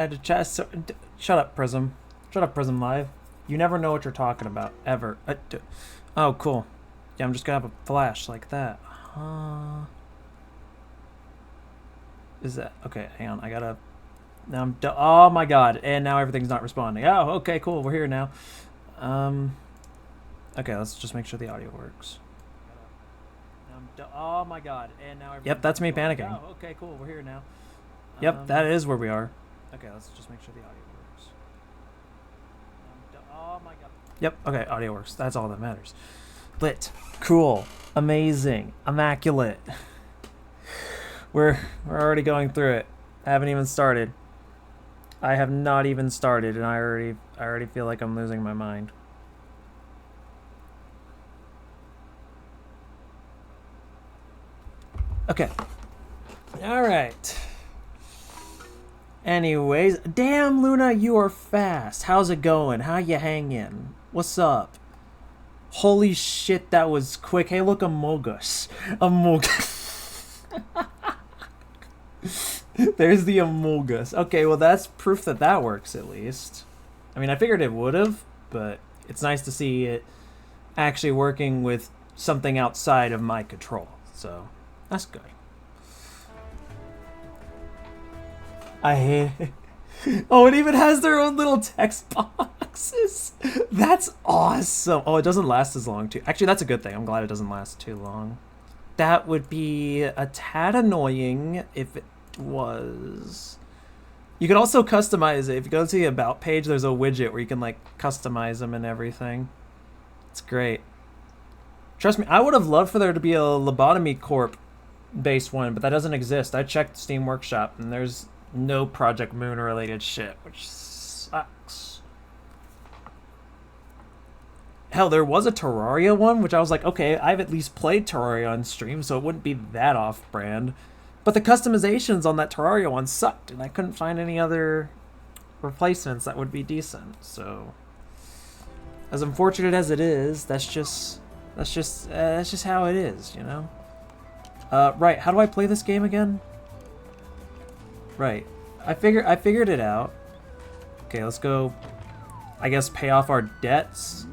I had to chat. So, shut up, Prism. Shut up, Prism Live. You never know what you're talking about ever. Oh, cool. Yeah, I'm just gonna have a flash like that. Is that okay? Hang on, I gotta. Now I'm. Oh my god! And now everything's not responding. Oh, okay, cool. We're here now. Okay, let's just make sure the audio works. Oh my god! And now. Yep, that's me panicking. Oh, okay, cool. We're here now. Yep, that is where we are. Okay, let's just make sure the audio works. Oh my god. Yep, okay, audio works. That's all that matters. Lit. Cool. Amazing. Immaculate. We're already going through it. I haven't even started. I have not even started, and I already feel like I'm losing my mind. Okay. All right. Anyways, damn Luna, you are fast. How's it going? How you hanging? What's up? Holy shit, that was quick. Hey, look, Amogus. Amogus. There's the Amogus. Okay, well, that's proof that that works, at least. I mean, I figured it would have, but it's nice to see it actually working with something outside of my control. So, that's good. I hate it. Oh, it even has their own little text boxes. That's awesome. Oh, it doesn't last as long, too. Actually, that's a good thing. I'm glad it doesn't last too long. That would be a tad annoying if it was. You can also customize it. If you go to the About page, there's a widget where you can, like, customize them and everything. It's great. Trust me, I would have loved for there to be a Lobotomy Corp based one, but that doesn't exist. I checked Steam Workshop, and there's no Project Moon related shit, which sucks. Hell, there was a Terraria one, which I was like, okay, I've at least played Terraria on stream, so it wouldn't be that off-brand. But the customizations on that Terraria one sucked, and I couldn't find any other replacements that would be decent. So, as unfortunate as it is, that's just how it is, you know. Right, how do I play this game again? Right. I figured it out. Okay, let's go, I guess, pay off our debts.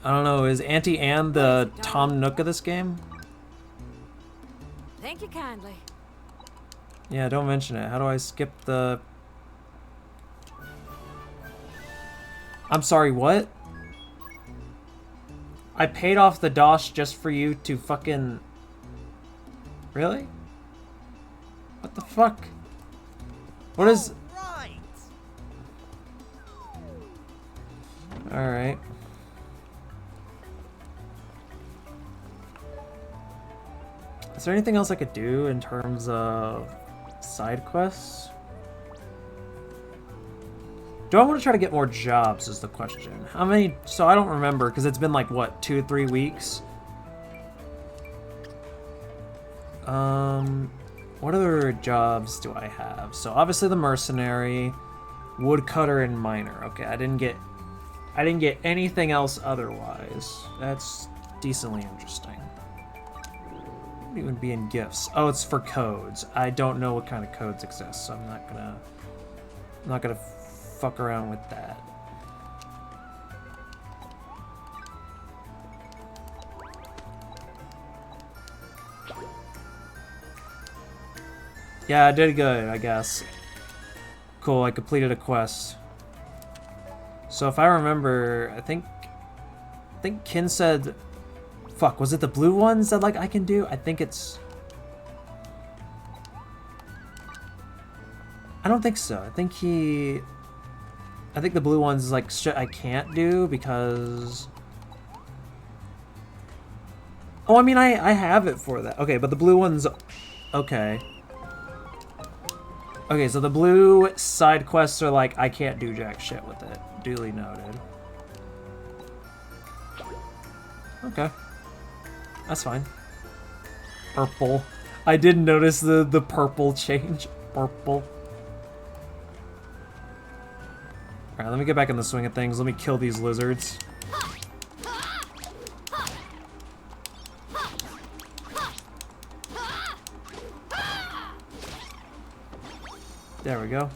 I don't know, is Auntie Anne the Tom Nook of this game? Thank you kindly. Yeah, don't mention it. How do I skip the... I'm sorry, what? I paid off the DOS just for you to fucking... Really? What the fuck? What is... Alright. Is there anything else I could do in terms of side quests? Do I want to try to get more jobs is the question. How many... So I don't remember, because it's been like, what, 2 or 3 weeks? What other jobs do I have? So obviously the mercenary, woodcutter, and miner. Okay, I didn't get anything else otherwise. That's decently interesting. What would even be in gifts? Oh, it's for codes. I don't know what kind of codes exist, so I'm not gonna fuck around with that. Yeah, I did good, I guess. Cool, I completed a quest. So if I remember, I think Kin said, fuck, was it the blue ones that, like, I can do? I think it's... I don't think so. I think the blue ones is, like, shit I can't do because... Oh, I mean, I have it for that. Okay, but the blue ones... Okay. Okay, so the blue side quests are like, I can't do jack shit with it. Duly noted. Okay. That's fine. Purple. I did notice the purple change. Purple. Alright, let me get back in the swing of things. Let me kill these lizards. There we go.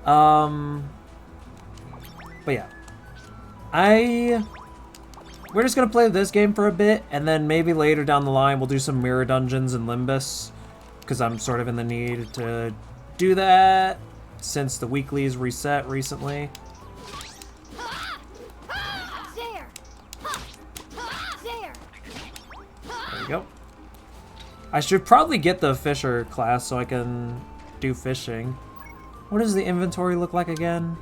But yeah. We're just gonna play this game for a bit, and then maybe later down the line we'll do some mirror dungeons in Limbus, because I'm sort of in the need to do that since the weeklies reset recently. There we go. I should probably get the Fisher class so I can do fishing. What does the inventory look like again?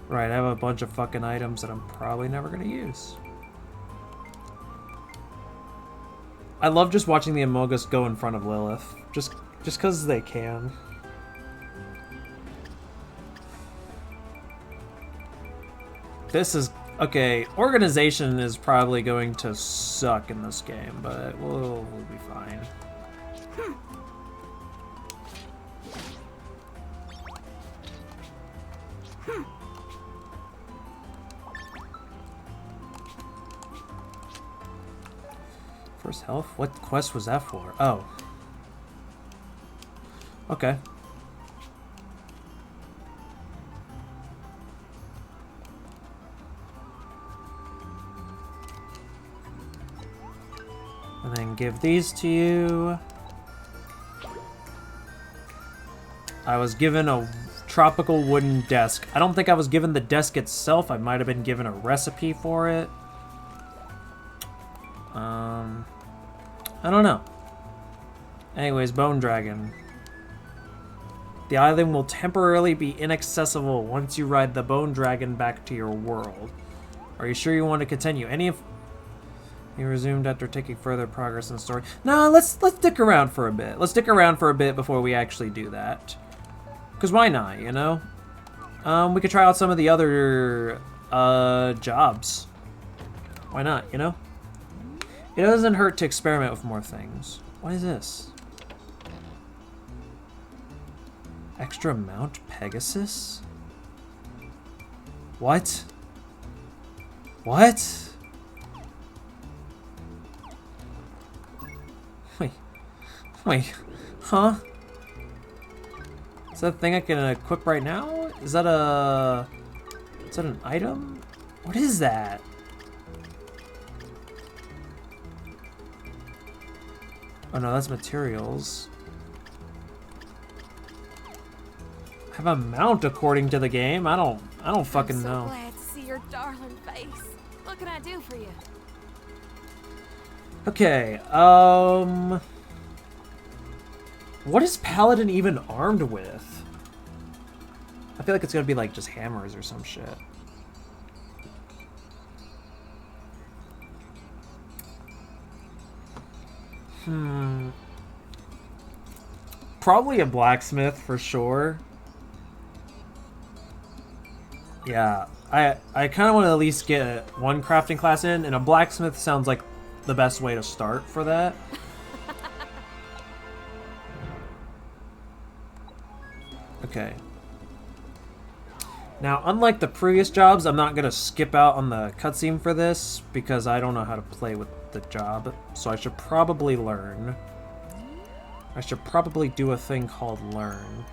Right, I have a bunch of fucking items that I'm probably never gonna use. I love just watching the Amogus go in front of Lilith. Just because they can. This is... Okay, organization is probably going to suck in this game, but we'll be fine. First health? What quest was that for? Oh. Okay. And then give these to you. I was given a tropical wooden desk. I don't think I was given the desk itself. I might have been given a recipe for it. I don't know. Anyways, Bone Dragon. The island will temporarily be inaccessible once you ride the Bone Dragon back to your world. Are you sure you want to continue? He resumed after taking further progress in the story. No, let's stick around for a bit. Let's stick around for a bit before we actually do that. Because why not, you know? We could try out some of the other jobs. Why not, you know? It doesn't hurt to experiment with more things. What is this? Extra Mount Pegasus? What? What? Wait, huh? Is that a thing I can equip right now? Is that an item? What is that? Oh no, that's materials. I have a mount according to the game. I don't fucking know. I'm so glad to see your darling face. What can I do for you? Okay, what is Paladin even armed with? I feel like it's gonna be like just hammers or some shit. Probably a blacksmith for sure. Yeah, I kind of want to at least get one crafting class in, and a blacksmith sounds like the best way to start for that. Okay. Now, unlike the previous jobs, I'm not going to skip out on the cutscene for this because I don't know how to play with the job, so I should probably learn. I should probably do a thing called learn.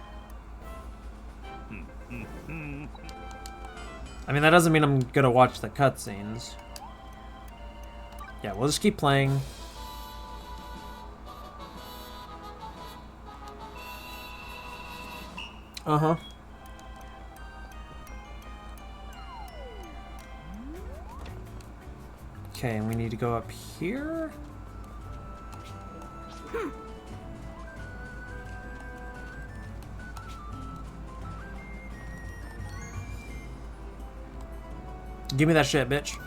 I mean, that doesn't mean I'm going to watch the cutscenes. Yeah, we'll just keep playing. Uh-huh. Okay, and we need to go up here? Give me that shit, bitch.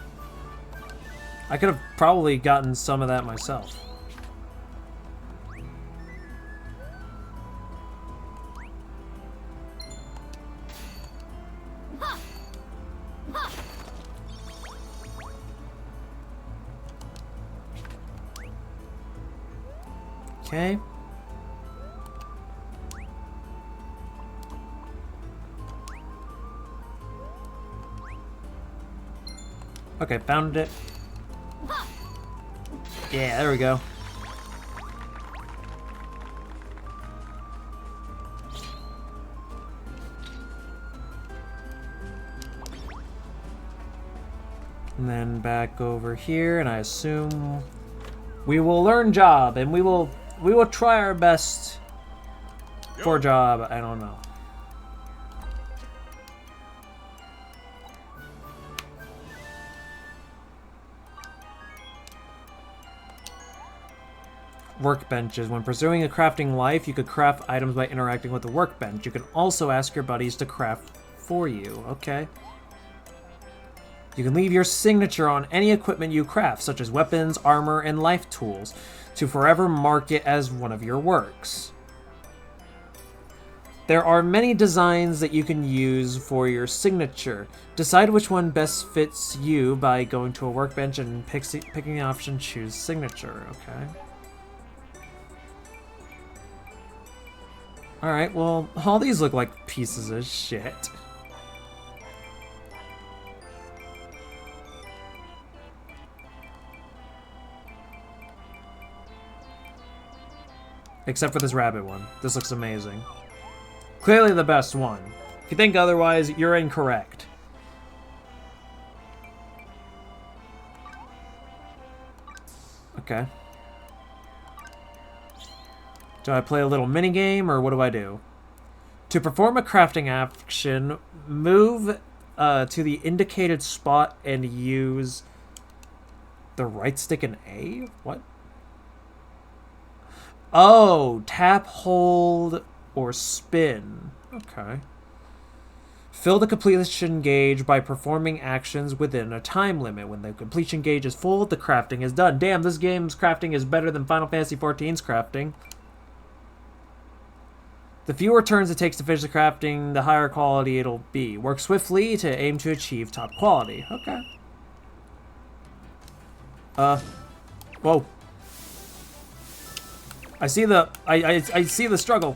I could have probably gotten some of that myself. Okay. Okay, found it. Yeah, there we go. And then back over here, and I assume we will learn job, and we will try our best for job. I don't know. Workbenches. When pursuing a crafting life, you could craft items by interacting with the workbench. You can also ask your buddies to craft for you. Okay. You can leave your signature on any equipment you craft, such as weapons, armor, and life tools, to forever mark it as one of your works. There are many designs that you can use for your signature. Decide which one best fits you by going to a workbench and picking the option Choose Signature. Okay. Alright, well, all these look like pieces of shit. Except for this rabbit one. This looks amazing. Clearly the best one. If you think otherwise, you're incorrect. Okay. Do I play a little minigame, or what do I do? To perform a crafting action, move to the indicated spot and use the right stick and A? What? Oh, tap, hold, or spin. Okay. Fill the completion gauge by performing actions within a time limit. When the completion gauge is full, the crafting is done. Damn, this game's crafting is better than Final Fantasy XIV's crafting. The fewer turns it takes to finish the crafting, the higher quality it'll be. Work swiftly to aim to achieve top quality. Okay. Whoa. I see the I see the struggle.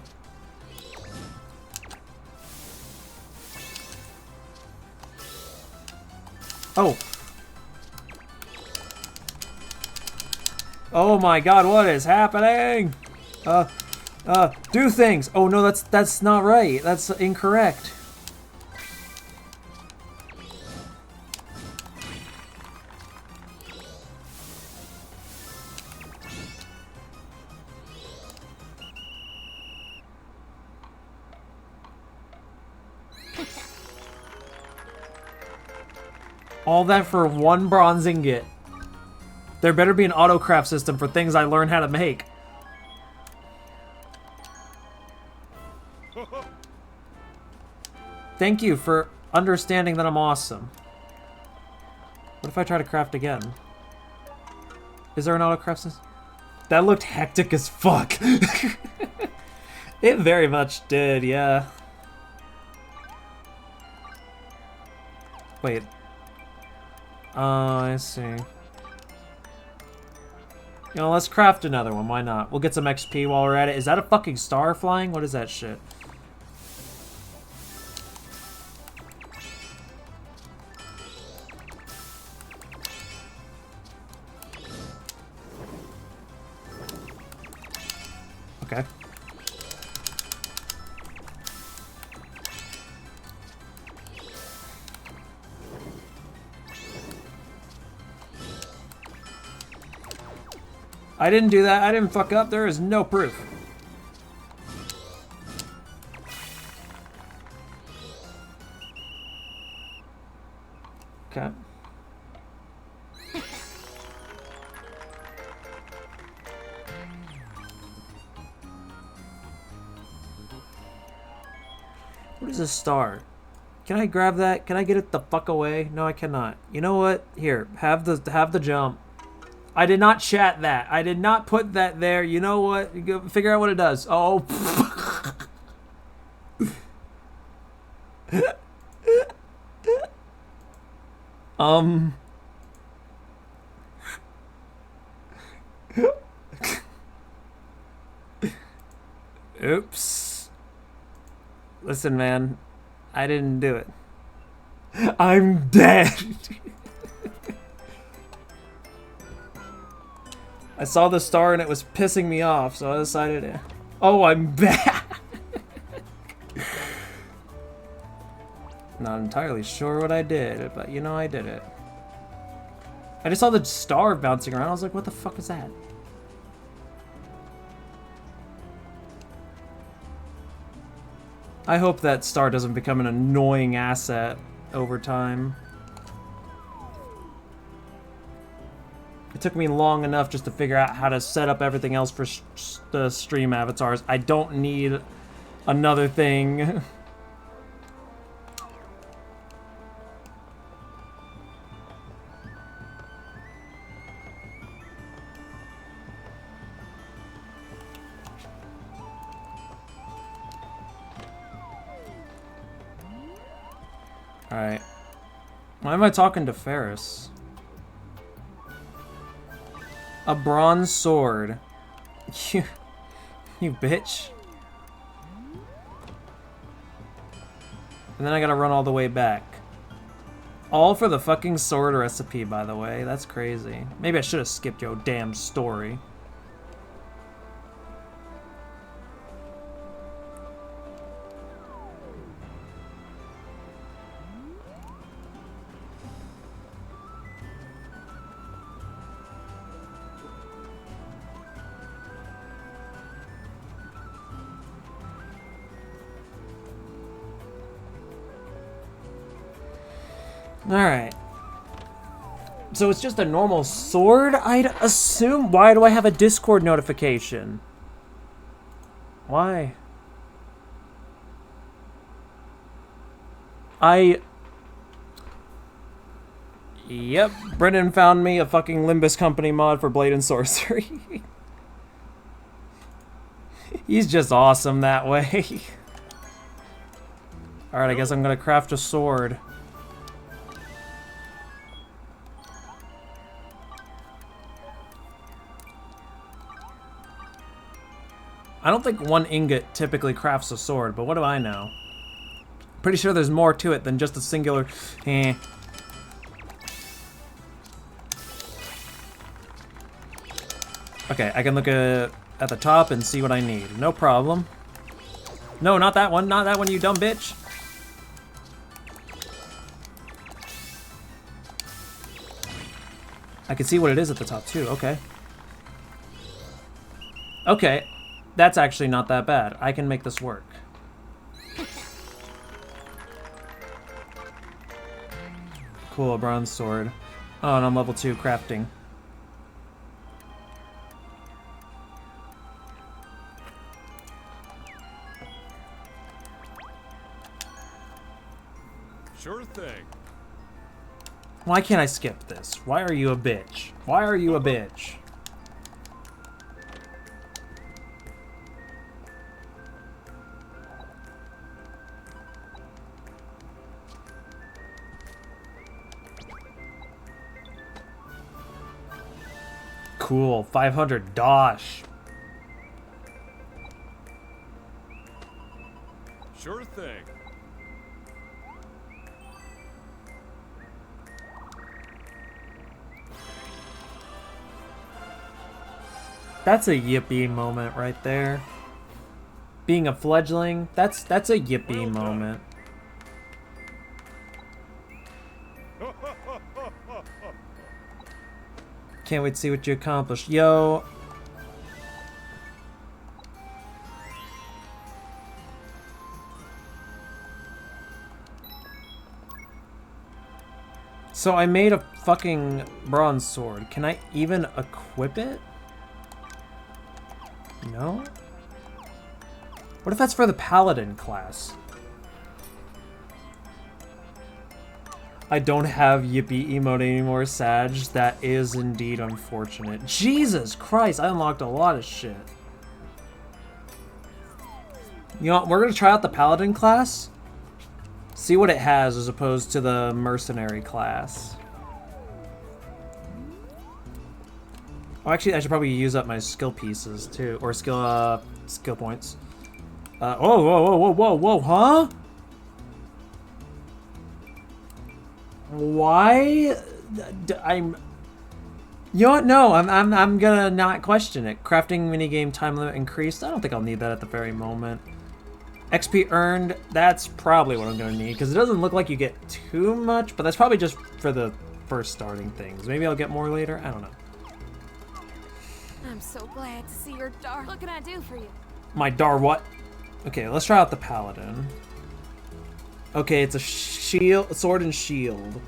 Oh. Oh my god, what is happening? Do things. Oh no, that's not right. That's incorrect. All that for one bronze ingot. There better be an auto-craft system for things I learn how to make. Thank you for understanding that I'm awesome. What if I try to craft again? Is there an auto-craft system? That looked hectic as fuck. It very much did, yeah. Wait. Oh, I see. You know, let's craft another one. Why not? We'll get some XP while we're at it. Is that a fucking star flying? What is that shit? Okay. I didn't do that. I didn't fuck up. There is no proof. Okay. What is a star? Can I grab that? Can I get it the fuck away? No, I cannot. You know what? Here, have the jump. I did not chat that. I did not put that there. You know what? Go figure out what it does. Oh. Oops. Listen, man. I didn't do it. I'm dead. I saw the star and it was pissing me off, so I decided to... Oh, I'm back! Not entirely sure what I did, but you know I did it. I just saw the star bouncing around. I was like, what the fuck is that? I hope that star doesn't become an annoying asset over time. It took me long enough just to figure out how to set up everything else for the stream avatars. I don't need another thing. Alright. Why am I talking to Ferris? A bronze sword. You bitch. And then I gotta run all the way back. All for the fucking sword recipe, by the way. That's crazy. Maybe I should have skipped your damn story. Alright. So it's just a normal sword, I'd assume? Why do I have a Discord notification? Why? Yep, Brennan found me a fucking Limbus company mod for Blade and Sorcery. He's just awesome that way. Alright, I guess I'm gonna craft a sword. I don't think one ingot typically crafts a sword, but what do I know? Pretty sure there's more to it than just a singular... Okay, I can look at the top and see what I need. No problem. No, not that one. Not that one, you dumb bitch. I can see what it is at the top, too. Okay. Okay. That's actually not that bad. I can make this work. Cool, a bronze sword. Oh, and I'm level 2 crafting. Sure thing. Why can't I skip this? Why are you a bitch? Why are you a bitch? Cool, 500 dosh. Sure thing. That's a yippee moment right there. Being a fledgling, that's a yippee moment. Can't wait to see what you accomplish. Yo. So I made a fucking bronze sword. Can I even equip it? No? What if that's for the paladin class? I don't have yippee emote anymore, Sag. That is indeed unfortunate. Jesus Christ, I unlocked a lot of shit. You know what, we're gonna try out the paladin class. See what it has as opposed to the mercenary class. Oh, actually, I should probably use up my skill pieces too, or skill points. Whoa, huh? Why? I'm. You know what? No, I'm gonna not question it. Crafting minigame time limit increased. I don't think I'll need that at the very moment. XP earned. That's probably what I'm gonna need because it doesn't look like you get too much, but that's probably just for the first starting things. Maybe I'll get more later. I don't know. I'm so glad to see your dar. What can I do for you? My dar what? Okay, let's try out the paladin. Okay, it's a shield, sword and shield.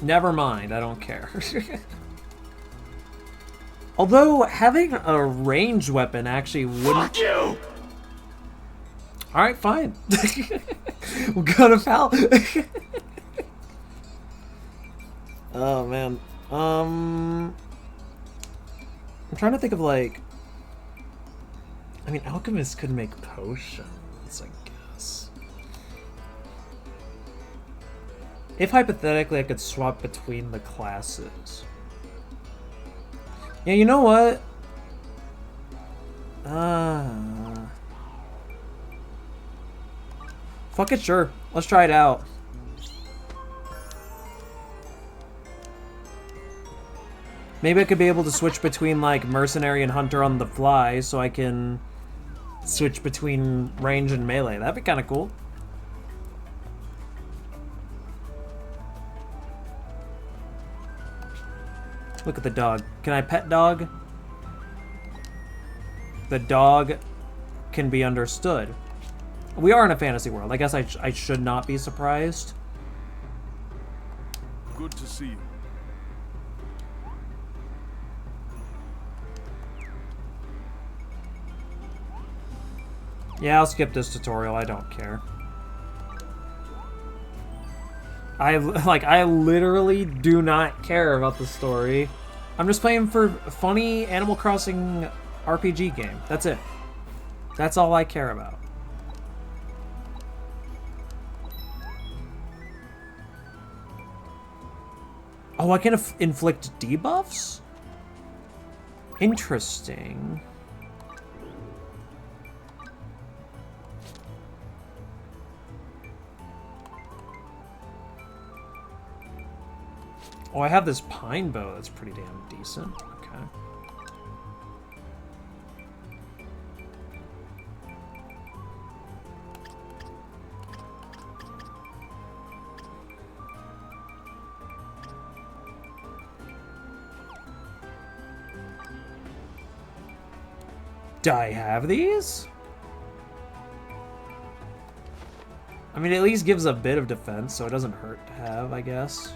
Never mind. I don't care. Although having a ranged weapon actually wouldn't. Fuck you! All right, fine. We'll go to pal. Oh man. I'm trying to think of like. I mean, alchemists could make potions, I guess. If hypothetically I could swap between the classes. Yeah, you know what? Fuck it, sure. Let's try it out. Maybe I could be able to switch between like mercenary and hunter on the fly, so I can switch between range and melee. That'd be kind of cool. Look at the dog. Can I pet dog? The dog can be understood. We are in a fantasy world. I guess I should not be surprised. Good to see you. Yeah, I'll skip this tutorial. I don't care. I literally do not care about the story. I'm just playing for a funny Animal Crossing RPG game. That's it. That's all I care about. Oh, I can inflict debuffs? Interesting. Oh, I have this pine bow that's pretty damn decent. Okay. Do I have these? I mean, it at least gives a bit of defense, so it doesn't hurt to have, I guess.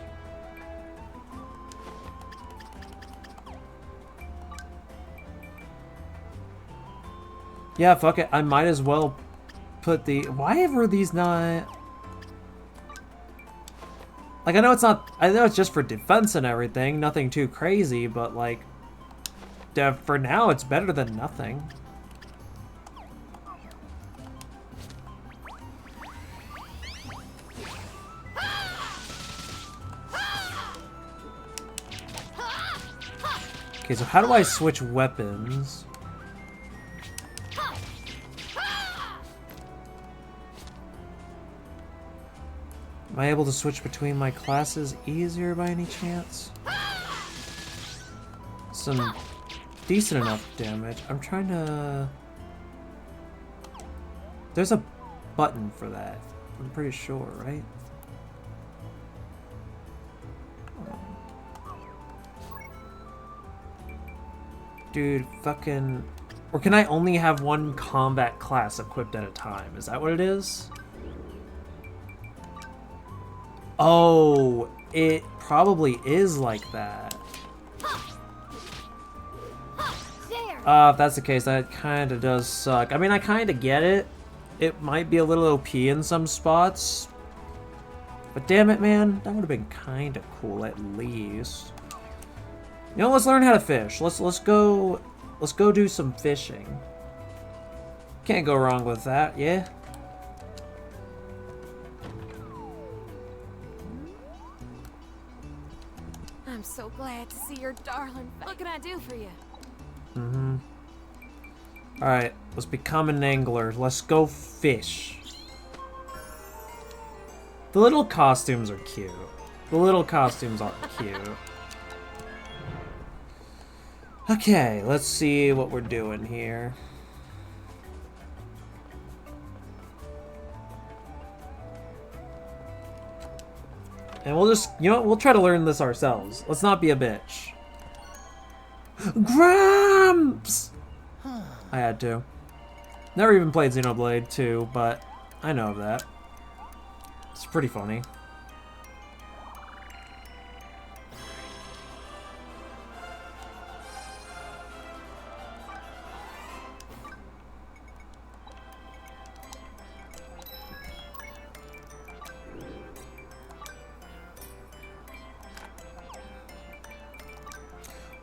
Yeah, fuck it. I might as well put the... Why were these not... Like, I know it's not... I know it's just for defense and everything. Nothing too crazy, but, like... For now, it's better than nothing. Okay, so how do I switch weapons? Am I able to switch between my classes easier by any chance? Some decent enough damage. I'm trying to... There's a button for that. I'm pretty sure, right? Dude, fucking... Or can I only have one combat class equipped at a time? Is that what it is? Oh, it probably is like that. If that's the case, that kind of does suck. I mean, I kind of get it. It might be a little OP in some spots. But damn it, man. That would have been kind of cool at least. You know, let's learn how to fish. Let's go do some fishing. Can't go wrong with that, yeah? I'm so glad to see your darling face. What can I do for you? Mm-hmm. Alright, let's become an angler. Let's go fish. The little costumes are cute. The little costumes are cute. Okay, let's see what we're doing here. And we'll just, you know what, we'll try to learn this ourselves. Let's not be a bitch. Gramps! I had to. Never even played Xenoblade 2, but I know of that. It's pretty funny.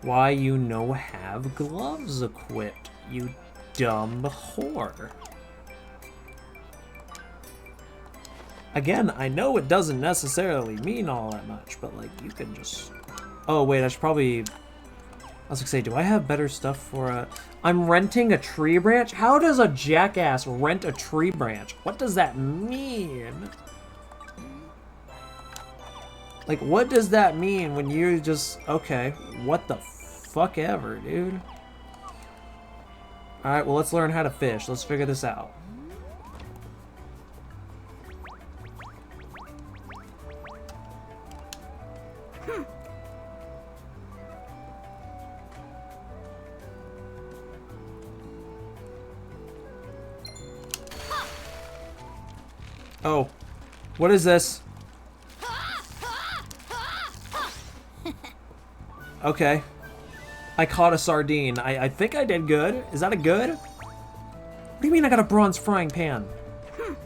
Why you no have gloves equipped, you dumb whore. Again, I know it doesn't necessarily mean all that much, but like you can just... Oh wait, I should probably... I was gonna say, do I have better stuff for a... I'm renting a tree branch? How does a jackass rent a tree branch? What does that mean? Like, what does that mean when you just... Okay, what the fuck ever, dude? Alright, well, let's learn how to fish. Let's figure this out. Oh, what is this? Okay. I caught a sardine. I think I did good. Is that a good? What do you mean I got a bronze frying pan?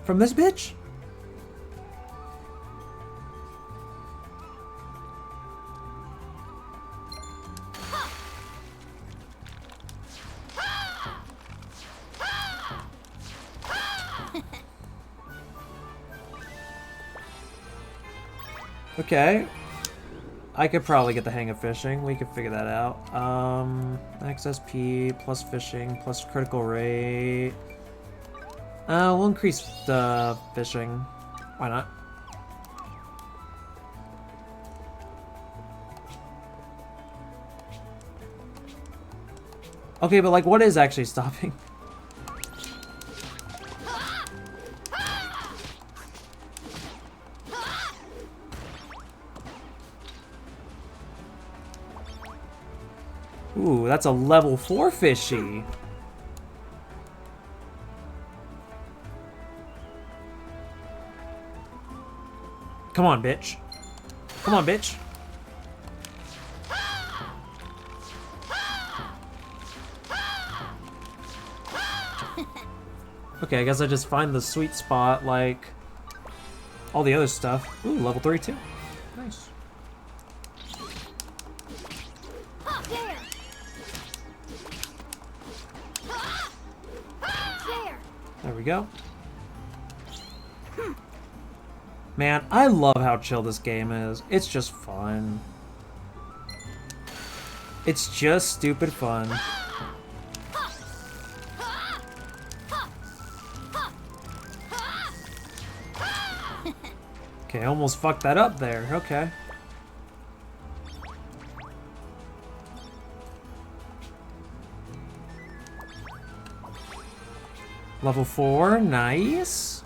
From this bitch? Okay. I could probably get the hang of fishing. We could figure that out. Max SP, plus fishing, plus critical rate. We'll increase the fishing. Why not? Okay, but like, what is actually stopping? Ooh, that's a level 4 fishy. Come on, bitch. Come on, bitch. Okay, I guess I just find the sweet spot like all the other stuff. Ooh, level 3 too. Nice. There we go. Man, I love how chill this game is. It's just fun. It's just stupid fun. Okay, I almost fucked that up there. Okay. Level 4, nice.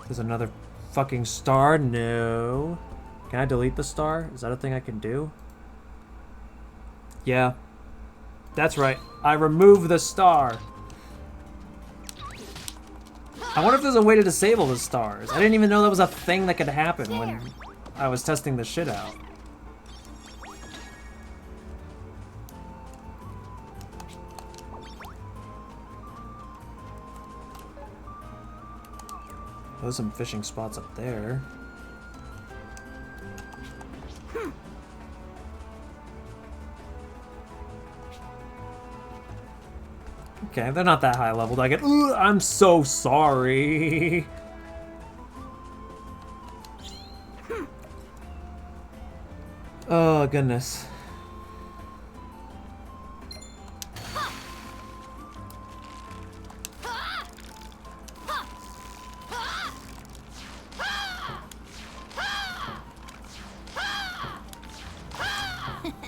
There's another fucking star. No. Can I delete the star? Is that a thing I can do? Yeah. That's right. I remove the star. I wonder if there's a way to disable the stars. I didn't even know that was a thing that could happen when I was testing the shit out. There's some fishing spots up there. Okay, they're not that high leveled. I get. Ooh, I'm so sorry. Oh goodness.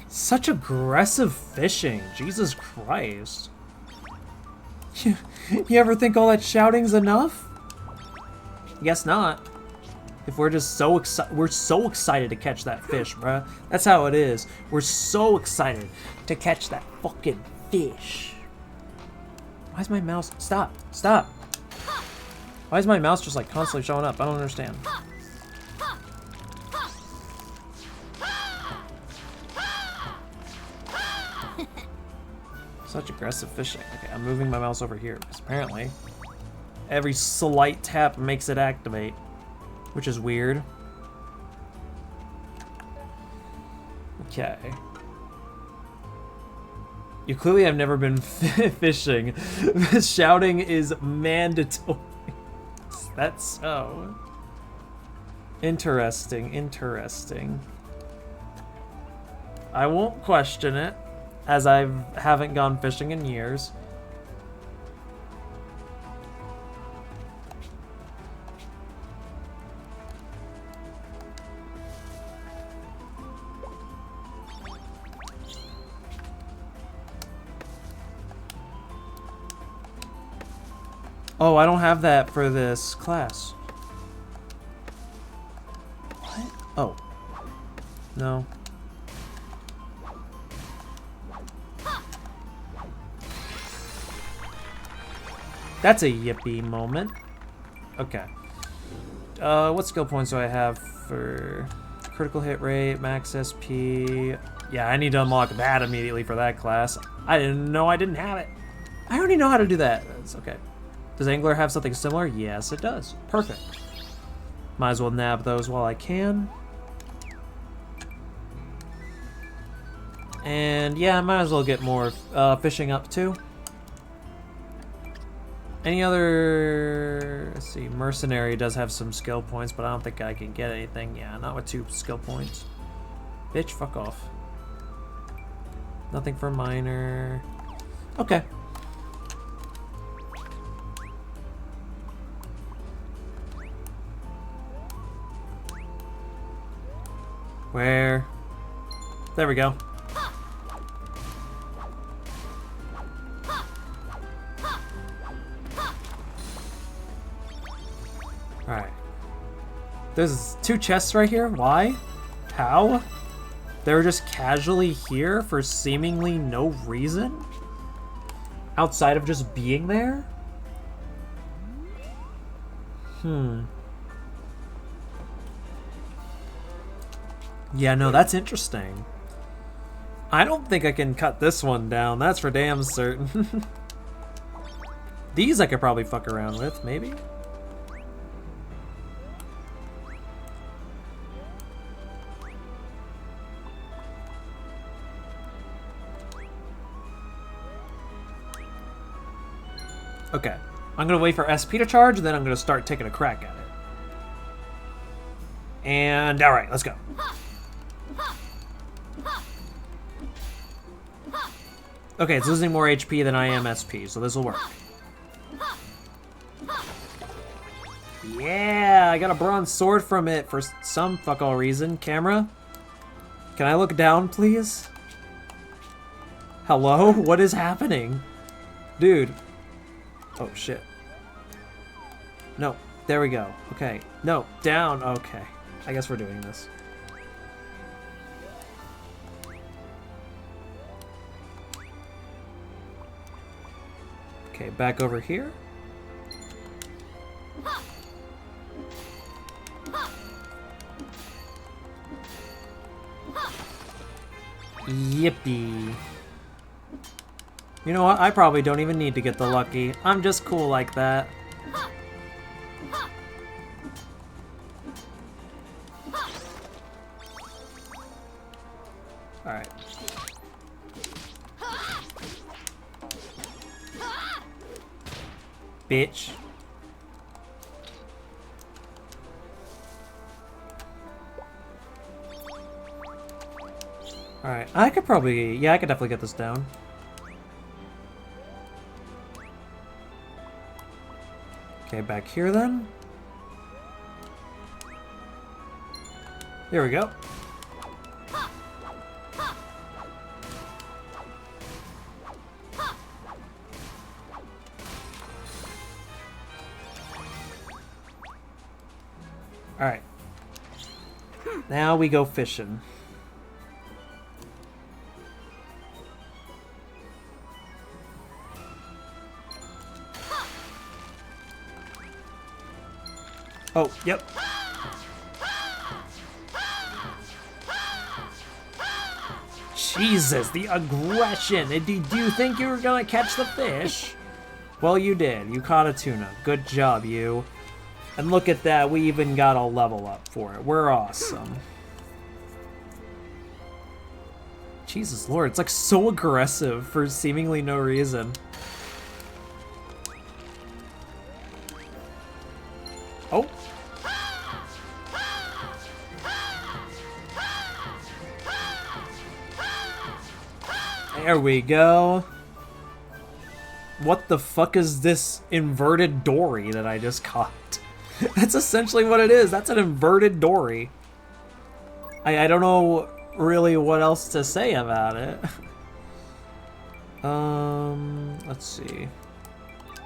Such aggressive fishing. Jesus Christ. You ever think all that shouting's enough? Guess not. If we're just so excited, we're so excited to catch that fish, bruh. That's how it is. We're so excited to catch that fucking fish. Why is my mouse? Stop! Stop! Why is my mouse just like constantly showing up? I don't understand. Such aggressive fishing. Okay, I'm moving my mouse over here because apparently every slight tap makes it activate, which is weird. Okay. You clearly have never been fishing. Shouting is mandatory. That's so interesting. Interesting. I won't question it, as I haven't gone fishing in years. Oh, I don't have that for this class. What? Oh. No. That's a yippee moment. Okay. What skill points do I have for critical hit rate, max SP? Yeah, I need to unlock that immediately for that class. I didn't know I didn't have it. I already know how to do that. That's okay. Does Angler have something similar? Yes, it does. Perfect. Might as well nab those while I can. And yeah, I might as well get more fishing up too. Any other... Let's see, Mercenary does have some skill points, but I don't think I can get anything. Yeah, not with 2 skill points. Bitch, fuck off. Nothing for Miner. Okay. Where? There we go. Alright. There's 2 chests right here. Why? How? They were just casually here for seemingly no reason? Outside of just being there? Yeah, no, that's interesting. I don't think I can cut this one down. That's for damn certain. These I could probably fuck around with, maybe? Okay. I'm gonna wait for SP to charge, then I'm gonna start taking a crack at it. And, alright, let's go. Okay, it's losing more HP than I am SP, so this will work. Yeah, I got a bronze sword from it for some fuck all reason. Camera? Can I look down, please? Hello? What is happening? Dude. Oh, shit. No, there we go. Okay. No, down. Okay. I guess we're doing this. Okay, back over here. Yippee. You know what? I probably don't even need to get the lucky. I'm just cool like that. Alright. Bitch. Alright, I could probably... Yeah, I could definitely get this down. Okay, back here then. Here we go. Alright. Now we go fishing. Oh, yep. Jesus, the aggression. Did you think you were gonna catch the fish? Well, you did. You caught a tuna. Good job, you. And look at that, we even got a level up for it. We're awesome. Jesus Lord, it's like so aggressive for seemingly no reason. Oh. There we go. What the fuck is this inverted dory that I just caught? That's essentially what it is. That's an inverted dory. I don't know really what else to say about it. Let's see.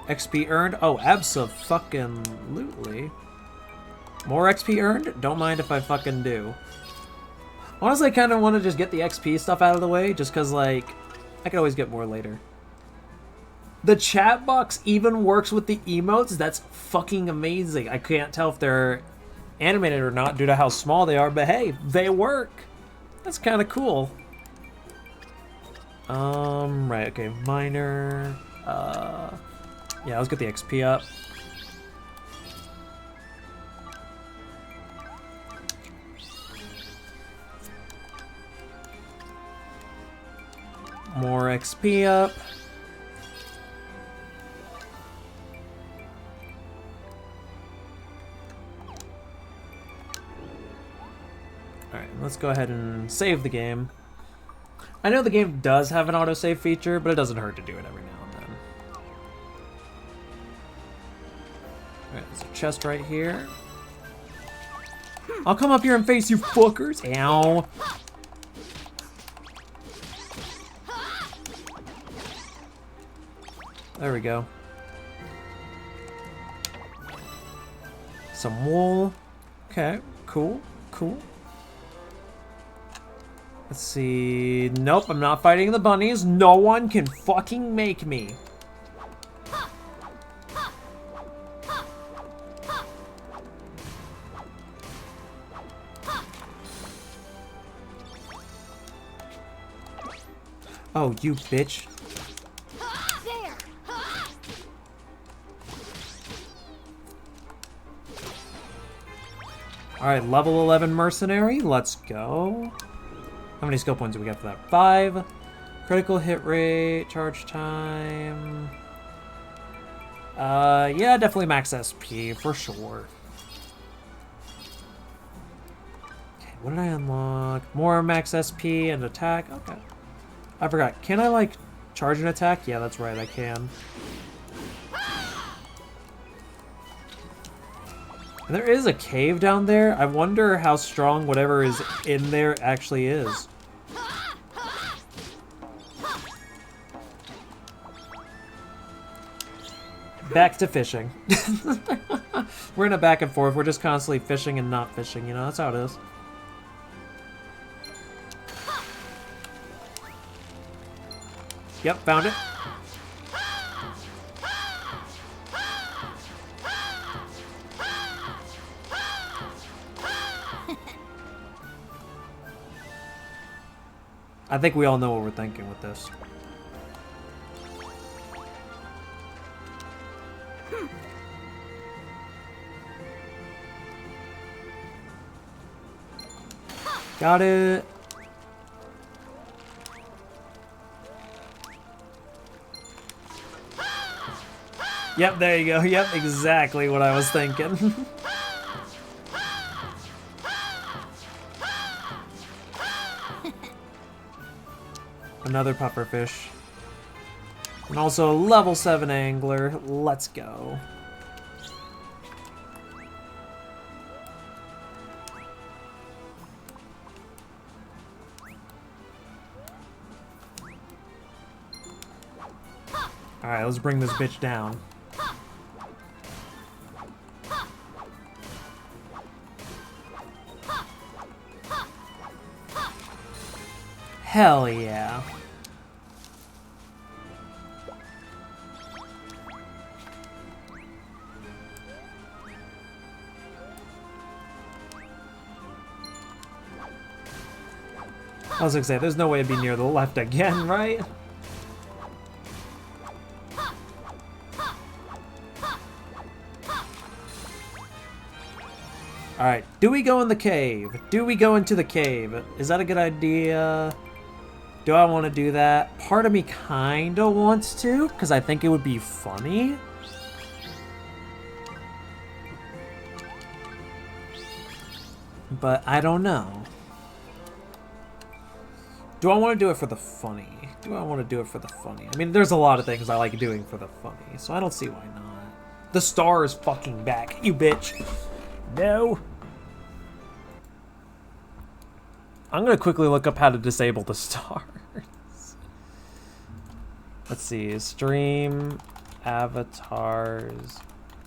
XP earned? Oh, abso-fucking-lutely. More XP earned? Don't mind if I fucking do. Honestly, I kind of want to just get the XP stuff out of the way, just because, like, I could always get more later. The chat box even works with the emotes? That's fucking amazing. I can't tell if they're animated or not due to how small they are, but hey, they work. That's kind of cool. Right, okay, minor. Yeah, let's get the XP up. More XP up. Alright, let's go ahead and save the game. I know the game does have an autosave feature, but it doesn't hurt to do it every now and then. Alright, there's a chest right here. I'll come up here and face you fuckers. Ow. There we go. Some wool. Okay, cool, cool. Let's see. Nope, I'm not fighting the bunnies. No one can fucking make me. Oh, you bitch. Alright, level 11 mercenary. Let's go. How many skill points do we got for that? 5. Critical hit rate, charge time. Yeah, definitely max SP for sure. Okay, what did I unlock? More max SP and attack. Okay. I forgot. Can I, like, charge an attack? Yeah, that's right, I can. And there is a cave down there. I wonder how strong whatever is in there actually is. Back to fishing. We're in a back and forth. We're just constantly fishing and not fishing, you know? That's how it is. Yep, found it. I think we all know what we're thinking with this. Got it. Yep, there you go. Yep, exactly what I was thinking. Another pufferfish. And also a level 7 angler. Let's go. Alright, let's bring this bitch down. Hell yeah. I was gonna say, there's no way to be near the left again, right? Alright, do we go in the cave? Do we go into the cave? Is that a good idea? Do I want to do that? Part of me kinda wants to, because I think it would be funny. But I don't know. Do I want to do it for the funny? Do I want to do it for the funny? I mean, there's a lot of things I like doing for the funny, so I don't see why not. The star is fucking back, you bitch. No. I'm gonna quickly look up how to disable the stars. Let's see, stream avatars,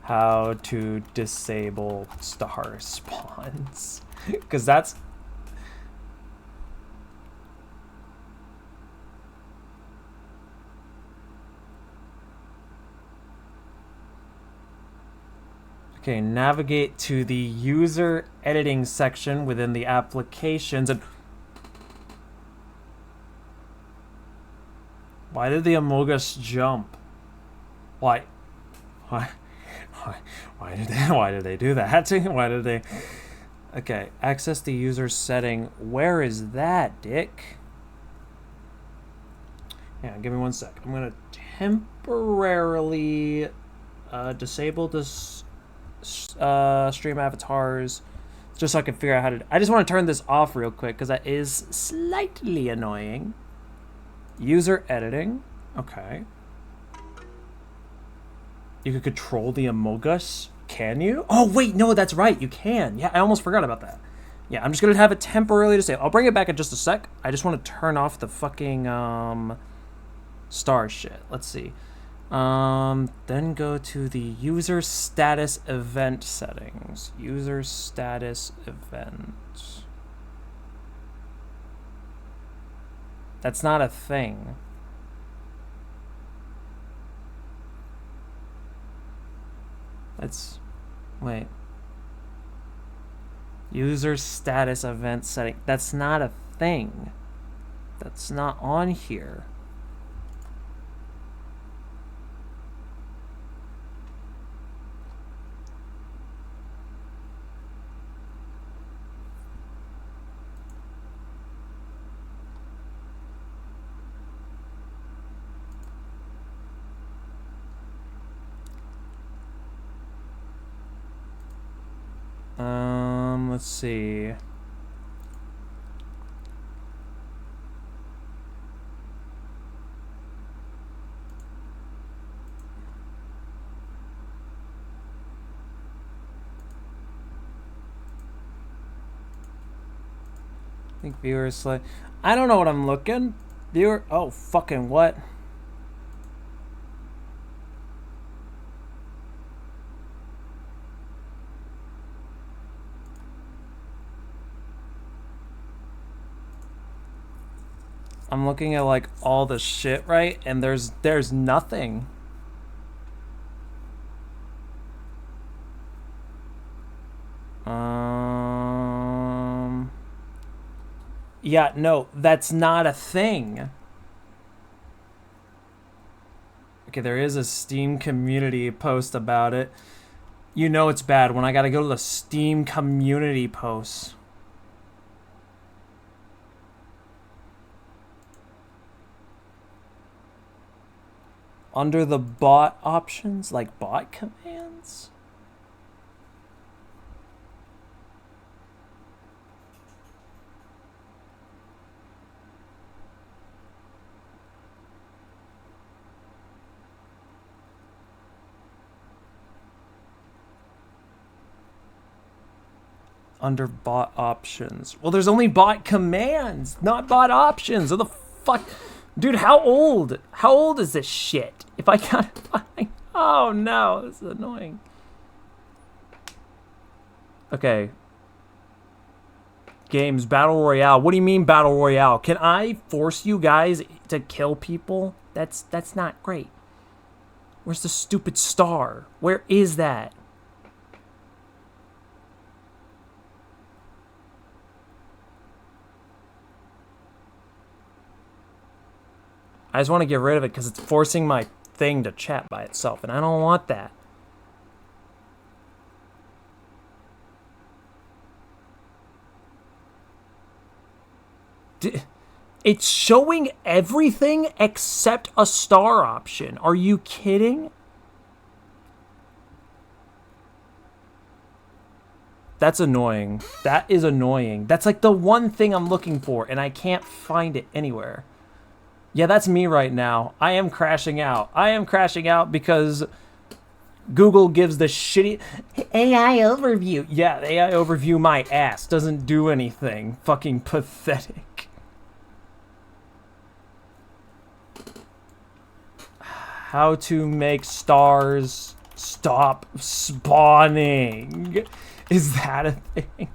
how to disable star spawns. Because that's... Okay, navigate to the user editing section within the applications and... Why did the Amogus jump? Why did they do that? Why did they... Okay, access the user setting. Where is that, dick? Yeah, give me 1 sec. I'm gonna temporarily disable this stream avatars just so I can figure out how to... I just want to turn this off real quick because that is slightly annoying. User editing. Okay. You can control the Amogus. Can you? Oh, wait, no, that's right. You can. Yeah, I almost forgot about that. Yeah, I'm just going to have it temporarily disabled. I'll bring it back in just a sec. I just want to turn off the fucking star shit. Let's see. Then go to the user status event settings. User status event. That's not a thing. Let's wait. User status event setting. That's not a thing. That's not on here. Let's see. I think viewers like I don't know what I'm looking. Viewer oh fucking what? I'm looking at like all the shit, right? And there's nothing. Yeah, no, that's not a thing. Okay, there is a Steam community post about it. You know it's bad when I gotta go to the Steam community posts. Under the bot options, like bot commands? Under bot options. Well, there's only bot commands, not bot options. What the fuck? Dude, how old? How old is this shit? If I can't find... Oh no, this is annoying. Okay. Games, Battle Royale. What do you mean Battle Royale? Can I force you guys to kill people? That's not great. Where's the stupid star? Where is that? I just want to get rid of it because it's forcing my thing to chat by itself, and I don't want that. It's showing everything except a star option. Are you kidding? That's annoying. That is annoying. That's like the one thing I'm looking for, and I can't find it anywhere. Yeah, that's me right now. I am crashing out. I am crashing out because Google gives the shitty AI overview. Yeah, the AI overview my ass doesn't do anything. Fucking pathetic. How to make stars stop spawning. Is that a thing?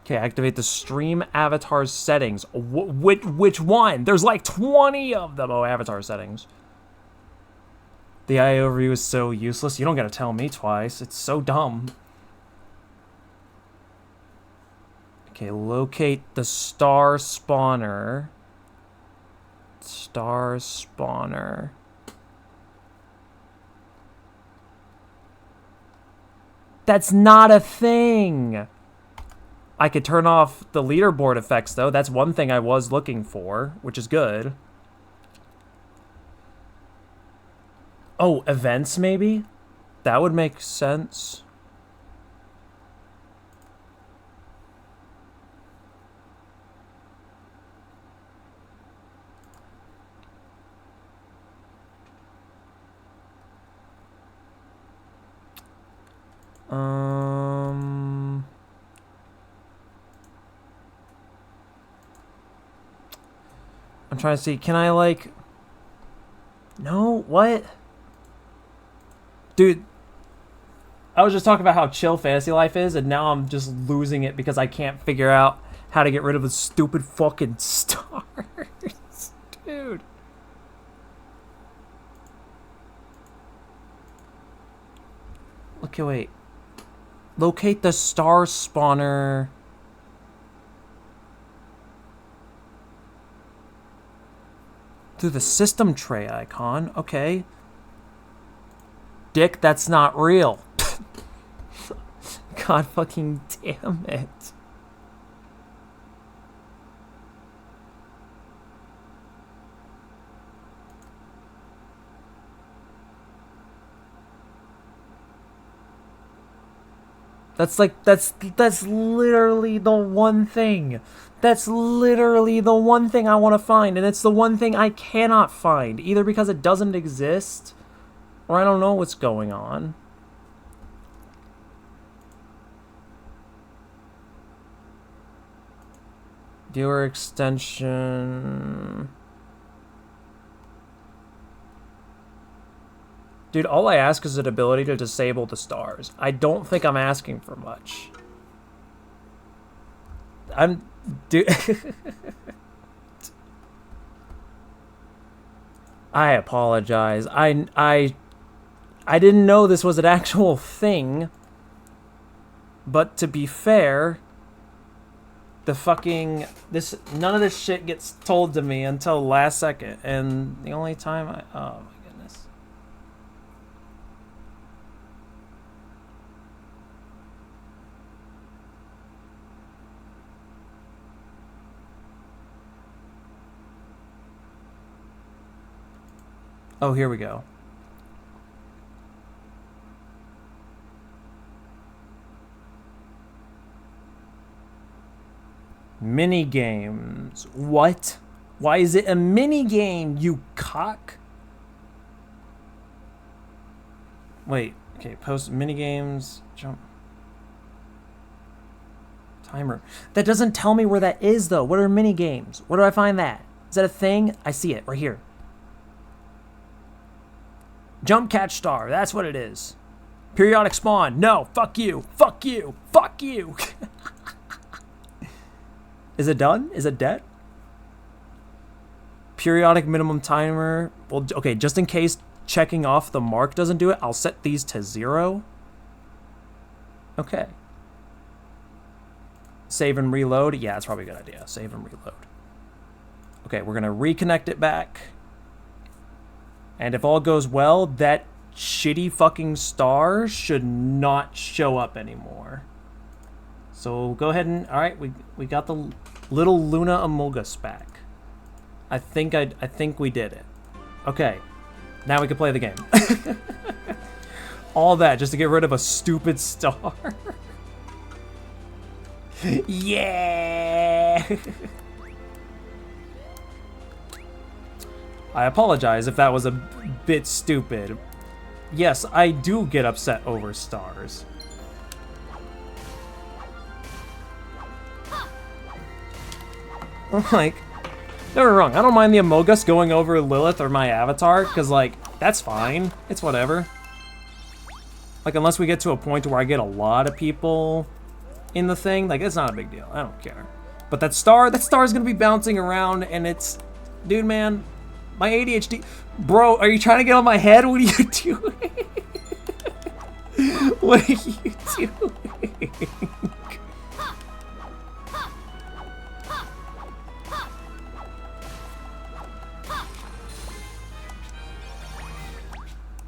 Okay, activate the stream avatar settings. Which one? There's like 20 of them. Oh, avatar settings. The AI overview is so useless. You don't gotta tell me twice. It's so dumb. Okay, locate the star spawner. Star spawner. That's not a thing. I could turn off the leaderboard effects, though. That's one thing I was looking for, which is good. Oh, events, maybe? That would make sense. I'm trying to see, can I like... No, what? Dude, I was just talking about how chill Fantasy Life is, and now I'm just losing it because I can't figure out how to get rid of the stupid fucking stars. Dude. Okay, wait. Locate the star spawner. Through the system tray icon. Okay. Dick, that's not real. God fucking damn it. That's literally the one thing. That's literally the one thing I want to find, and it's the one thing I cannot find, either because it doesn't exist, or I don't know what's going on. Viewer extension... Dude, all I ask is an ability to disable the stars. I don't think I'm asking for much. Dude... I apologize. I didn't know this was an actual thing. But to be fair, the fucking... None of this shit gets told to me until last second. And the only time I... Oh, my goodness. Oh, here we go. Mini games. What? Why is it a mini game, you cock? Wait. Okay, post mini games. Jump. Timer. That doesn't tell me where that is, though. What are mini games? Where do I find that? Is that a thing? I see it right here. Jump catch star, that's what it is. Periodic spawn, no, fuck you, fuck you, fuck you. Is it done? Is it dead? Periodic minimum timer. Well, okay, just in case checking off the mark doesn't do it, I'll set these to 0. Okay. Save and reload. Yeah, that's probably a good idea. Save and reload. Okay, we're going to reconnect it back. And if all goes well, that shitty fucking star should not show up anymore. So go ahead and... Alright, we got the little Luna Amogus back. I think we did it. Okay. Now we can play the game. All that just to get rid of a stupid star. Yeah! I apologize if that was a bit stupid. Yes, I do get upset over stars. Like, don't get me wrong, I don't mind the Amogus going over Lilith or my avatar, because, like, that's fine. It's whatever. Like, unless we get to a point where I get a lot of people in the thing, like, it's not a big deal. I don't care. But that star is going to be bouncing around, and it's... Dude, man, my ADHD... Bro, are you trying to get on my head? What are you doing? What are you doing?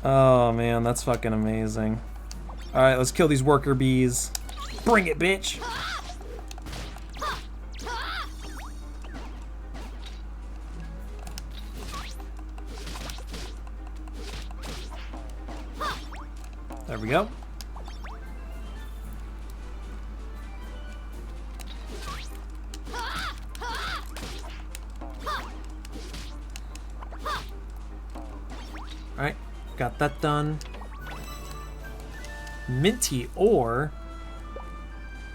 Oh man, that's fucking amazing. Alright, let's kill these worker bees. Bring it, bitch! There we go. Alright. Got that done. Minty ore.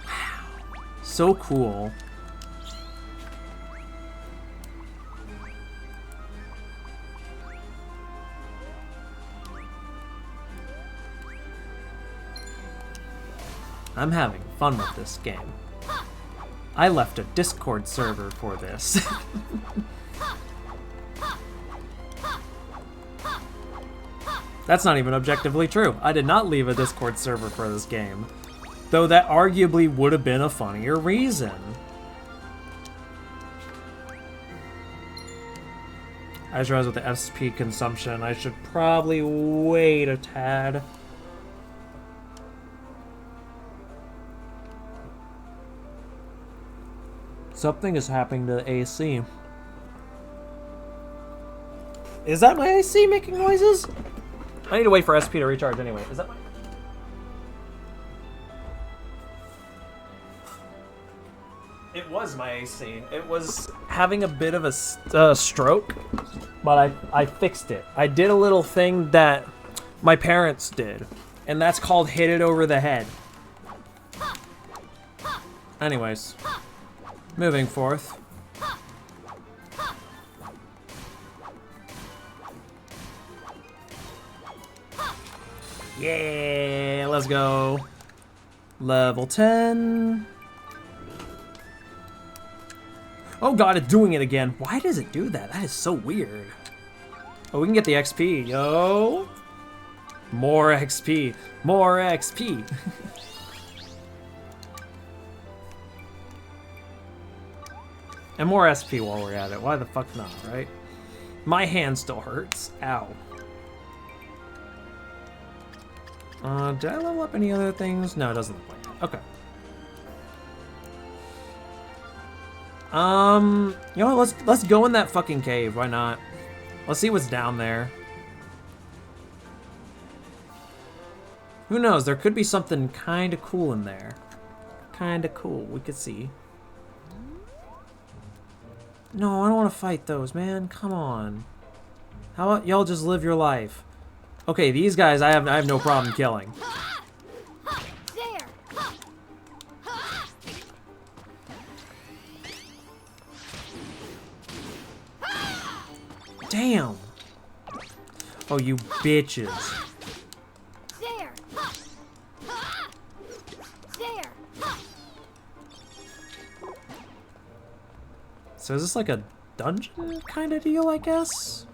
Wow. So cool. I'm having fun with this game. I left a Discord server for this. That's not even objectively true. I did not leave a Discord server for this game. Though that arguably would have been a funnier reason. I just realized with the SP consumption, I should probably wait a tad. Something is happening to the AC. Is that my AC making noises? I need to wait for SP to recharge anyway. Is that my... It was my AC. It was having a bit of a stroke, but I fixed it. I did a little thing that my parents did, and that's called hit it over the head. Anyways, moving forth. Yeah, let's go. Level 10. Oh god, it's doing it again. Why does it do that? That is so weird. Oh, we can get the XP, yo. More XP. More XP. And more SP while we're at it. Why the fuck not, right? My hand still hurts. Ow. Did I level up any other things? No, it doesn't look like it. Okay. You know what, let's go in that fucking cave, why not? Let's see what's down there. Who knows, there could be something kinda cool in there. Kinda cool, we could see. No, I don't wanna fight those, man, come on. How about y'all just live your life? Okay, these guys I have no problem killing. Damn. Oh, you bitches. There. There. So is this like a dungeon kind of deal, I guess?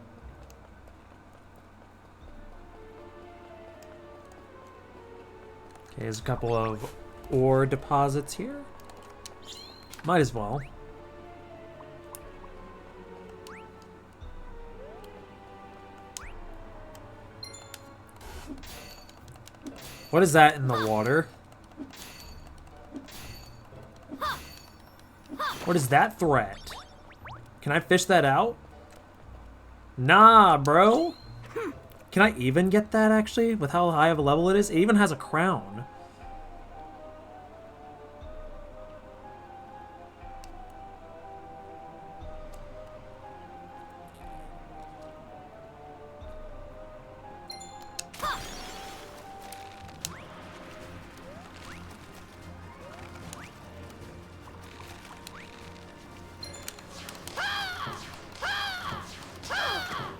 Okay, there's a couple of ore deposits here. Might as well. What is that in the water? What is that threat? Can I fish that out? Nah, bro. Can I even get that, actually, with how high of a level it is? It even has a crown.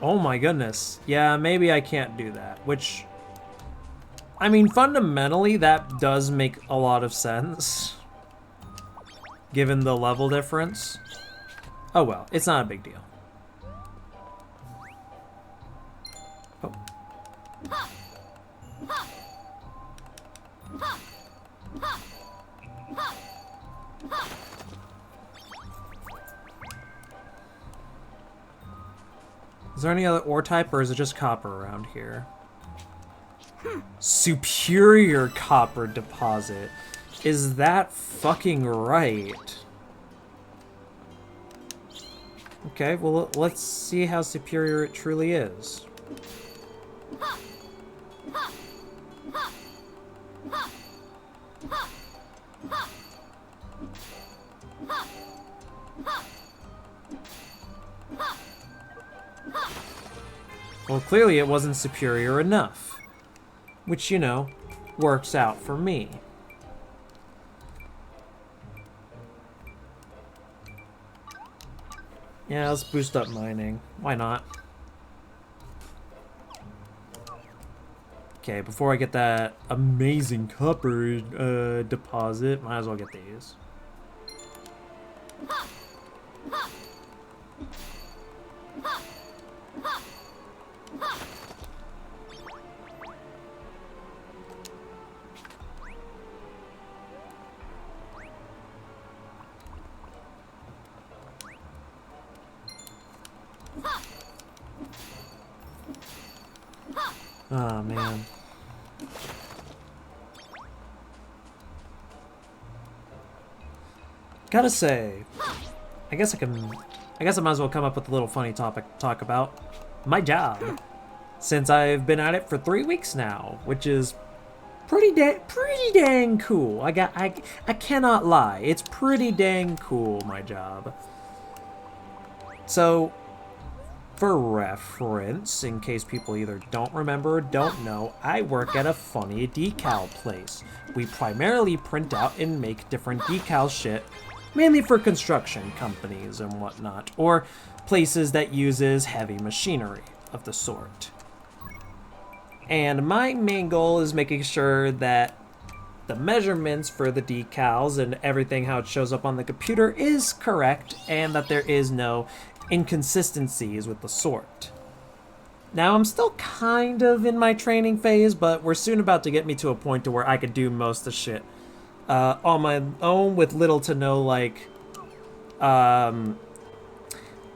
Oh my goodness. Yeah, maybe I can't do that, which... I mean, fundamentally, that does make a lot of sense. Given the level difference. Oh well, it's not a big deal. Oh. Is there any other ore type, or is it just copper around here? Superior copper deposit. Is that fucking right? Okay, well, let's see how superior it truly is. Well, clearly it wasn't superior enough. Which, you know, works out for me. Yeah, let's boost up mining. Why not? Okay, before I get that amazing copper deposit, might as well get these. Oh man. Gotta say, I guess I might as well come up with a little funny topic to talk about. My job. Since I've been at it for 3 weeks now, which is pretty dang cool. I cannot lie. It's pretty dang cool, my job. So, for reference, in case people either don't remember or don't know, I work at a funny decal place. We primarily print out and make different decal shit, mainly for construction companies and whatnot, or places that uses heavy machinery of the sort. And my main goal is making sure that the measurements for the decals and everything how it shows up on the computer is correct, and that there is no inconsistencies with the sort. Now, I'm still kind of in my training phase, but we're soon about to get me to a point to where I could do most of the shit on my own with little to no, like, what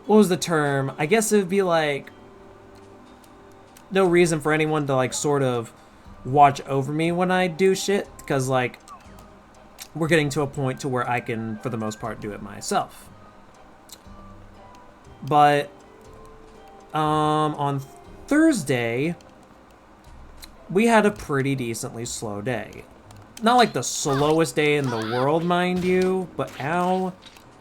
was the term? I guess it would be like no reason for anyone to, like, sort of watch over me when I do shit, because, like, we're getting to a point to where I can, for the most part, do it myself. But on Thursday, we had a pretty decently slow day. Not like the slowest day in the world, mind you, but ow.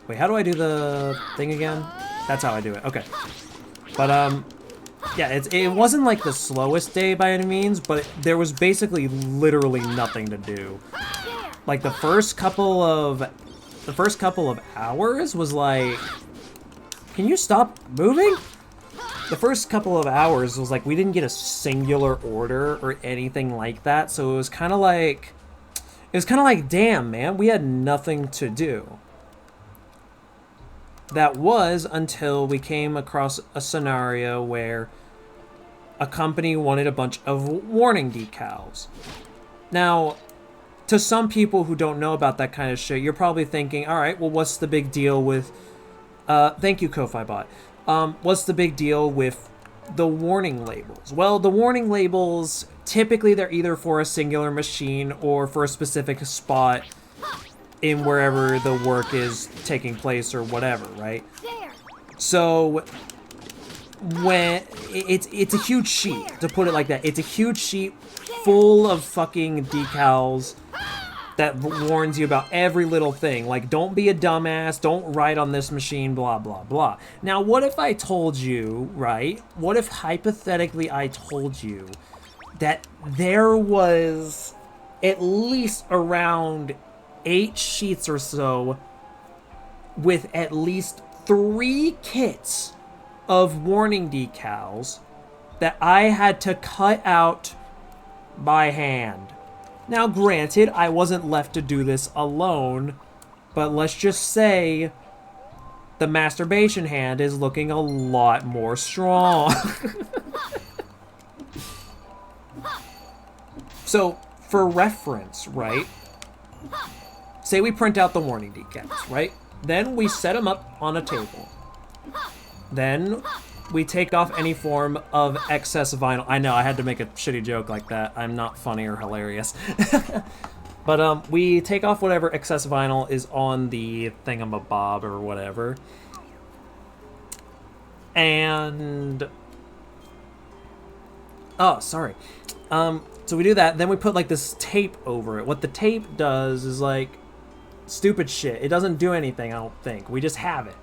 Wait, how do I do the thing again? That's how I do it. Okay. But yeah, it wasn't like the slowest day by any means, but there was basically literally nothing to do. Like the first couple of hours was like, can you stop moving? the first couple of hours was like we didn't get a singular order or anything like that, so it was kind of like damn, man, we had nothing to do. That was until we came across a scenario where a company wanted a bunch of warning decals. Now, to some people who don't know about that kind of shit, you're probably thinking, all right, well, what's the big deal with... thank you, Ko-Fi Bot. What's the big deal with the warning labels? Well, the warning labels, typically they're either for a singular machine or for a specific spot in wherever the work is taking place or whatever, right? So when it's a huge sheet, to put it like that. It's a huge sheet full of fucking decals that warns you about every little thing. Like, don't be a dumbass, don't write on this machine, blah, blah, blah. Now, what if I told you, right? What if hypothetically I told you that there was at least around 8 sheets or so with at least 3 kits of warning decals that I had to cut out by hand. Now, granted, I wasn't left to do this alone, but let's just say the masturbation hand is looking a lot more strong. So, for reference, right? Say we print out the warning decals, right? Then we set them up on a table. Then we take off any form of excess vinyl. I know, I had to make a shitty joke like that. I'm not funny or hilarious. But we take off whatever excess vinyl is on the thingamabob or whatever. And... oh, sorry. So we do that, then we put like this tape over it. What the tape does is like stupid shit. It doesn't do anything, I don't think. We just have it.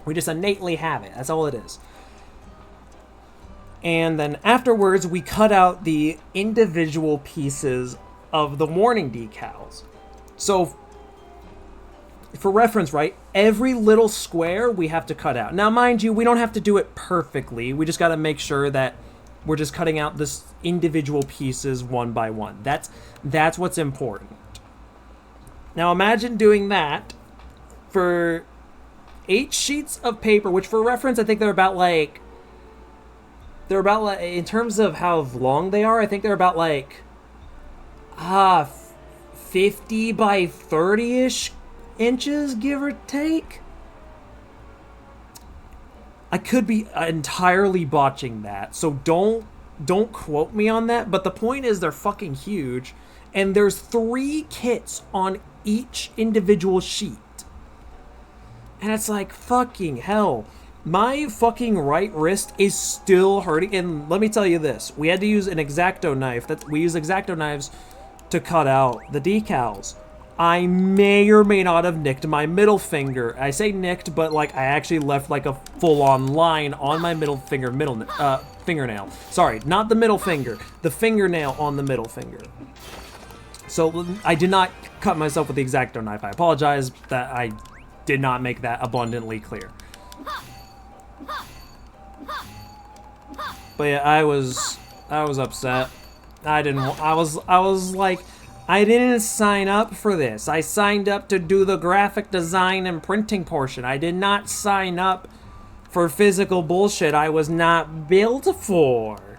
We just innately have it. That's all it is. And then afterwards, we cut out the individual pieces of the warning decals. So, for reference, right, every little square we have to cut out. Now, mind you, we don't have to do it perfectly. We just got to make sure that we're just cutting out this individual pieces one by one. That's what's important. Now, imagine doing that for 8 sheets of paper, which for reference, I think they're about like, in terms of how long they are, I think they're about like, 50 by 30-ish inches, give or take. I could be entirely botching that, so don't quote me on that, but the point is they're fucking huge, and there's 3 kits on each individual sheet. And it's like, fucking hell. My fucking right wrist is still hurting. And let me tell you this. We had to use an X-Acto knife. We use X-Acto knives to cut out the decals. I may or may not have nicked my middle finger. I say nicked, but like I actually left like a full-on line on my middle finger, fingernail. Sorry, not the middle finger. The fingernail on the middle finger. So I did not cut myself with the X-Acto knife. I apologize that I did not make that abundantly clear. But yeah, I was upset. I was like, I didn't sign up for this. I signed up to do the graphic design and printing portion. I did not sign up for physical bullshit I was not built for.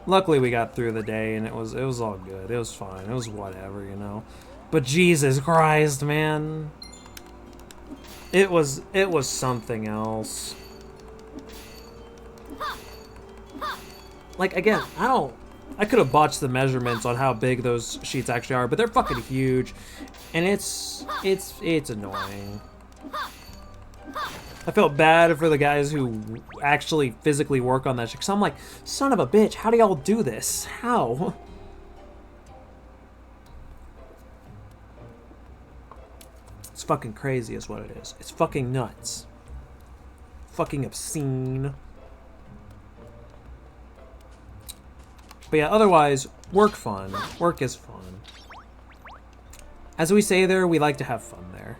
Luckily we got through the day and it was all good. It was fine. It was whatever, you know. But Jesus Christ, man. It was something else. Like, again, I could have botched the measurements on how big those sheets actually are, but they're fucking huge, and it's annoying. I felt bad for the guys who actually physically work on that shit, because I'm like, son of a bitch, how do y'all do this? How? It's fucking crazy is what it is. It's fucking nuts. Fucking obscene. But yeah, otherwise, work fun. Work is fun. As we say there, we like to have fun there.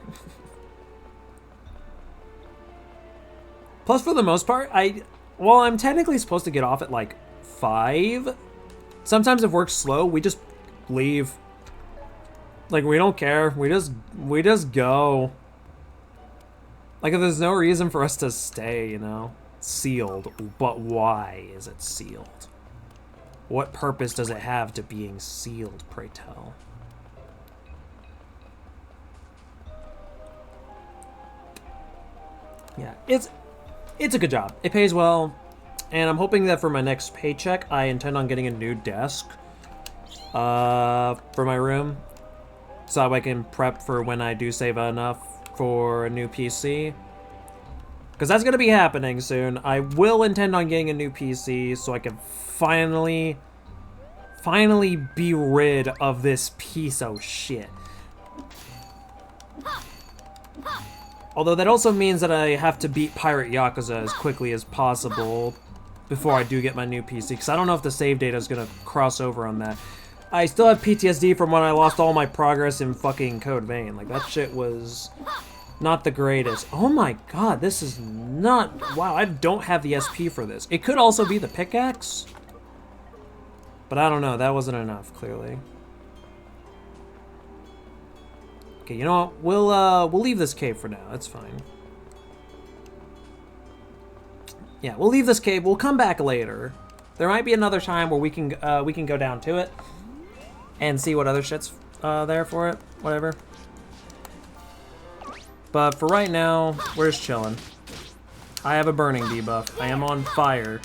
Plus, for the most part, Well, I'm technically supposed to get off at like 5. Sometimes if work's slow, we just leave. Like, we don't care. We just go. Like, if there's no reason for us to stay, you know? Sealed. But why is it sealed? What purpose does it have to being sealed, pray tell? Yeah, it's a good job. It pays well, and I'm hoping that for my next paycheck, I intend on getting a new desk for my room, so I can prep for when I do save enough for a new PC. Because that's going to be happening soon. I will intend on getting a new PC so I can finally be rid of this piece of shit. Although that also means that I have to beat Pirate Yakuza as quickly as possible before I do get my new PC, because I don't know if the save data is going to cross over on that. I still have PTSD from when I lost all my progress in fucking Code Vein. Like, that shit was not the greatest. Oh my god, this is not... Wow, I don't have the SP for this. It could also be the pickaxe, but I don't know. That wasn't enough, clearly. Okay, you know what? We'll leave this cave for now. That's fine. Yeah, we'll leave this cave. We'll come back later. There might be another time where we can go down to it and see what other shit's there for it. Whatever. But for right now, we're just chilling. I have a burning debuff. I am on fire.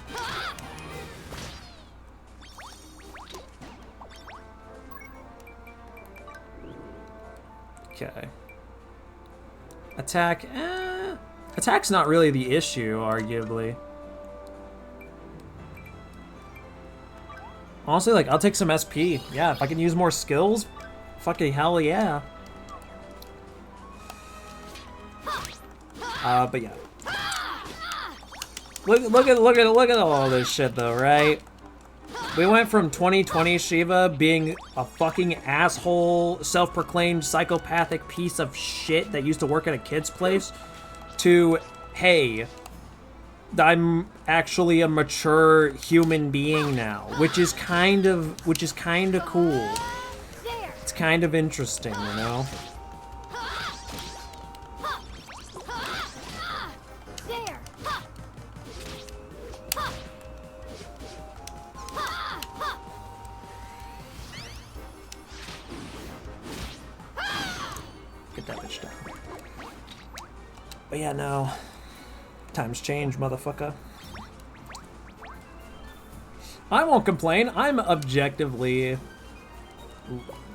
Okay. Attack. Attack's not really the issue, arguably. Honestly, like, I'll take some SP. Yeah, if I can use more skills, fucking hell yeah. But yeah. Look at all this shit though, right? We went from 2020 Shiva being a fucking asshole, self-proclaimed psychopathic piece of shit that used to work at a kid's place to, hey, I'm actually a mature human being now, which is kind of cool. It's kind of interesting, you know? Get that bitch down. But yeah, no. Times change, motherfucker. I won't complain. I'm objectively,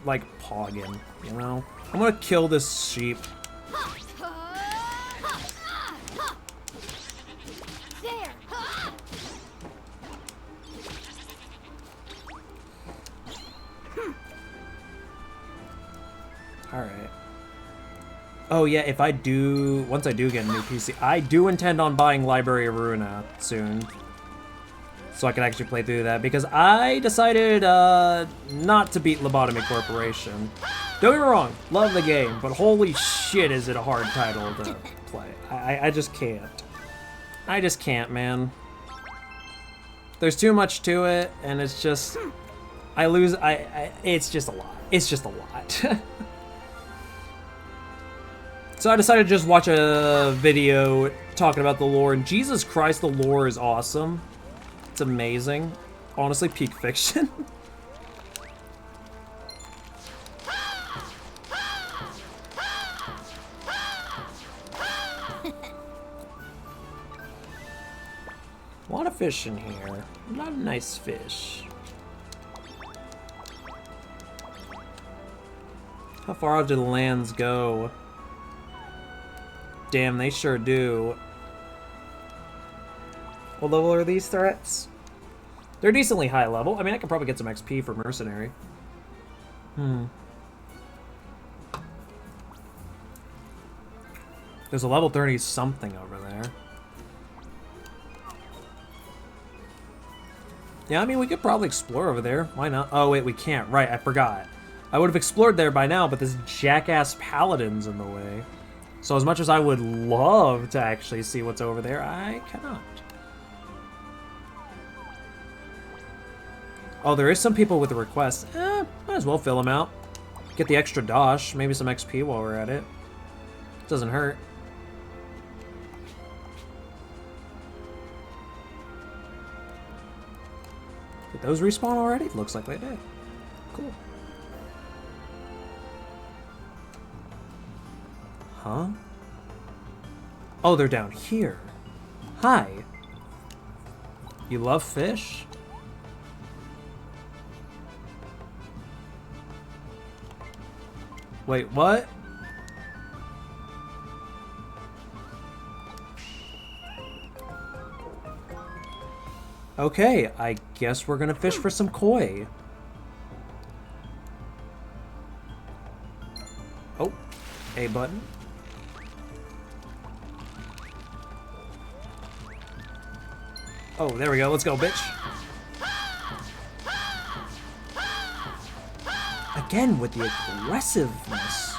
like, pogging, you know? I'm gonna kill this sheep. Alright. Oh yeah, if I do, once I do get a new PC, I do intend on buying Library of Ruina soon. So I can actually play through that, because I decided not to beat Lobotomy Corporation. Don't get me wrong, love the game, but holy shit is it a hard title to play. I just can't. I just can't, man. There's too much to it, and it's just, it's just a lot. It's just a lot. So I decided to just watch a video talking about the lore, and Jesus Christ, the lore is awesome. It's amazing. Honestly, peak fiction. A lot of fish in here. A lot of nice fish. How far out do the lands go? Damn, they sure do. What level are these threats? They're decently high level. I mean, I could probably get some XP for Mercenary. There's a level 30 something over there. Yeah, I mean, we could probably explore over there. Why not? Oh, wait, we can't. Right, I forgot. I would have explored there by now, but this jackass paladin's in the way. So as much as I would love to actually see what's over there, I cannot. Oh, there is some people with requests. Might as well fill them out. Get the extra dosh, maybe some XP while we're at it. Doesn't hurt. Did those respawn already? Looks like they did. Cool. Huh? Oh, they're down here. Hi. You love fish? Wait, what? Okay, I guess we're gonna fish for some koi. Oh, A button. Oh, there we go. Let's go, bitch. Again with the aggressiveness.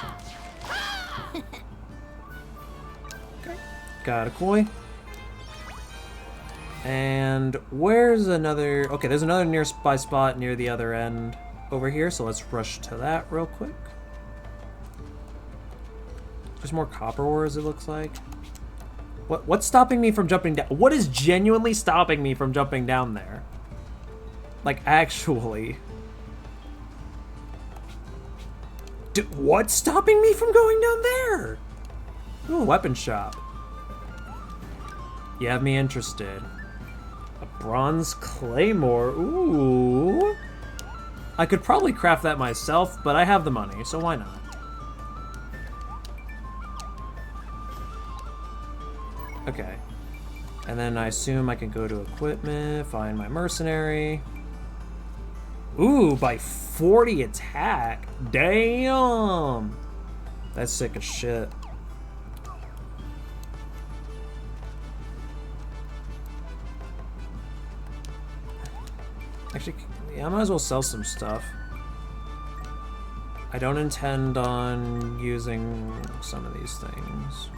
Okay, got a koi. And where's another... Okay, there's another nearby spot near the other end over here, so let's rush to that real quick. There's more copper ores, it looks like. What's stopping me from jumping down? What is genuinely stopping me from jumping down there? Like, actually. What's stopping me from going down there? Ooh, weapon shop. You have me interested. A bronze claymore. Ooh. I could probably craft that myself, but I have the money, so why not? Okay. And then I assume I can go to equipment, find my mercenary. Ooh, by 40 attack. Damn. That's sick as shit. Actually, yeah, I might as well sell some stuff. I don't intend on using some of these things.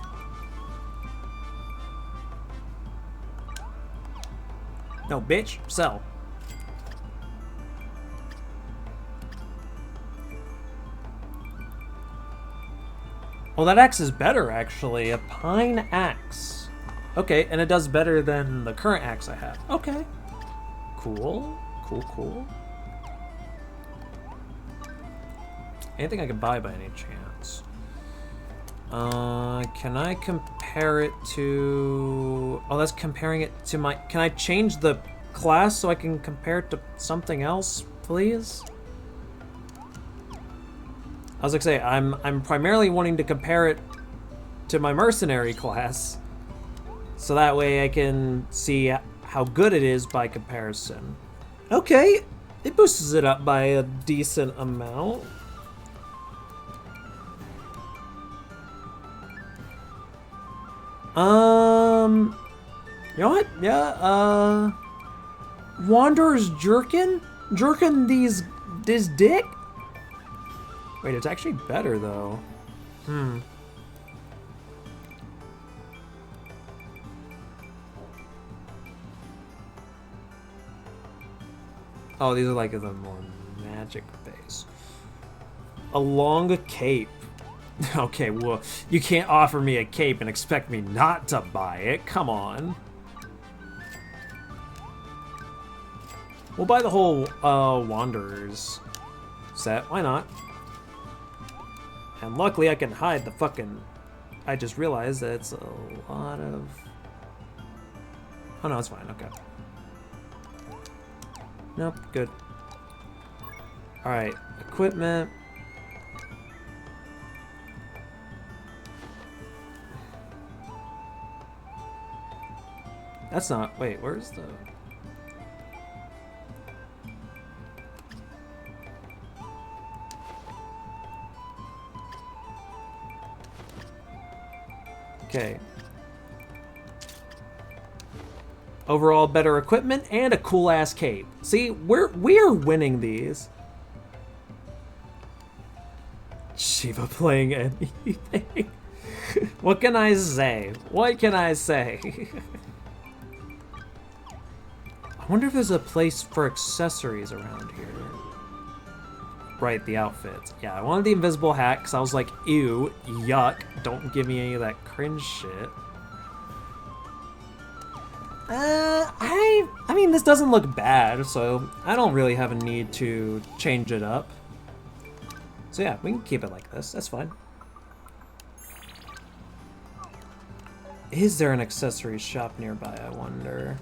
No, bitch, sell. Well, that axe is better, actually. A pine axe. Okay, and it does better than the current axe I have. Okay. Cool. Cool, cool. Anything I can buy by any chance? Can I compare it to... Oh, that's comparing it to my... Can I change the class so I can compare it to something else, please? I was gonna say, I'm primarily wanting to compare it to my mercenary class, so that way I can see how good it is by comparison. Okay, it boosts it up by a decent amount. You know what? Yeah, Wanderer's Jerkin? Jerkin this dick? Wait, it's actually better, though. Oh, these are like the more magic base. A long cape. Okay, well, you can't offer me a cape and expect me not to buy it. Come on. We'll buy the whole Wanderers set. Why not? And luckily I can hide the fucking... I just realized that it's a lot of... Oh no, it's fine, okay. Nope, good. Alright, equipment. That's not... Wait, where's the... Okay. Overall better equipment and a cool ass cape. See, we are winning these. Shiva playing anything. What can I say? What can I say? wonder if there's a place for accessories around here. Right, the outfits. Yeah, I wanted the invisible hat because I was like, ew, yuck, don't give me any of that cringe shit. I mean, this doesn't look bad, so I don't really have a need to change it up. So yeah, we can keep it like this. That's fine. Is there an accessories shop nearby, I wonder?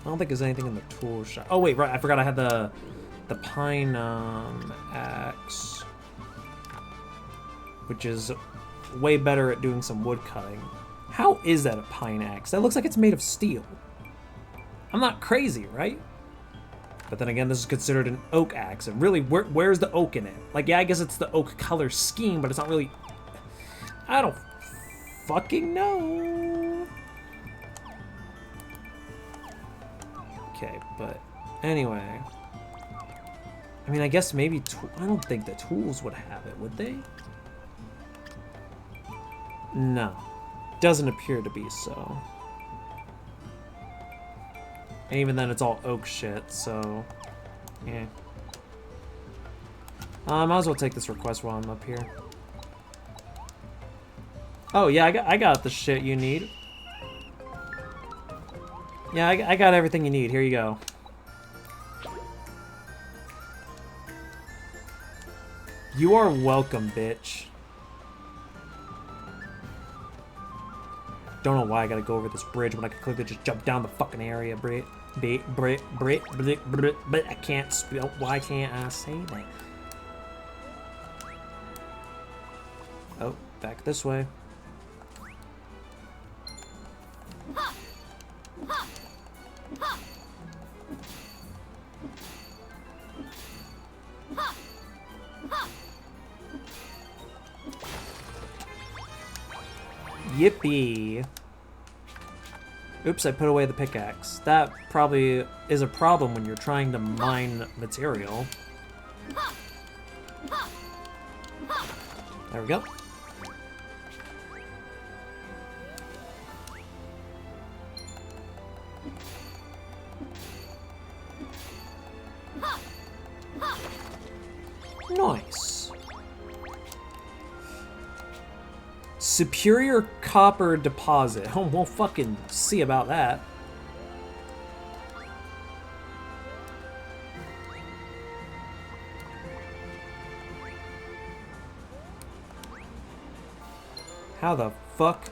I don't think there's anything in the tool shop. Oh wait, right, I forgot I had the pine axe, which is way better at doing some wood cutting. How is that a pine axe? That looks like it's made of steel. I'm not crazy, right? But then again, this is considered an oak axe, and really, where's the oak in it? Like, yeah, I guess it's the oak color scheme, but it's not really... I don't fucking know. Okay, but anyway. I mean, I guess maybe... I don't think the tools would have it, would they? No. Doesn't appear to be so. And even then, it's all oak shit, so... yeah. I might as well take this request while I'm up here. Oh, yeah, I got the shit you need. Yeah, I got everything you need. Here you go. You are welcome, bitch. Don't know why I gotta go over this bridge when I can clearly just jump down the fucking area, Brit. I can't spell. Why can't I say that? Oh, back this way. Yippee. Oops, I put away the pickaxe. That probably is a problem when you're trying to mine material. There we go. Nice. Superior copper deposit. Oh, we'll fucking see about that. How the fuck?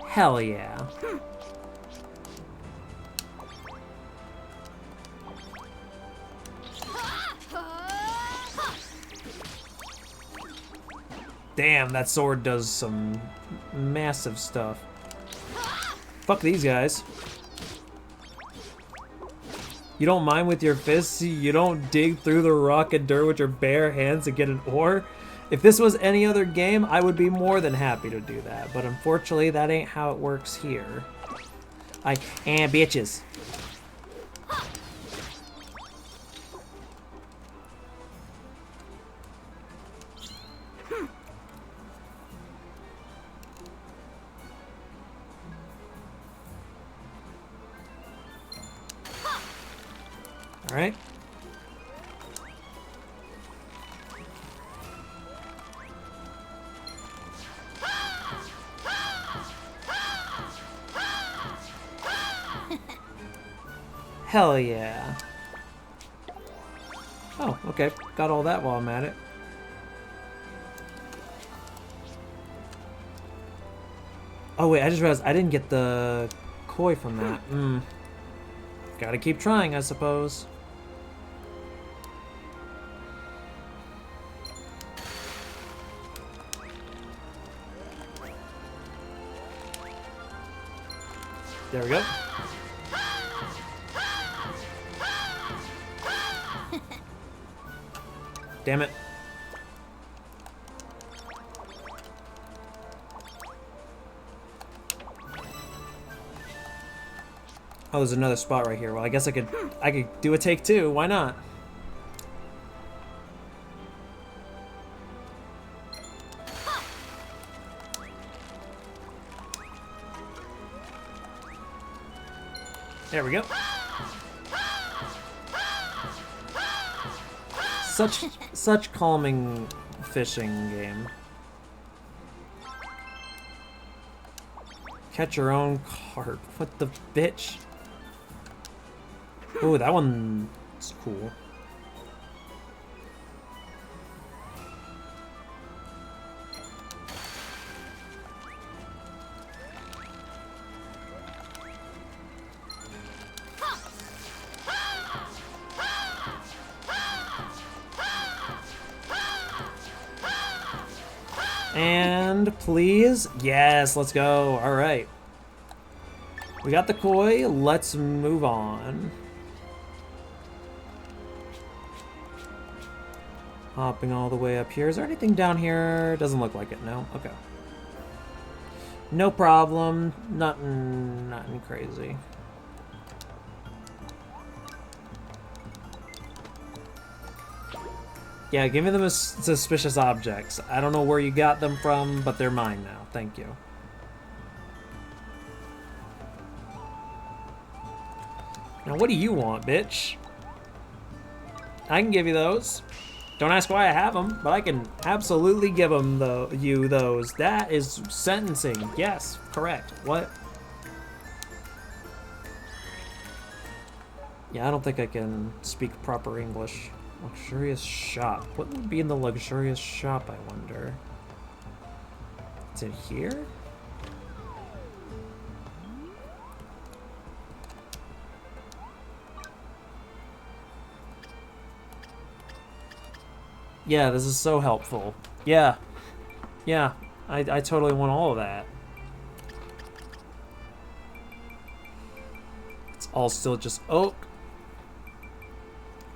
Hell yeah. Damn, that sword does some massive stuff. Fuck these guys. You don't mine with your fists, you don't dig through the rock and dirt with your bare hands to get an ore. If this was any other game, I would be more than happy to do that. But unfortunately, that ain't how it works here. Bitches. All right. Hell yeah. Oh, okay. Got all that while I'm at it. Oh wait, I just realized I didn't get the koi from that. Gotta keep trying, I suppose. There we go. Damn it. Oh, there's another spot right here. Well, I guess I could do a take two. Why not? There we go. Such calming fishing game. Catch your own carp. What the bitch? Ooh, that one's cool. And please, yes, let's go. All right, we got the koi. Let's move on. Hopping all the way up here. Is there anything down here? Doesn't look like it. No. Okay. No problem. Nothing crazy. Yeah, give me the suspicious objects. I don't know where you got them from, but they're mine now. Thank you. Now, what do you want, bitch? I can give you those. Don't ask why I have them, but I can absolutely give them you those. That is sentencing. Yes, correct. What? Yeah, I don't think I can speak proper English. Luxurious shop. What would be in the luxurious shop, I wonder? Is it here? Yeah, this is so helpful. Yeah. Yeah, I totally want all of that. It's all still just oak.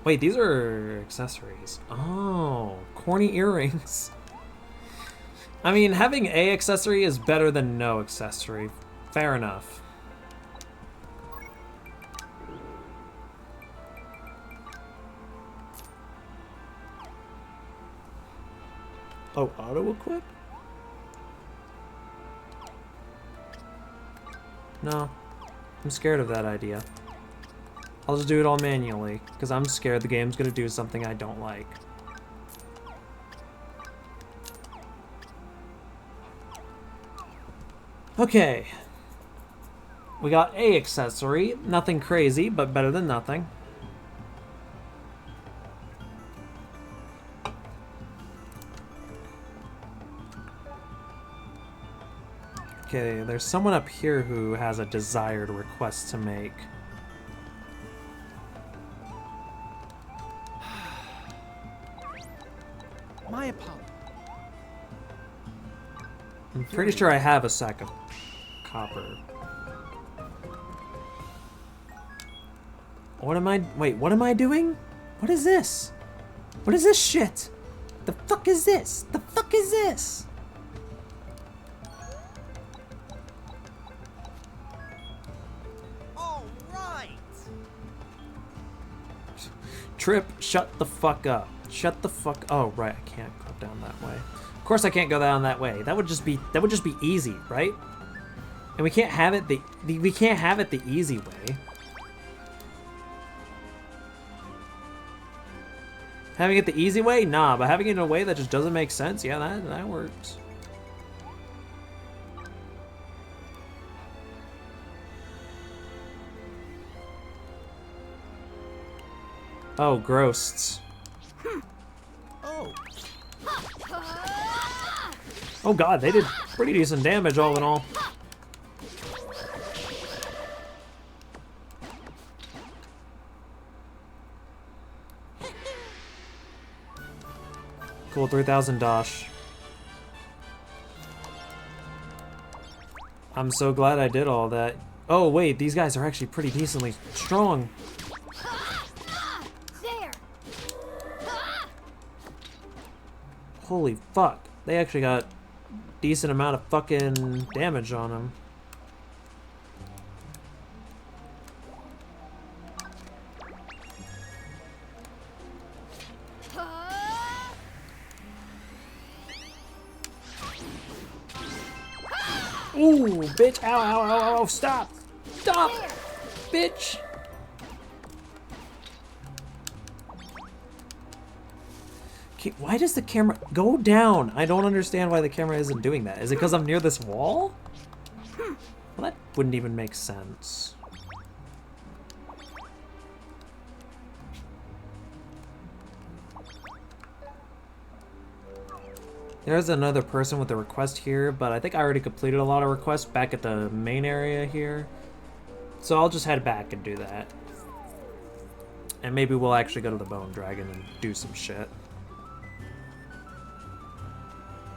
Wait, these are accessories. Oh, corny earrings. I mean, having a accessory is better than no accessory. Fair enough. Oh, auto-equip? No, I'm scared of that idea. I'll just do it all manually, because I'm scared the game's gonna do something I don't like. Okay. We got a accessory. Nothing crazy, but better than nothing. Okay, there's someone up here who has a desired request to make. My apologies. I'm pretty sure I have a sack of copper. What am I... Wait, what am I doing? What is this? What is this shit? The fuck is this? The fuck is this? All right. Trip, shut the fuck up. Shut the fuck... Oh, right, I can't go down that way. Of course I can't go down that way. That would just be easy, right? And we can't have it we can't have it the easy way. Having it the easy way? Nah, but having it in a way that just doesn't make sense, yeah, that works. Oh, gross. Oh. Oh god, they did pretty decent damage all in all. Cool, 3,000 dosh. I'm so glad I did all that. Oh wait, these guys are actually pretty decently strong. There. Holy fuck. They actually got decent amount of fucking damage on them. Ooh, bitch. Ow, ow, ow, ow. Stop. Stop. Bitch. Okay, why does the camera go down? I don't understand why the camera isn't doing that. Is it because I'm near this wall? Well, that wouldn't even make sense. There's another person with a request here, but I think I already completed a lot of requests back at the main area here. So I'll just head back and do that. And maybe we'll actually go to the Bone Dragon and do some shit.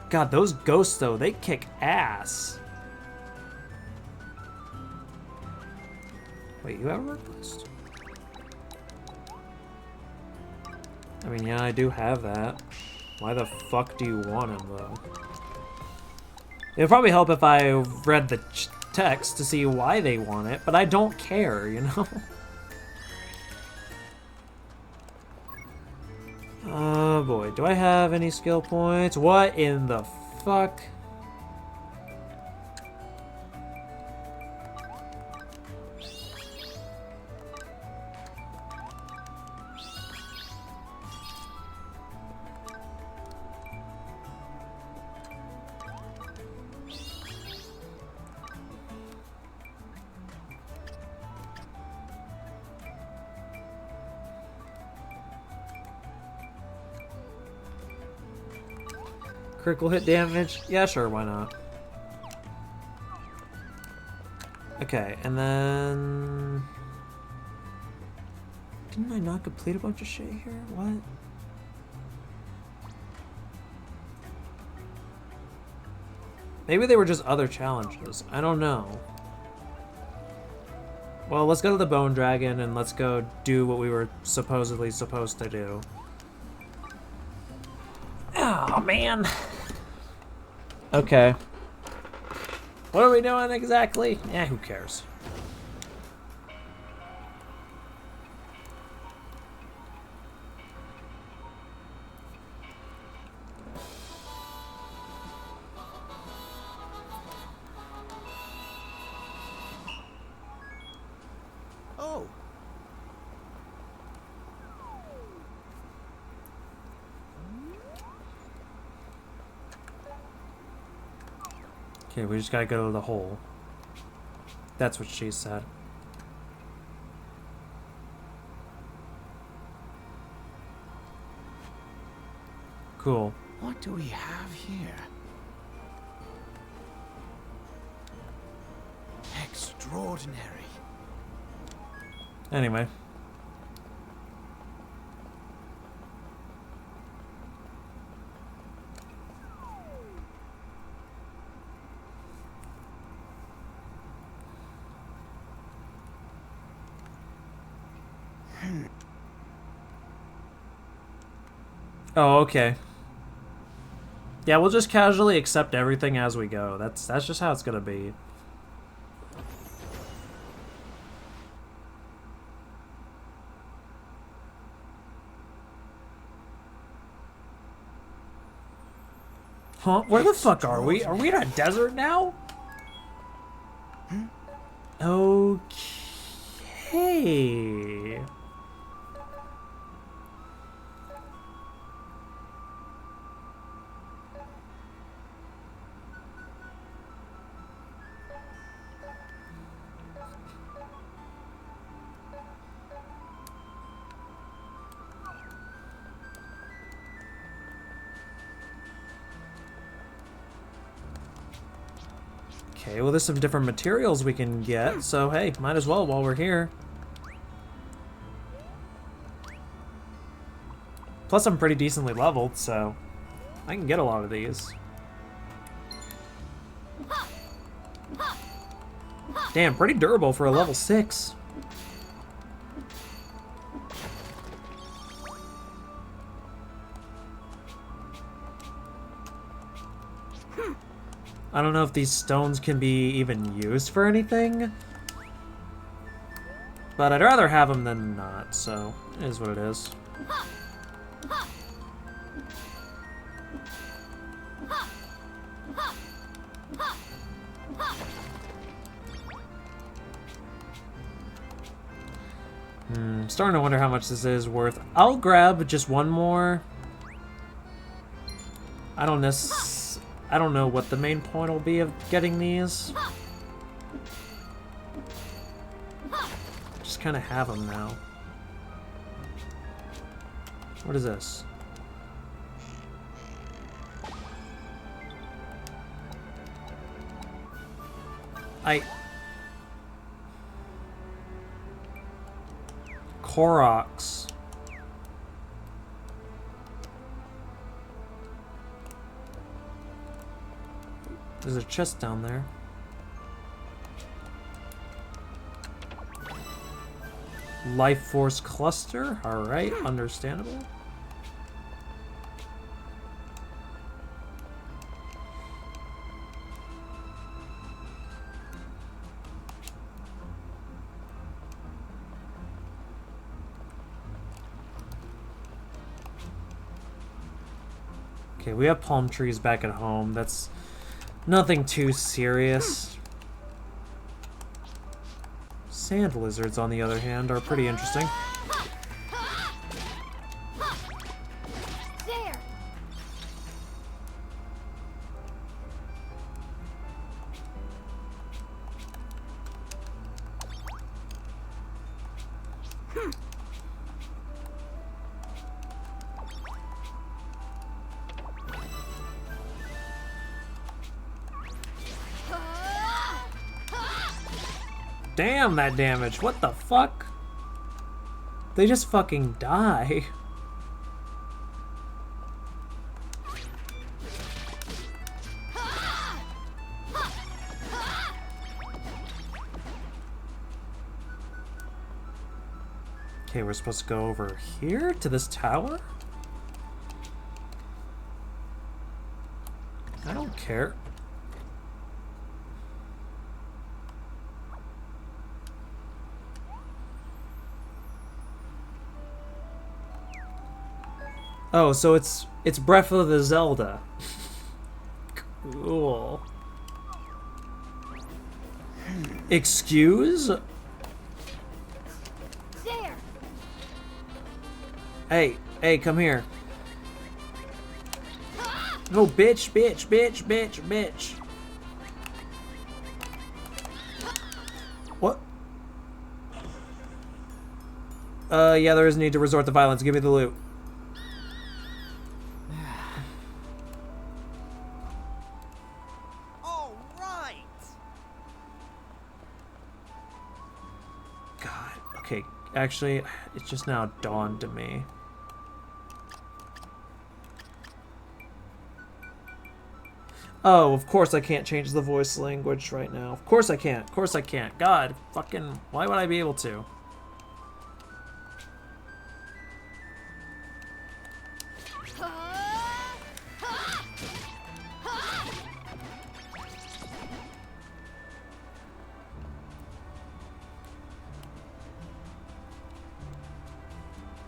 God, those ghosts, though, they kick ass. Wait, you have a request? I mean, yeah, I do have that. Why the fuck do you want him, though? It'd probably help if I read the text to see why they want it, but I don't care, you know? Oh boy, do I have any skill points? What in the fuck? Critical hit damage? Yeah, sure, why not? Okay, and then... Didn't I not complete a bunch of shit here? What? Maybe they were just other challenges. I don't know. Well, let's go to the Bone Dragon and let's go do what we were supposedly supposed to do. Oh, man. Okay. What are we doing exactly? Yeah, who cares? Oh. Okay, we just gotta go to the hole. That's what she said. Cool. What do we have here? Extraordinary. Anyway. Oh, okay. Yeah, we'll just casually accept everything as we go. That's just how it's gonna be. Huh? Where the fuck are we? Are we in a desert now? Okay. Okay, well there's some different materials we can get, so hey, might as well while we're here. Plus I'm pretty decently leveled, so I can get a lot of these. Damn, pretty durable for a level 6. I don't know if these stones can be even used for anything. But I'd rather have them than not, so it is what it is. Starting to wonder how much this is worth. I'll grab just one more. I don't know what the main point will be of getting these. Just kind of have them now. What is this? Koroks. There's a chest down there. Life Force Cluster. Alright, understandable. Okay, we have palm trees back at home. That's nothing too serious. Sand lizards, on the other hand, are pretty interesting. There. Damn that damage. What the fuck? They just fucking die. Okay, we're supposed to go over here to this tower? I don't care. Oh, so it's Breath of the Zelda. Cool. Excuse? There. Hey, come here. No, bitch. What? Yeah, there is need to resort to violence. Give me the loot. Actually, it just now dawned to me. Oh, of course I can't change the voice language right now. Of course I can't. Of course I can't. God, fucking, why would I be able to?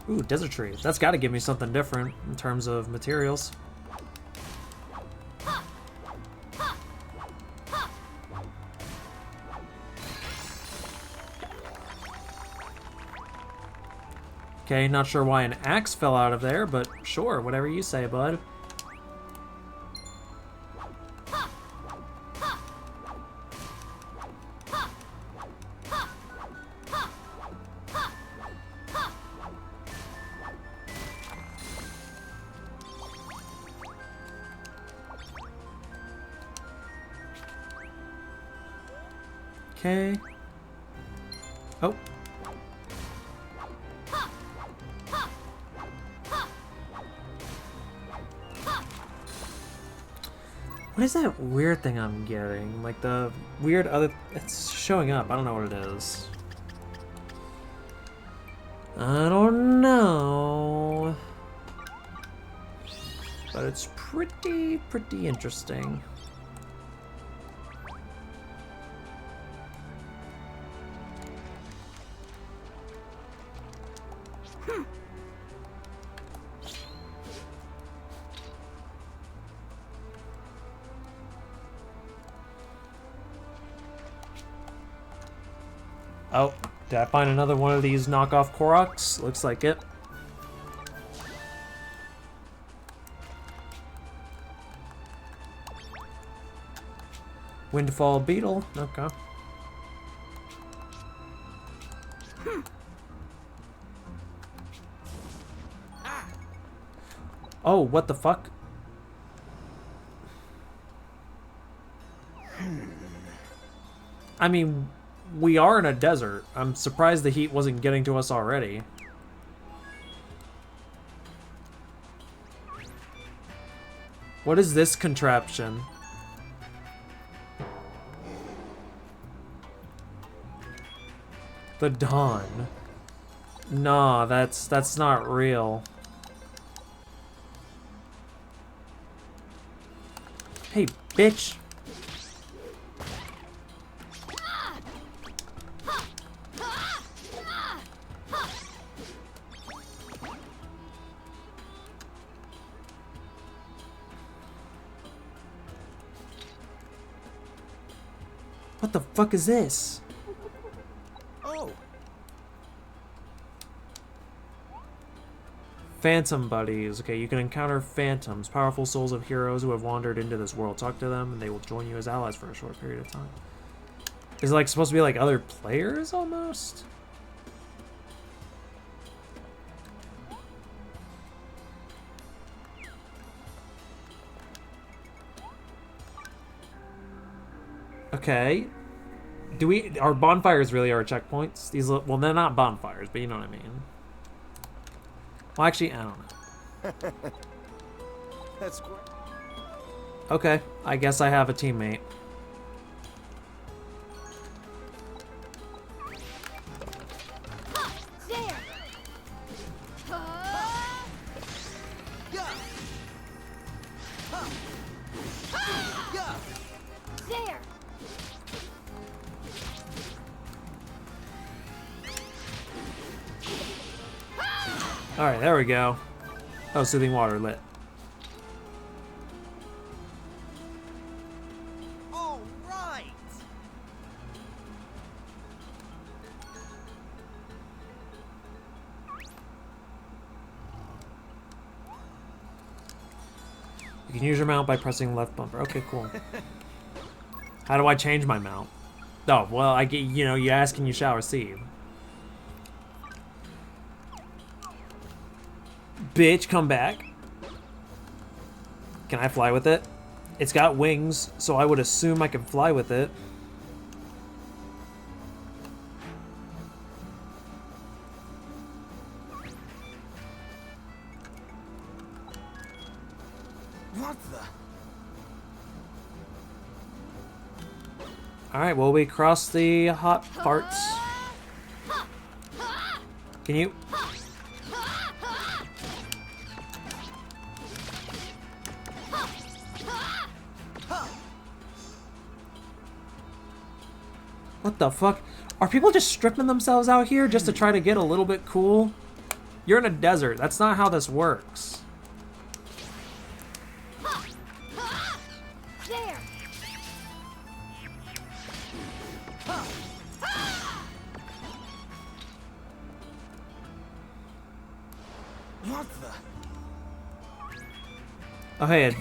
Ooh, desert tree. That's got to give me something different in terms of materials. Okay, not sure why an axe fell out of there, but sure, whatever you say, bud. Okay. Oh. What is that weird thing I'm getting? Like the weird other... It's showing up. I don't know what it is. I don't know. But it's pretty interesting. Oh, did I find another one of these knockoff Koroks? Looks like it. Windfall Beetle. Okay. Oh, what the fuck? I mean, we are in a desert. I'm surprised the heat wasn't getting to us already. What is this contraption? The dawn. Nah, that's not real. Hey, bitch. What the fuck is this? Oh, Phantom buddies. Okay, you can encounter phantoms, powerful souls of heroes who have wandered into this world. Talk to them and they will join you as allies for a short period of time. Is it like supposed to be like other players almost? Okay. Do we... Our bonfires really are checkpoints? These... Well, they're not bonfires, but you know what I mean. Well, actually, I don't know. that's great. Okay, I guess I have a teammate. There. Yeah. Yeah. There. Alright, there we go. Oh, soothing water lit. All right. You can use your mount by pressing left bumper. Okay, cool. How do I change my mount? Oh, well, I get, you know, you ask and you shall receive. Bitch, come back. Can I fly with it? It's got wings, so I would assume I can fly with it. What the? Alright, well, we cross the hot parts. Can you... What the fuck? Are people just stripping themselves out here just to try to get a little bit cool? You're in a desert. That's not how this works. There. What the? Oh, hey,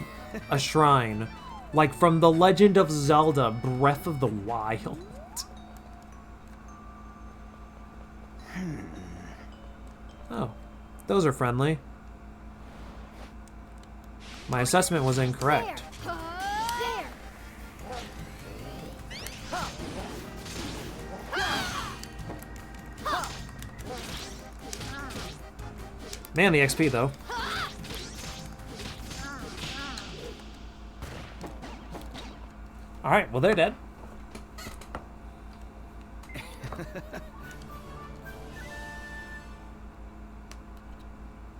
a shrine. Like from The Legend of Zelda, Breath of the Wild. Oh, those are friendly. My assessment was incorrect. There. There. Man, the XP though. Alright, well they're dead.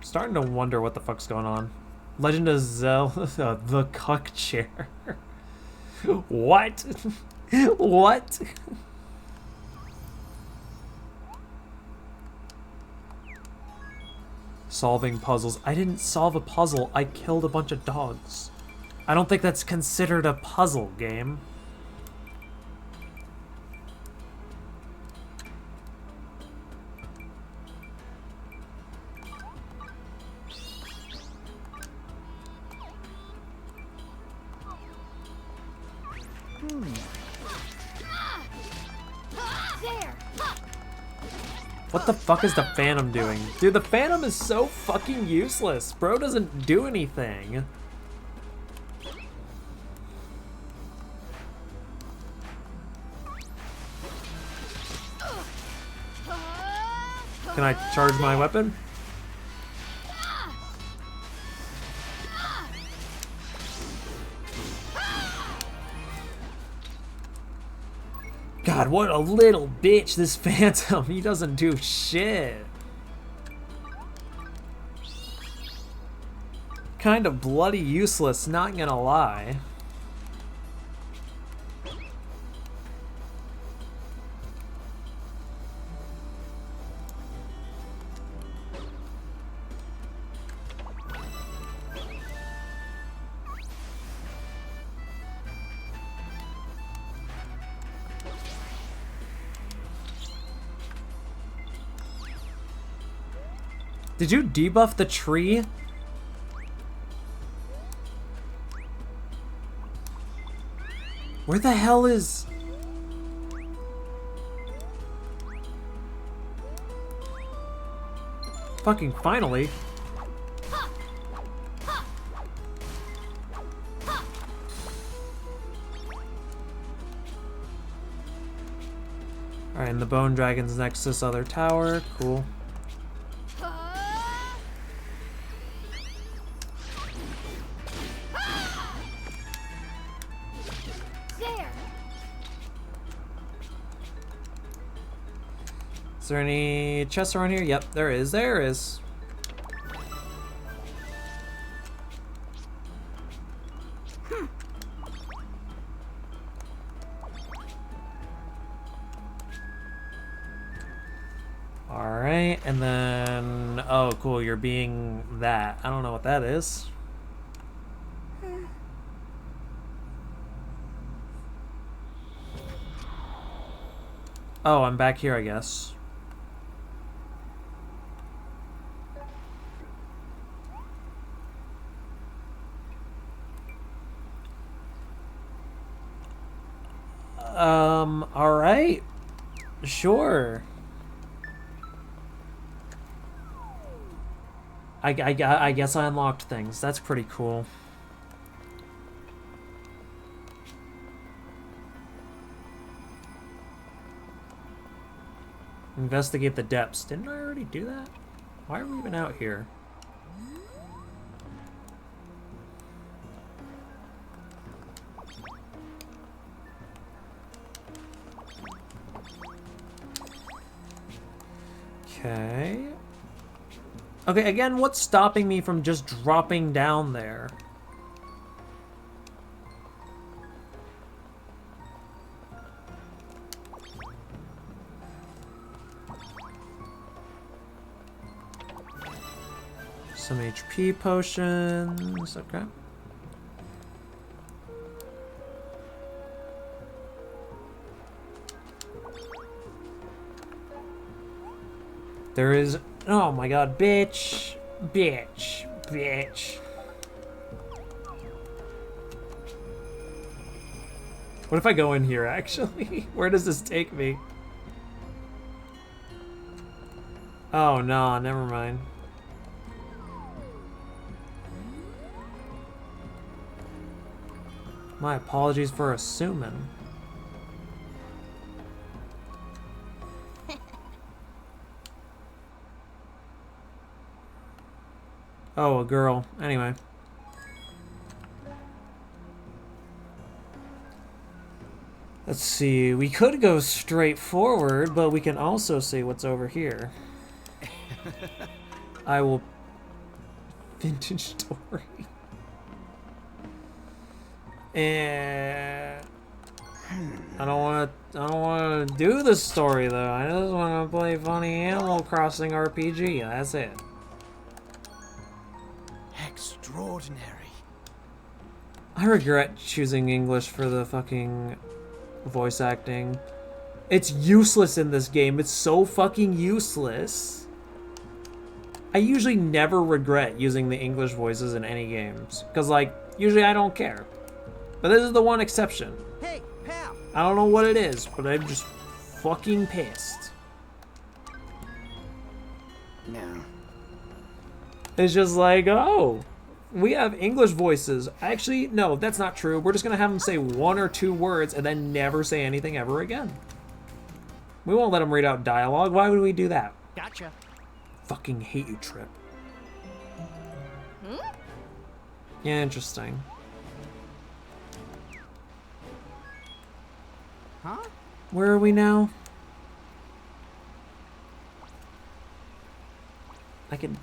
Starting to wonder what the fuck's going on. Legend of Zelda, the cuck chair. What? What? Solving puzzles. I didn't solve a puzzle. I killed a bunch of dogs. I don't think that's considered a puzzle game. What the fuck is the Phantom doing? Dude, the Phantom is so fucking useless. Bro doesn't do anything. Can I charge my weapon? God, what a little bitch, this Phantom. He doesn't do shit. Kind of bloody useless, not gonna lie. Did you debuff the tree? Where the hell is... Fucking finally. Alright, and the Bone Dragon's next to this other tower. Cool. Is there any chests around here? Yep, there is. There is. Alright, and then... Oh, cool, you're being that. I don't know what that is. Oh, I'm back here, I guess. Alright. Sure. I guess I unlocked things. That's pretty cool. Investigate the depths. Didn't I already do that? Why are we even out here? Okay. Okay, again, what's stopping me from just dropping down there? Some HP potions, okay. There is, oh my god, bitch, bitch, bitch. What if I go in here, actually? Where does this take me? Oh, no, never mind. My apologies for assuming. Oh, a girl. Anyway. Let's see. We could go straight forward, but we can also see what's over here. I will... Vintage story. And... I don't want to do the story, though. I just want to play funny Animal Crossing RPG. That's it. Extraordinary. I regret choosing English for the fucking voice acting. It's useless in this game. It's so fucking useless. I usually never regret using the English voices in any games. Because, like, usually I don't care. But this is the one exception. Hey, pal. I don't know what it is, but I'm just fucking pissed. No. It's just like, oh, we have English voices. Actually, no, that's not true. We're just gonna have them say 1 or 2 words and then never say anything ever again. We won't let them read out dialogue. Why would we do that? Gotcha. Fucking hate you, Trip. Yeah, interesting. Huh? Where are we now? I can...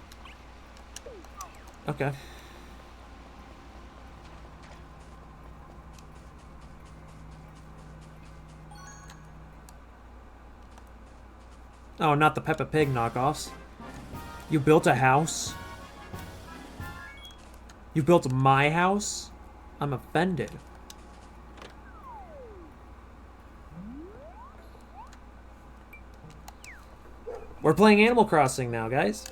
Okay. Oh, not the Peppa Pig knockoffs. You built a house? You built my house? I'm offended. We're playing Animal Crossing now, guys.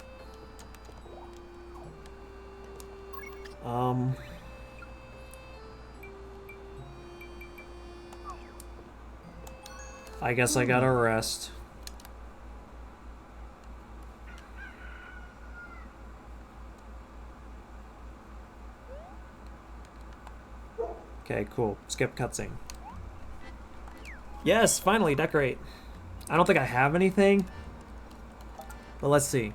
I guess I gotta rest. Okay, cool. Skip cutscene. Yes, finally, decorate. I don't think I have anything. But let's see.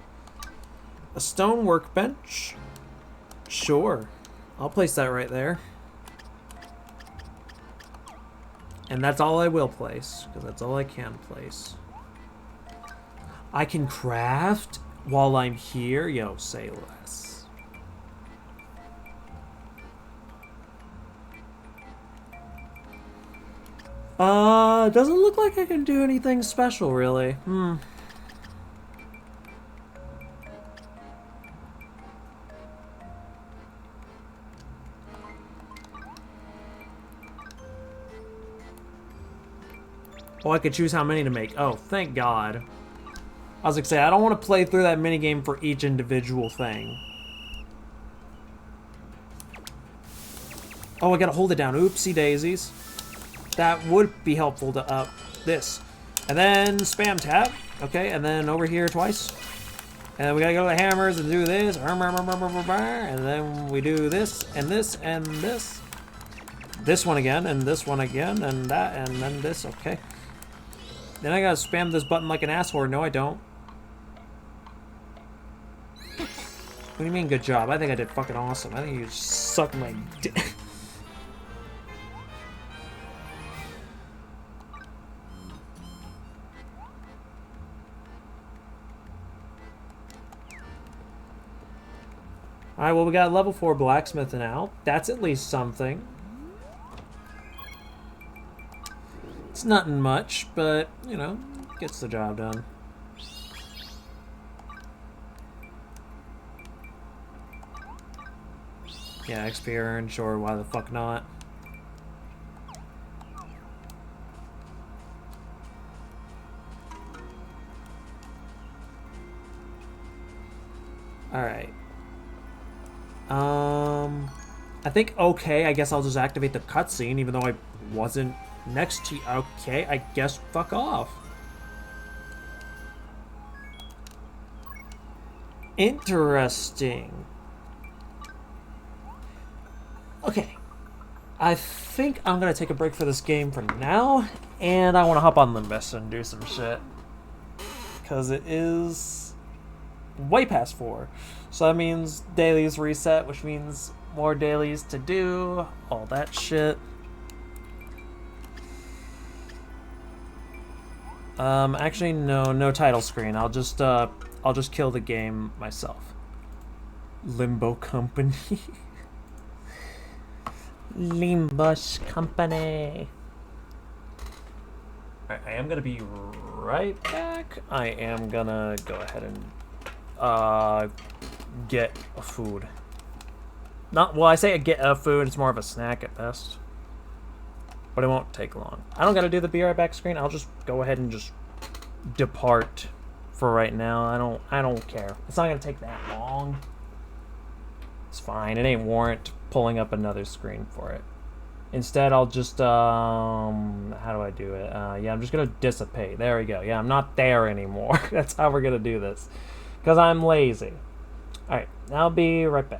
A stone workbench? Sure. I'll place that right there. And that's all I will place, because that's all I can place. I can craft while I'm here? Yo, say less. Doesn't look like I can do anything special, really. Oh, I could choose how many to make. Oh, thank God. I was gonna say, I don't want to play through that minigame for each individual thing. Oh, I gotta hold it down. Oopsie daisies. That would be helpful to up this. And then spam tab. Okay, and then over here twice. And then we gotta go to the hammers and do this. And then we do this, and this, and this. This one again, and this one again, and that, and then this. Okay. Then I gotta spam this button like an asshole. No, I don't. What do you mean, good job? I think I did fucking awesome. I think you suck my dick. Alright, well, we got level 4 blacksmith now. That's at least something. It's nothing much, but, you know, gets the job done. Yeah, XP earned, sure, why the fuck not? Alright. I think okay, I guess I'll just activate the cutscene, even though I wasn't next to you. Okay, I guess fuck off. Interesting. Okay. I think I'm gonna take a break for this game for now, and I want to hop on Limbus and do some shit. Because it is way past 4. So that means dailies reset, which means more dailies to do, all that shit. Actually, no title screen. I'll just kill the game myself. Limbo Company. Limbus Company. Alright, I am gonna be right back. I am gonna go ahead and get a food. Not, well, I say get a food, it's more of a snack at best. But it won't take long. I don't gotta do the be right back screen. I'll just go ahead and just depart for right now. I don't care. It's not gonna take that long. It's fine. It ain't warrant pulling up another screen for it. Instead, I'll just how do I do it? Yeah, I'm just gonna dissipate. There we go. Yeah, I'm not there anymore. That's how we're gonna do this. Because I'm lazy. Alright, I'll be right back.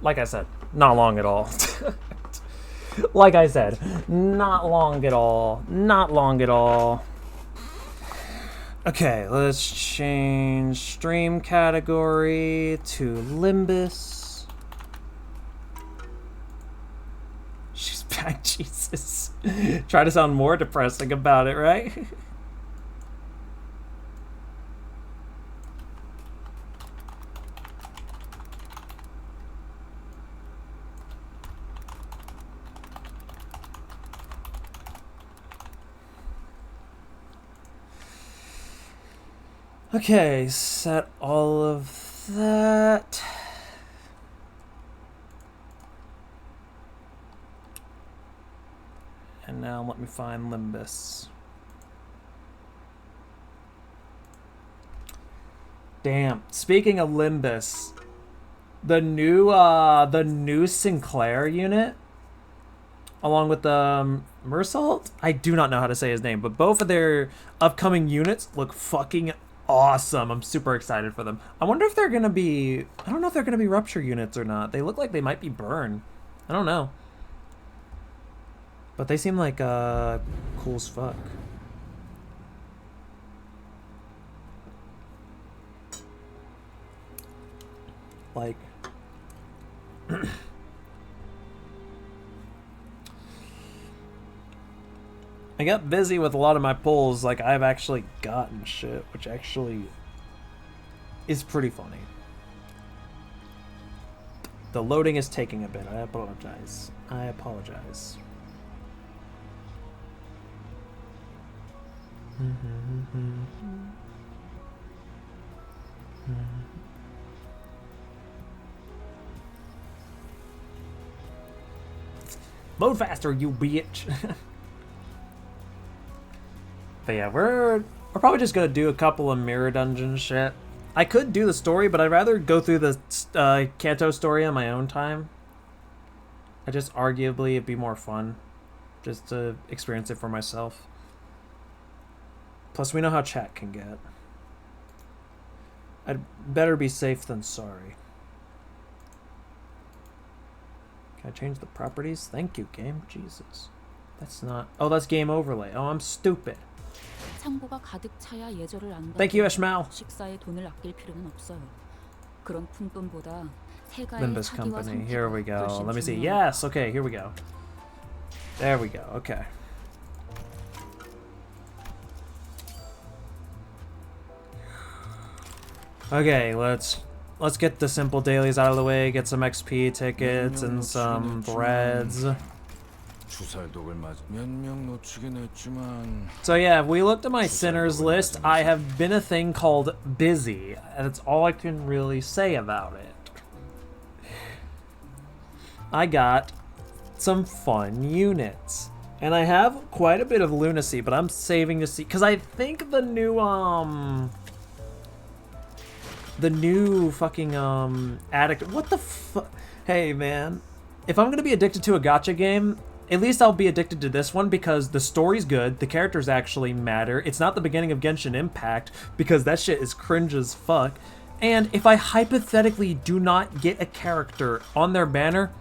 Like I said, not long at all. Like I said, not long at all. Not long at all. Okay, let's change stream category to Limbus. She's back, Jesus. Try to sound more depressing about it, right? Okay, set all of that. And now let me find Limbus. Damn. Speaking of Limbus, the new Sinclair unit, along with the Mersault, I do not know how to say his name, but both of their upcoming units look fucking awesome. I'm super excited for them. I wonder if they're gonna be, I don't know if they're gonna be rupture units or not. They look like they might be burn. I don't know. But they seem like cool as fuck. Like I got busy with a lot of my pulls. Like, I've actually gotten shit, which actually is pretty funny. The loading is taking a bit. I apologize. I apologize. Load faster, you bitch. But yeah, we're probably just gonna do a couple of mirror dungeon shit. I could do the story, but I'd rather go through the Kanto story on my own time. I just arguably it'd be more fun, just to experience it for myself. Plus, we know how chat can get. I'd better be safe than sorry. Can I change the properties? Thank you, game. Jesus. That's not... Oh, that's game overlay. Oh, I'm stupid. 창고가 가득 차야 예절을 안 Thank you, Ishmael. 식사에 돈을 아낄 필요는 없어요. 그런 푼돈보다 세가의 Limbus 사기와 Company. Here we go. 훨씬 Let me see. 중요해요. Yes. Okay, here we go. There we go. Okay. Okay, let's get the simple dailies out of the way, get some XP tickets and some breads. So yeah, if we looked at my sinners list, I have been a thing called busy, and that's all I can really say about it. I got some fun units, and I have quite a bit of lunacy, but I'm saving to see, because I think the new the new fucking addict. What the fuck? Hey man, if I'm gonna be addicted to a gacha game, at least I'll be addicted to this one because the story's good, the characters actually matter. It's not the beginning of Genshin Impact because that shit is cringe as fuck. And if I hypothetically do not get a character on their banner,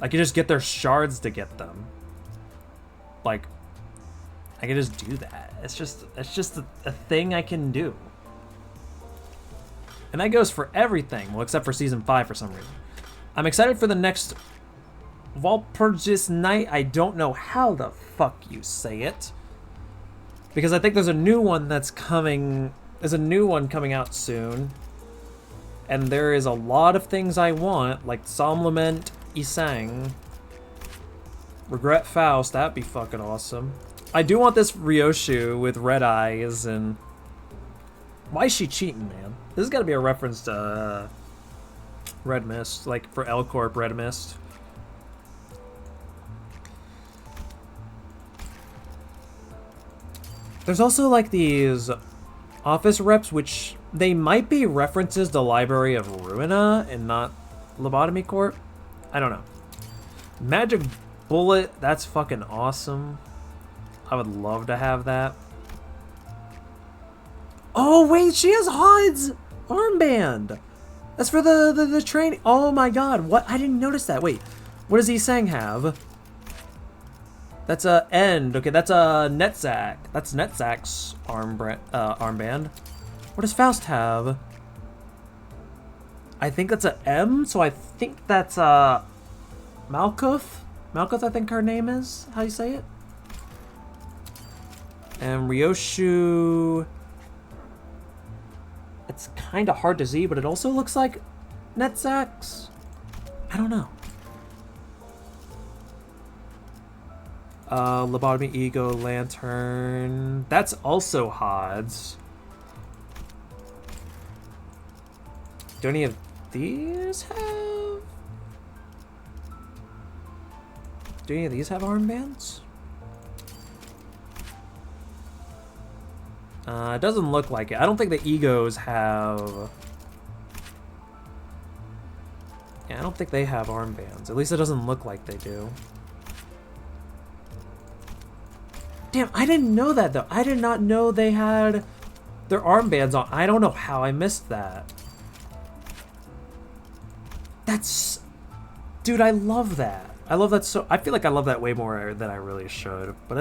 I can just get their shards to get them. Like, I can just do that. It's just a thing I can do. And that goes for everything, well, except for Season 5 for some reason. I'm excited for the next Walpurgis Night. I don't know how the fuck you say it. Because I think there's a new one that's coming. There's a new one coming out soon. And there is a lot of things I want, like Psalm Lament, Isang, Regret Faust, that'd be fucking awesome. I do want this Ryoshu with red eyes and... Why is she cheating, man? This has got to be a reference to Red Mist, like for L Corp Red Mist. There's also like these office reps, which they might be references to Library of Ruina and not Lobotomy Corp. I don't know. Magic Bullet, that's fucking awesome. I would love to have that. Oh wait, she has Hod's armband. That's for the training. Oh my god, what? I didn't notice that. Wait, what does Isang have? That's a end. Okay, that's a Netzach. That's Netzach's armband. What does Faust have? I think that's a M, so I think that's Malkuth. Malkuth, I think her name is. How you say it? And Ryoshu. It's kind of hard to see, but it also looks like Netzach's. I don't know. Lobotomy Ego Lantern. That's also Hod's. Do any of these have? Do any of these have armbands? It doesn't look like it. I don't think the Egos have... Yeah, I don't think they have armbands. At least it doesn't look like they do. Damn, I didn't know that though. I did not know they had their armbands on. I don't know how I missed that. That's... Dude, I love that. I love that so... I feel like I love that way more than I really should. But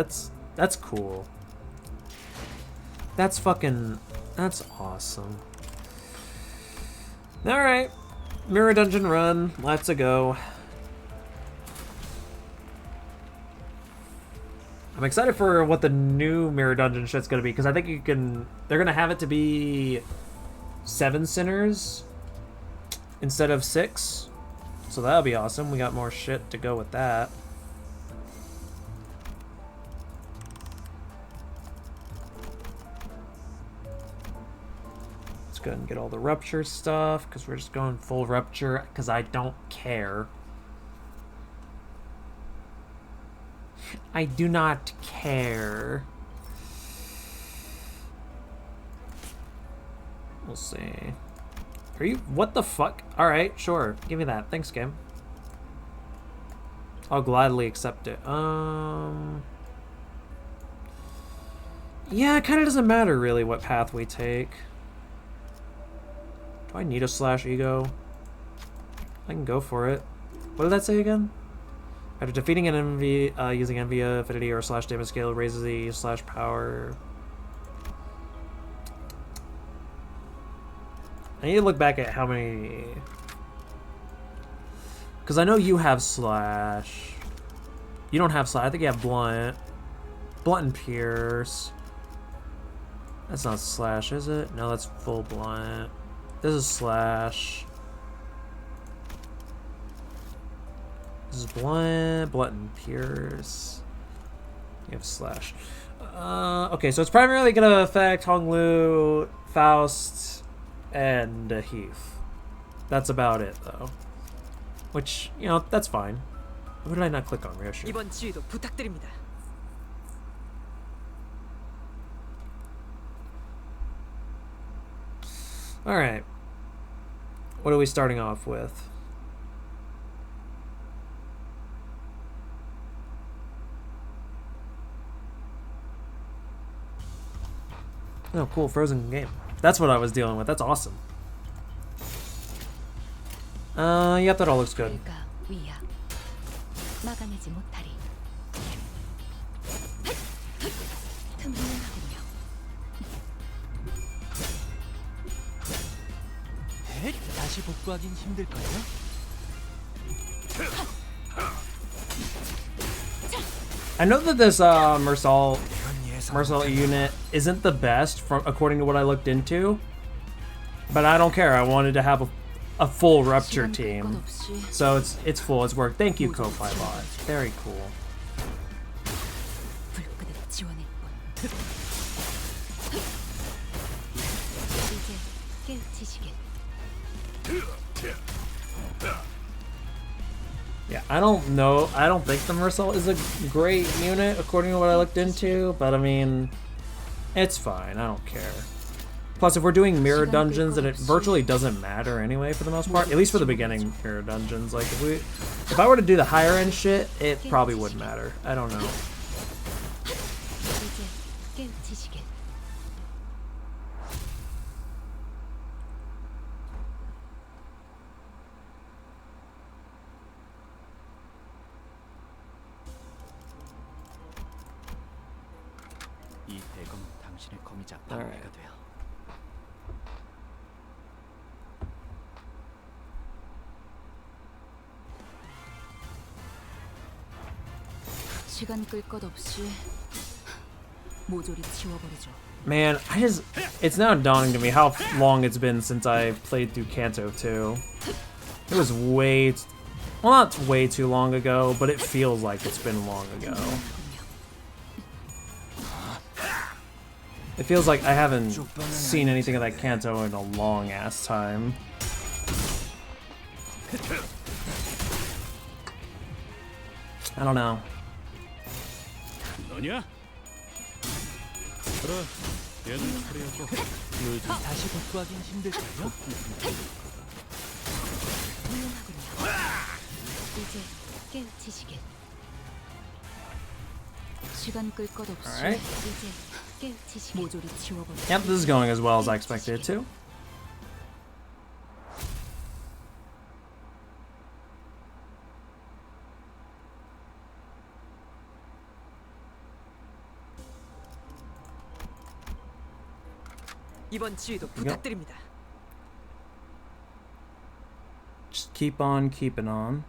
that's cool. That's fucking... That's awesome. Alright. Mirror Dungeon Run. Let's go. I'm excited for what the new Mirror Dungeon shit's gonna be, because I think you can... They're gonna have it to be 7 Sinners instead of 6. So that'll be awesome. We got more shit to go with that. Let's go ahead and get all the Rupture stuff, because we're just going full Rupture, because I don't care. I do not care. We'll see. Are you... What the fuck? Alright, sure. Give me that. Thanks, game. I'll gladly accept it. Yeah, it kind of doesn't matter, really, what path we take. Do I need a slash ego? I can go for it. What did that say again? After defeating an envy, using envy affinity or slash damage scale raises the slash power. I need to look back at how many... Because I know you have slash. You don't have slash. I think you have blunt. Blunt and pierce. That's not slash, is it? No, that's full blunt. This is slash. This is blunt and pierce. You have slash. Okay, so it's primarily going to affect Honglu, Faust, and Heath. That's about it, though. Which, you know, that's fine. Who did I not click on? Ryoshu. 이번 지휘도 부탁드립니다. All right. What are we starting off with? Oh, cool. Frozen game. That's what I was dealing with. That's awesome. Yep, that all looks good. 불가 위야. 막아내지 못하리. 틈나군요. 다시 복구하긴 힘들걸요? I know that this Mersault unit isn't the best from according to what I looked into, but I don't care. I wanted to have a full rupture 시간 끌 것 team, 없이 so it's full. It's worked. Thank you, Ko-Fi Bot. Very cool. 불끄득 지원했군. 이제 깨우치시길. Yeah, I don't know. I don't think the Mersault is a great unit according to what I looked into, but I mean, it's fine. I don't care. Plus, if we're doing mirror dungeons, then it virtually doesn't matter anyway for the most part. At least for the beginning mirror dungeons. Like if I were to do the higher end shit, it probably wouldn't matter. I don't know. 이제 깨우치시길. 이 대검은 당신의 검이자 Alright. 방패가 돼요. 시간 끌 것 없이 모조리 치워버리죠. Man, it's now dawning to me how long it's been since I played through Kanto 2. It was well, not way too long ago, but it feels like it's been long ago. It feels like I haven't seen anything of that Kanto in a long ass time. I don't know. 너냐? 그래, 얘는 처리하고. 다시 복구하긴 힘들걸요? 이제 깨우치시길. 시간 끌 것 없이 Alright. 이제 깨우치시길. 모조리 치워버리죠. Yep, this is going as well as I expected it to. 이번 지휘도 Yep. 부탁드립니다. Just keep on keeping on.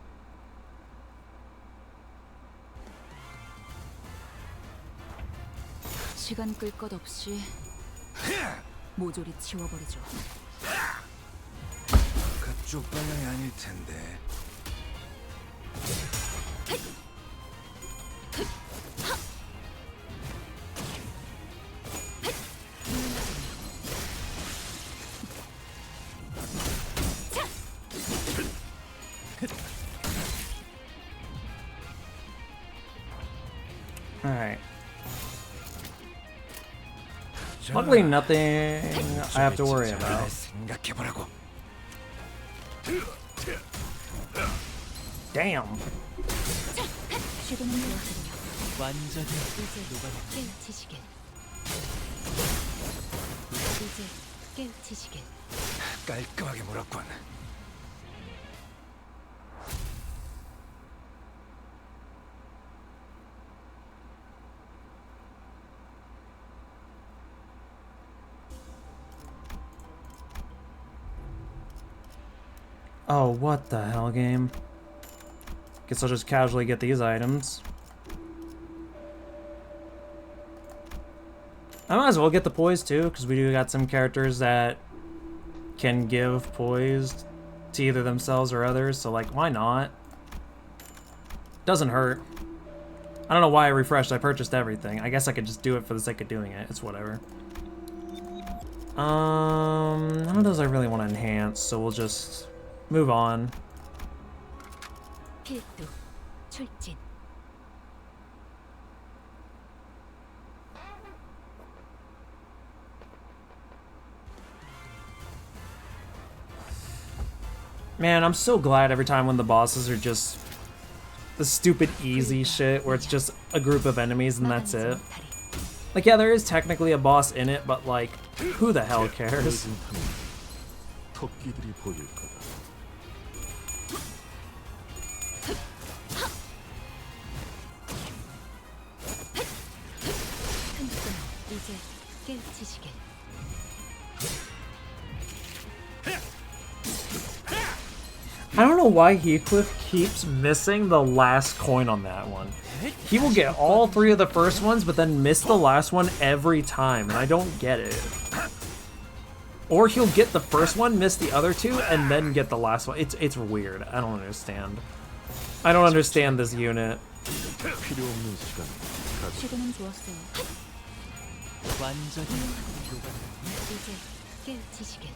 시간 끌 것 없이 모조리 치워버리죠. 그쪽 방향이 아닐 텐데. Alright. Luckily, nothing I have to worry about. 생각해보라고. Damn. 시간은 되었군요. 완전히 이제 녹아내. 깨우치시길. 이제 깨우치시길. 깔끔하게 물었군. Oh, what the hell, game? Guess I'll just casually get these items. I might as well get the poise too, because we do got some characters that can give poise to either themselves or others, so like, why not? Doesn't hurt. I don't know why I refreshed, I purchased everything. I guess I could just do it for the sake of doing it, it's whatever. None of those I really want to enhance, so we'll just move on. 필두 출진. Man, I'm so glad every time when the bosses are just the stupid easy shit where it's just a group of enemies and that's it. Like, yeah, there is technically a boss in it, but like, who the hell cares? 토끼들이 보일 거다. 이제 깨우치시게. I don't know why Heathcliff keeps missing the last coin on that one. He will get all 3 of the first ones, but then miss the last one every time, and I don't get it. Or he'll get the first one, miss the other 2, and then get the last one. It's weird. I don't understand. I don't understand this unit. 필요 없는 시간 가져. 시도는 좋았어요. 완전히 이제 깨우치시게.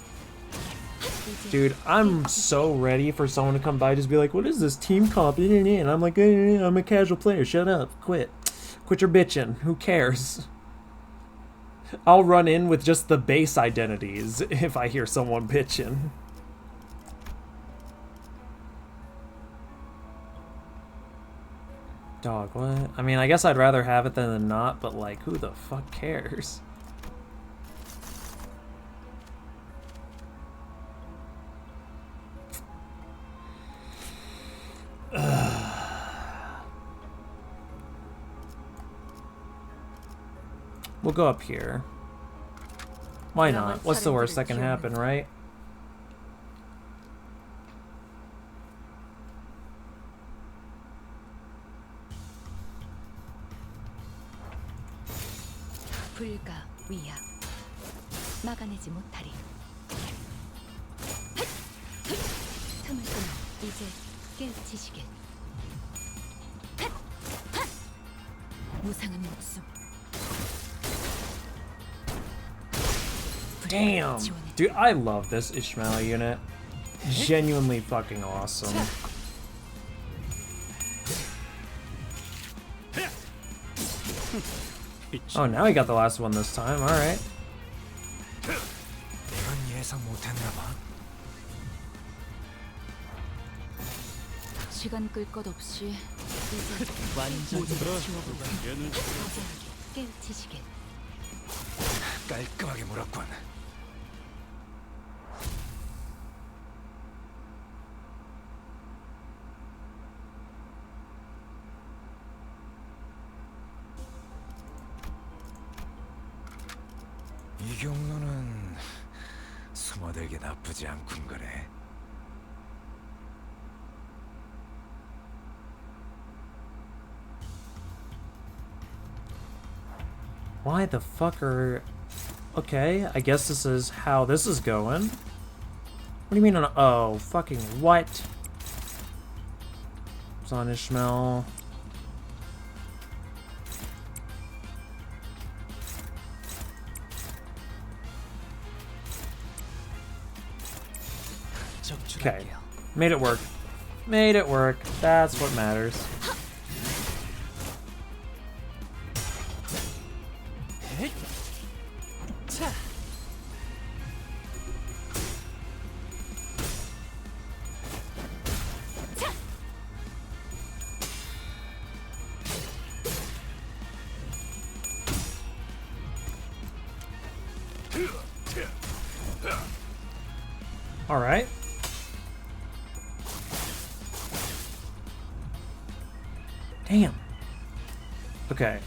Dude, I'm so ready for someone to come by and just be like, what is this team comp? And I'm like, I'm a casual player. Shut up. Quit. Quit your bitching. Who cares? I'll run in with just the base identities if I hear someone bitching. Dog, what? I mean, I guess I'd rather have it than not, but like, who the fuck cares? We'll go up here. Why not? What's the worst that can happen, right? 불가 위야. 막아내지 못하리. 틈을 끊어 이제 깨우치시게. 무상한 목숨. Damn! Dude, I love this Ishmael unit. Genuinely fucking awesome. Oh, now he got the last one this time. Alright. 이건 예상 못했나 봐. 시간 끌 것 없이 이제 완전히 얘는 깨우치시게. 깔끔하게 물었군. 이 경로는 숨어들기 나쁘지 않군 그래. Why the fuck are... Okay, I guess this is how this is going. What do you mean on... Oh, fucking what? It's on Ishmael. Okay, made it work. Made it work. That's what matters. All right. Damn. Okay.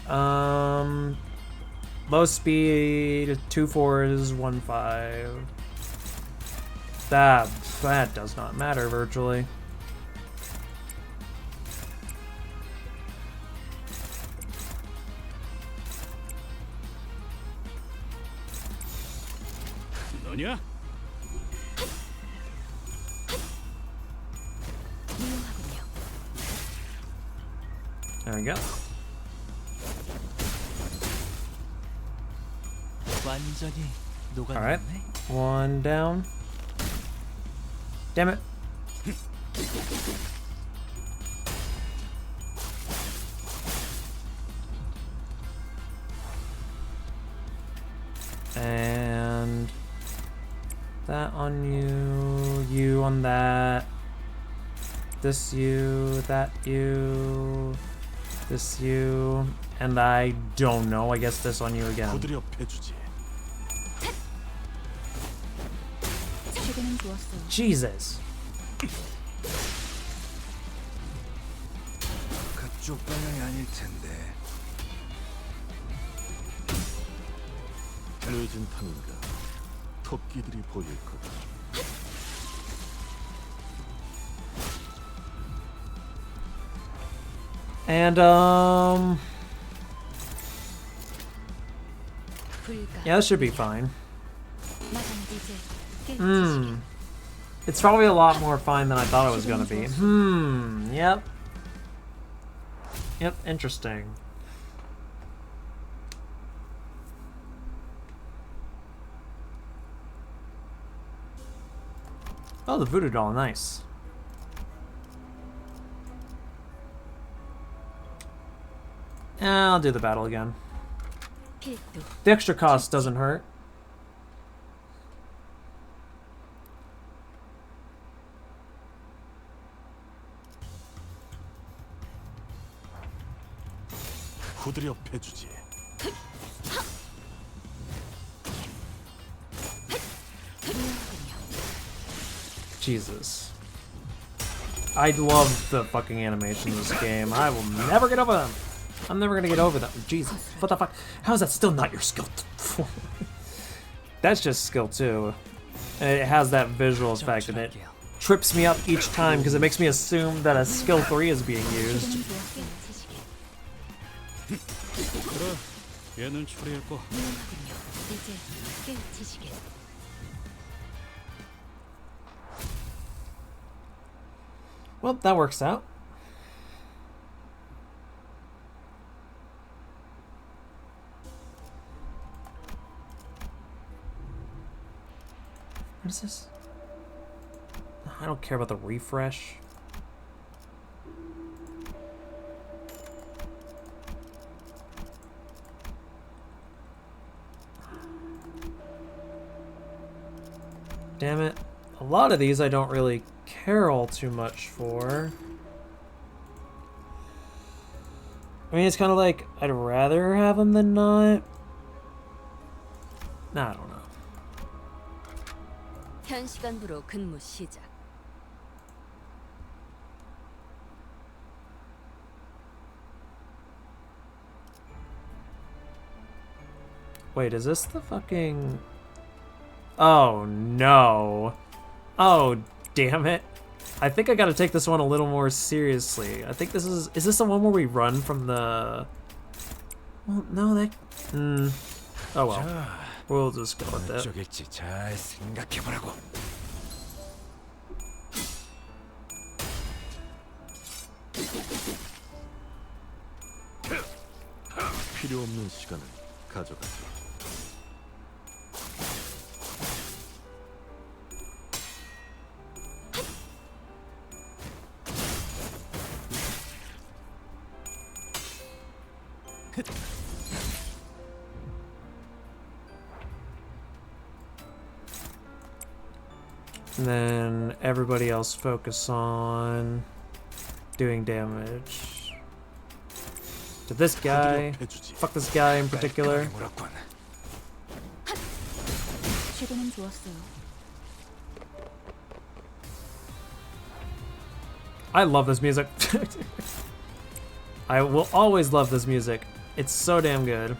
Low speed, 2 4s, 1 5. That does not matter virtually. 너냐? There we go. 완전히 All right. 녹아내네. One down. Damn it. And That on you. You on that. This you. That you. This you. And I don't know. I guess this on you again. 부드려 패주지. 최근엔 좋았어요. Jesus. 그쪽 방향이 아닐 텐데. 늦은 탐인가 토끼들이 보일 거다. And yeah, this should be fine. It's probably a lot more fine than I thought it was gonna be. Yep. Yep, interesting. Oh, the voodoo doll, nice. I'll do the battle again. The extra cost doesn't hurt. 부드려 패주지. Jesus. I love the fucking animation in this game. I will never get over them. I'm never gonna get over them. Jesus. What the fuck? How is that still not your skill? That's just skill 2. And it has that visual effect and it trips me up each time because it makes me assume that a skill 3 is being used. 그래, 얘는 처리했고. Well, that works out. What is this? I don't care about the refresh. Damn it. A lot of these I don't really care all too much for. I mean, it's kind of like, I'd rather have them than not. Nah, I don't know. 현 시간부로 근무 시작. Wait, is this the fucking... Oh, no. Oh, damn it. I think I gotta take this one a little more seriously. I think this is... Is this the one where we run from the... Well, no, that... Oh, well. 자, We'll just go with 어느 that. 쪽일지 잘 생각해보라고. 필요 없는 시간을 가져가지. And then everybody else focus on doing damage to this guy. Fuck this guy in particular. 물었군. 최근엔 좋았어요. I love this music. I will always love this music. It's so damn good.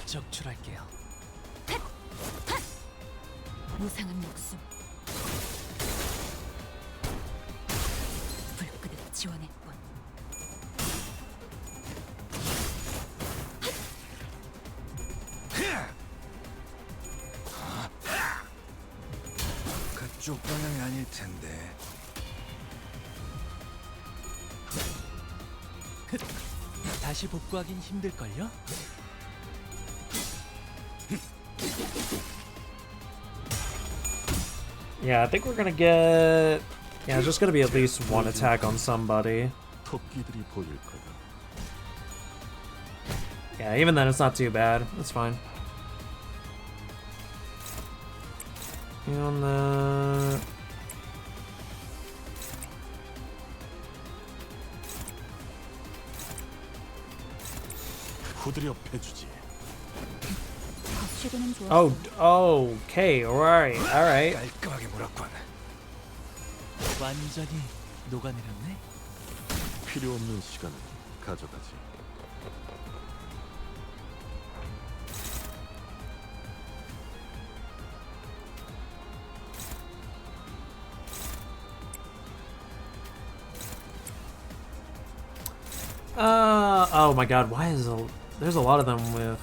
적출할게요. 무상한 목숨. 불끄듯 지원했군. 그쪽 방향이 아닐 텐데. 다시 복구하긴 힘들걸요? Yeah, I think we're gonna get Yeah, there's just gonna be at least one attack on somebody. 토끼들이 보일 거다. Yeah, even then it's not too bad. That's fine. And 후드려 패주지. 시도는 좋았어. oh, okay, alright. 깔끔하게 물었군. 완전히 녹아내렸네. 필요 없는 시간은 가져가지. Oh my god, why is there's a lot of them with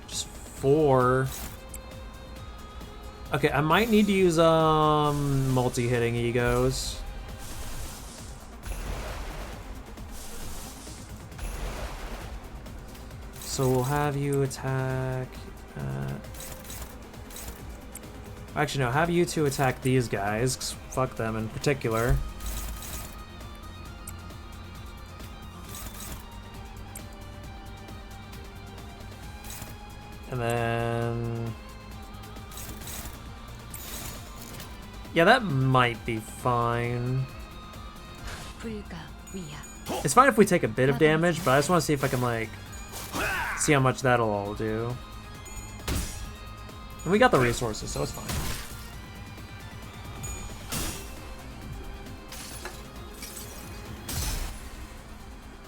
just 4. Okay, I might need to use multi-hitting egos. So we'll have you attack actually no, have you two attack these guys, 'cause fuck them in particular. And then... yeah, that might be fine. It's fine if we take a bit of damage, but I just want to see if I can, like, see how much that'll all do. And we got the resources, so it's fine.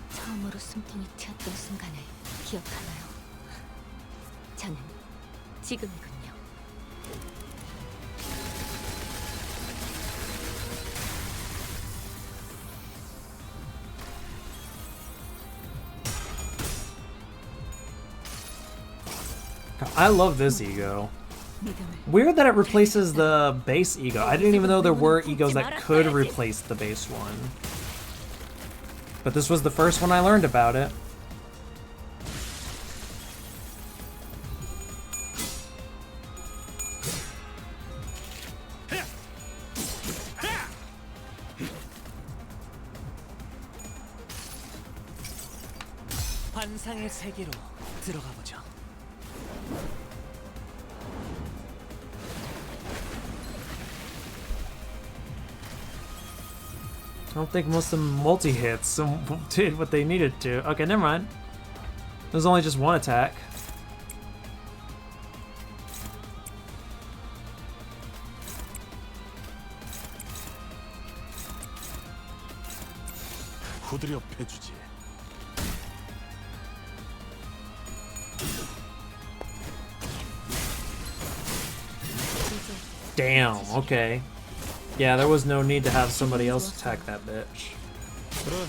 처음으로 숨통이 튀었던 순간을 기억하나요? 저는 지금이군요. I love this ego. Weird that it replaces the base ego. I didn't even know there were egos that could replace the base one. But this was the first one I learned about it. 환상의 세계로 들어가 보죠. I don't think most of them multi-hits did what they needed to. Okay, never mind. There's only just one attack. 후드려 패주지. Damn, okay. Yeah, there was no need to have somebody else attack that bitch. 그래,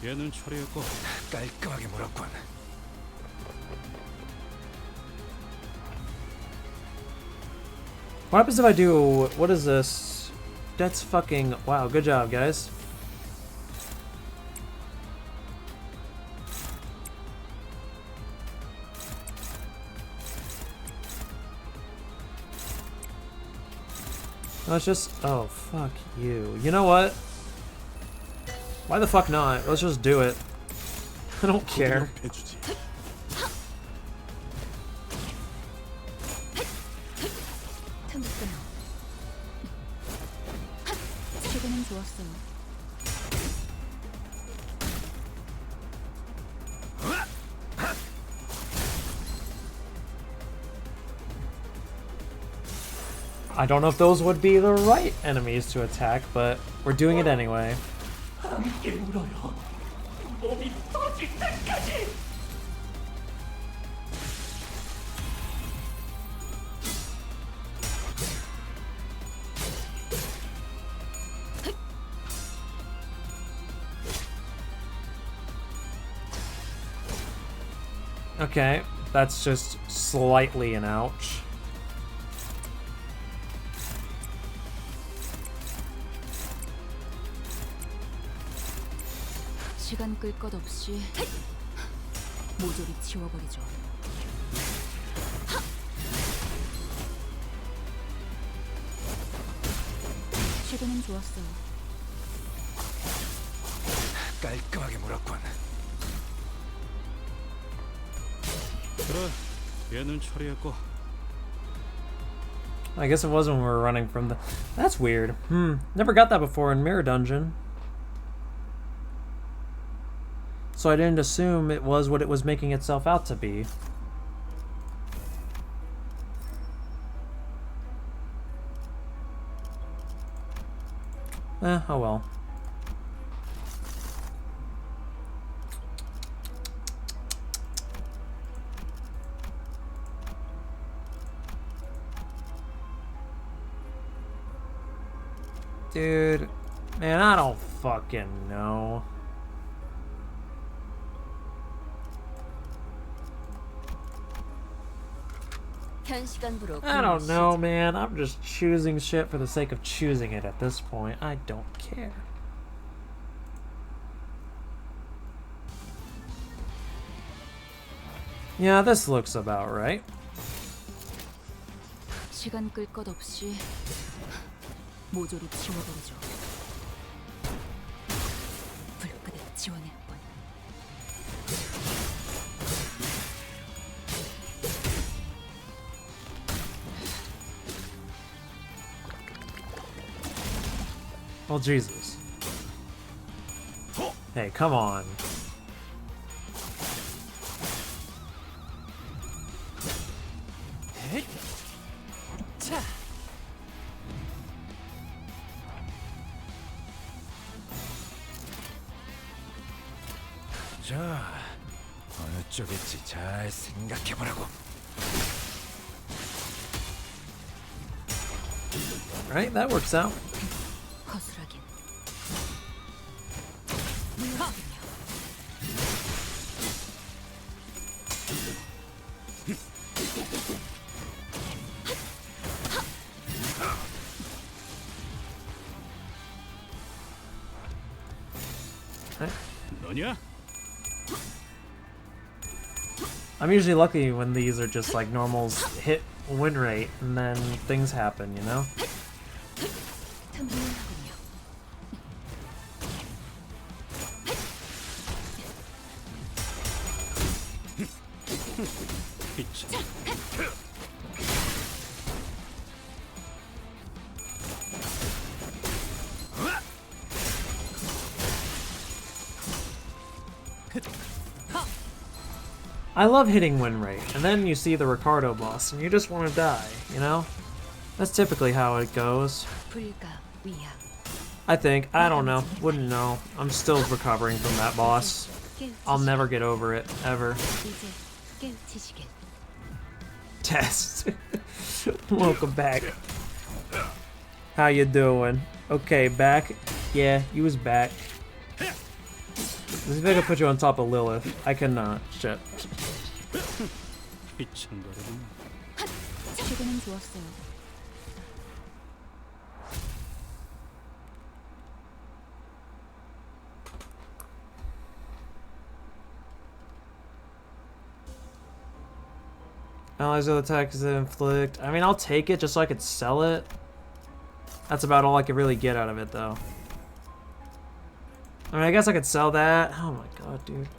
얘는 처리했고. 깔끔하게 물었군. What happens if I do... what is this? That's fucking... wow, good job, guys. Let's just... oh, fuck you. You know what? Why the fuck not? Let's just do it. I don't care. 후드려 패주지. 시도는 좋았어요. I don't know if those would be the right enemies to attack, but we're doing it anyway. Okay, that's just slightly an ouch. 시간 끌 것 없이 모조리 지워버리죠. 최근엔 좋았어요. 깔끔하게 물었군. 그래, 얘는 처리했고. I guess it was when we were running from the... That's weird. Never got that before in Mirror Dungeon. So I didn't assume it was what it was making itself out to be. Oh well. Dude, man, I don't fucking know. 현 시간부로 I don't know, man. I'm just choosing shit for the sake of choosing it at this point. I don't care. Yeah, this looks about right. 시간 끌 것 없이 모조리 지워버리죠. 불끄듯 지워낼 뻔. Well, Jesus. Hey, come on. 자, 자, 어느 쪽일지 잘 생각해보라고. Right? That works out. 허술하긴. 너냐? I'm usually lucky when these are just like normals hit win rate and then things happen, you know? 탐구하군요. I love hitting win rate, and then you see the Ricardo boss, and you just want to die, you know? That's typically how it goes. 불가 위야. I think. I don't know. Wouldn't know. I'm still recovering from that boss. I'll never get over it, ever. 이제 깨우치시길. Test. Welcome back. How you doing? Okay, back. Yeah, you was back. Let's see if I can put you on top of Lilith. I cannot. Shit. 비천거리군. 최근엔 좋았어요. Allies of the attacks that inflict. I mean, I'll take it just so I could sell it. That's about all I could really get out of it, though. I mean, I guess I could sell that. Oh my god, dude.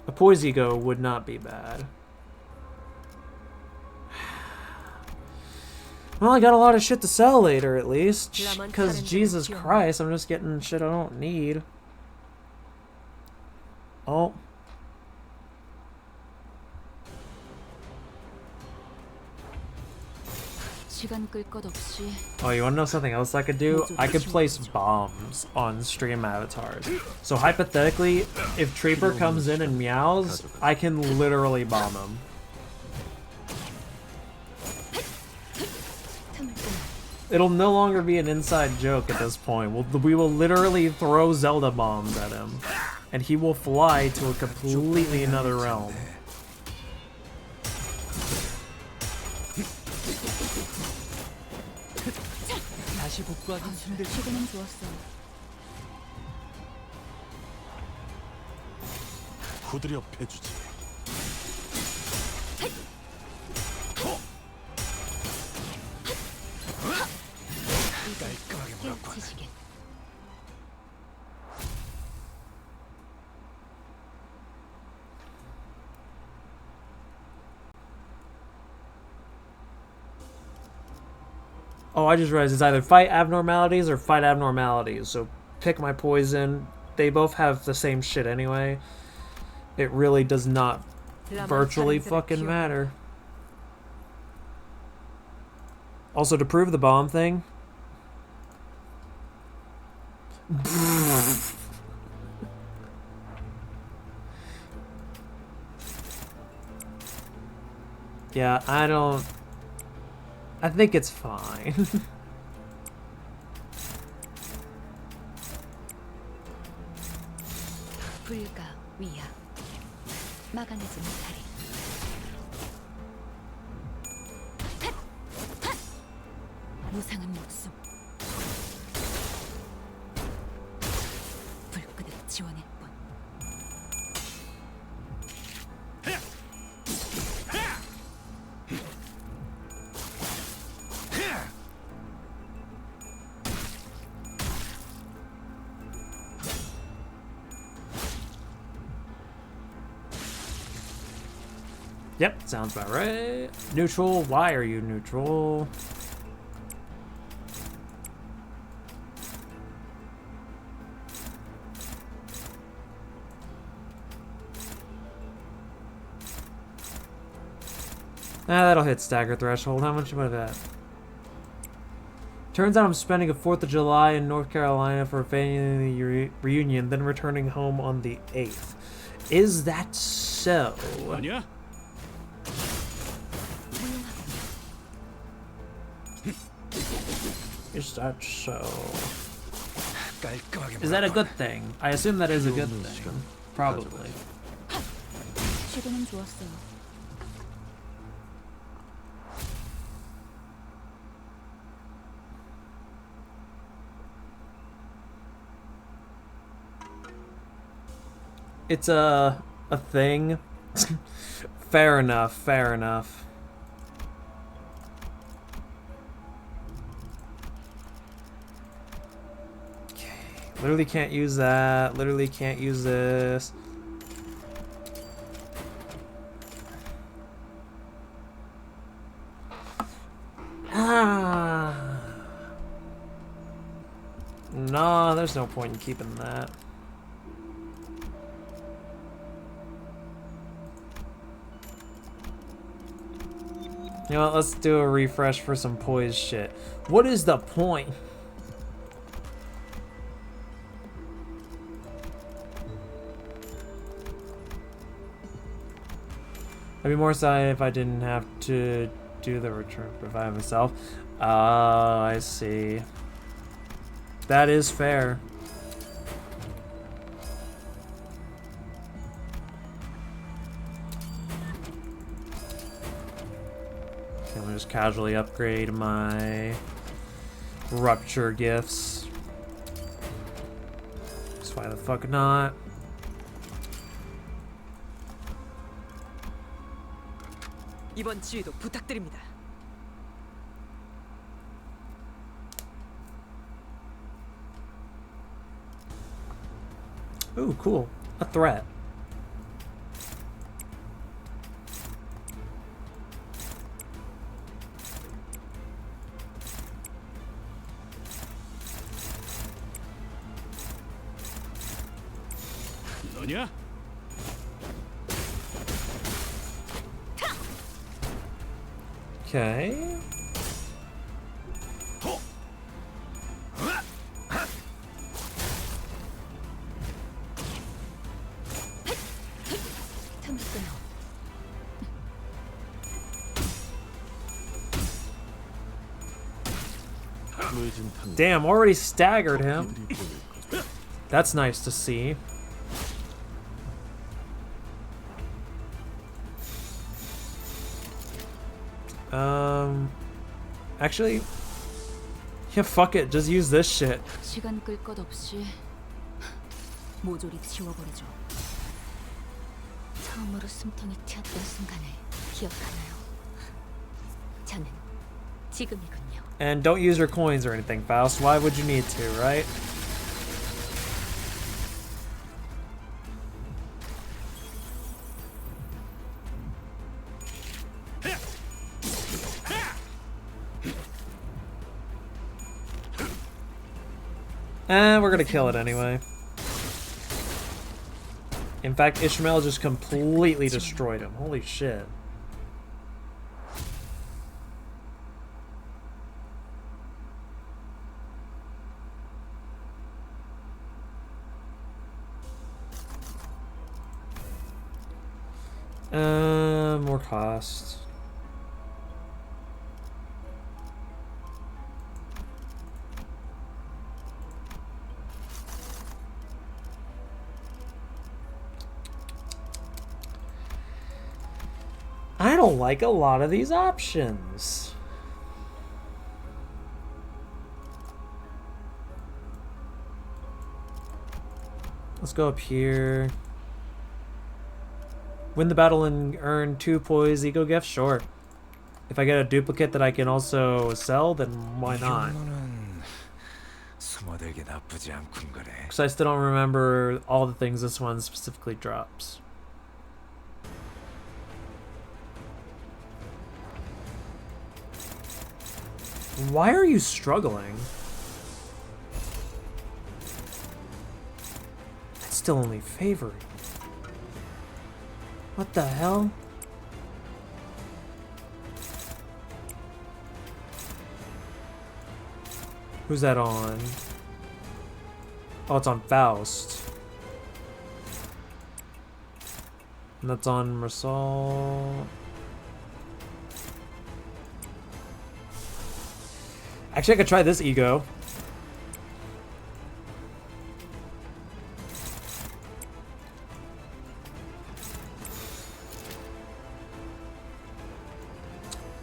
A Poise Ego would not be bad. Well, I got a lot of shit to sell later, at least. Because, Jesus Christ, I'm just getting shit I don't need. Oh. 시간 끌 것 없이 Oh, you wanna know something else I could do? I could place bombs on stream avatars. So hypothetically, if Treeper comes in and meows, I can literally bomb him. It'll no longer be an inside joke at this point. We will literally throw Zelda bombs at him, and he will fly to a completely another realm. 다시 복구하긴 힘들. 최근엔 좋았어요. 후드려 패주지. Oh, I just realized it's either fight abnormalities or fight abnormalities. So pick my poison. They both have the same shit anyway. It really does not virtually fucking matter. Also, to prove the bomb thing. Yeah, I think it's fine. 불가 위야. 막아내지 못하리. 무상한 목숨. 불끈을 지원할 뿐. Yep, sounds about right. Neutral, why are you neutral? That'll hit stagger threshold. How much about that? Turns out I'm spending a 4th of July in North Carolina for a family reunion, then returning home on the 8th. Is that so? 아니야? Is that so? 깔끔하게 Is that a 몰았군. good thing? I assume that is a good thing. Probably. 시도는 좋았어요. It's a thing. Fair enough, fair enough. Okay. Literally can't use that. Literally can't use this. Ah. No, there's no point in keeping that. You know what, let's do a refresh for some poise shit. What is the point? I'd be more excited if I didn't have to do the return by myself. Oh, I see. That is fair. I'm gonna just casually upgrade my rupture gifts. Just why the fuck not? 이번 지휘도 부탁드립니다. Ooh, cool. A threat. 너냐? Okay. 틈을 끊어. 무해진 탄 Damn, already staggered him. 토끼들이 보일 거다. That's nice to see. Actually, yeah, fuck it. Just use this shit. 시간 끌 것 없이 모조리 지워버리죠. 처음으로 숨통이 튀었던 순간을 기억하나요? 저는 지금이군요. And don't use your coins or anything, Faust. Why would you need to, right? We're gonna kill it anyway. In fact, Ishmael just completely destroyed him. Holy shit. More cost. I don't like a lot of these options. Let's go up here. Win the battle and earn 2 poise ego gifts? Sure. If I get a duplicate that I can also sell, then why not? 경로는 숨어들기 나쁘지 않군 거래. Because I still don't remember all the things this one specifically drops. Why are you struggling? That's still only favoring. What the hell? Who's that on? Oh, it's on Faust. And that's on Marsal. Actually, I could try this ego.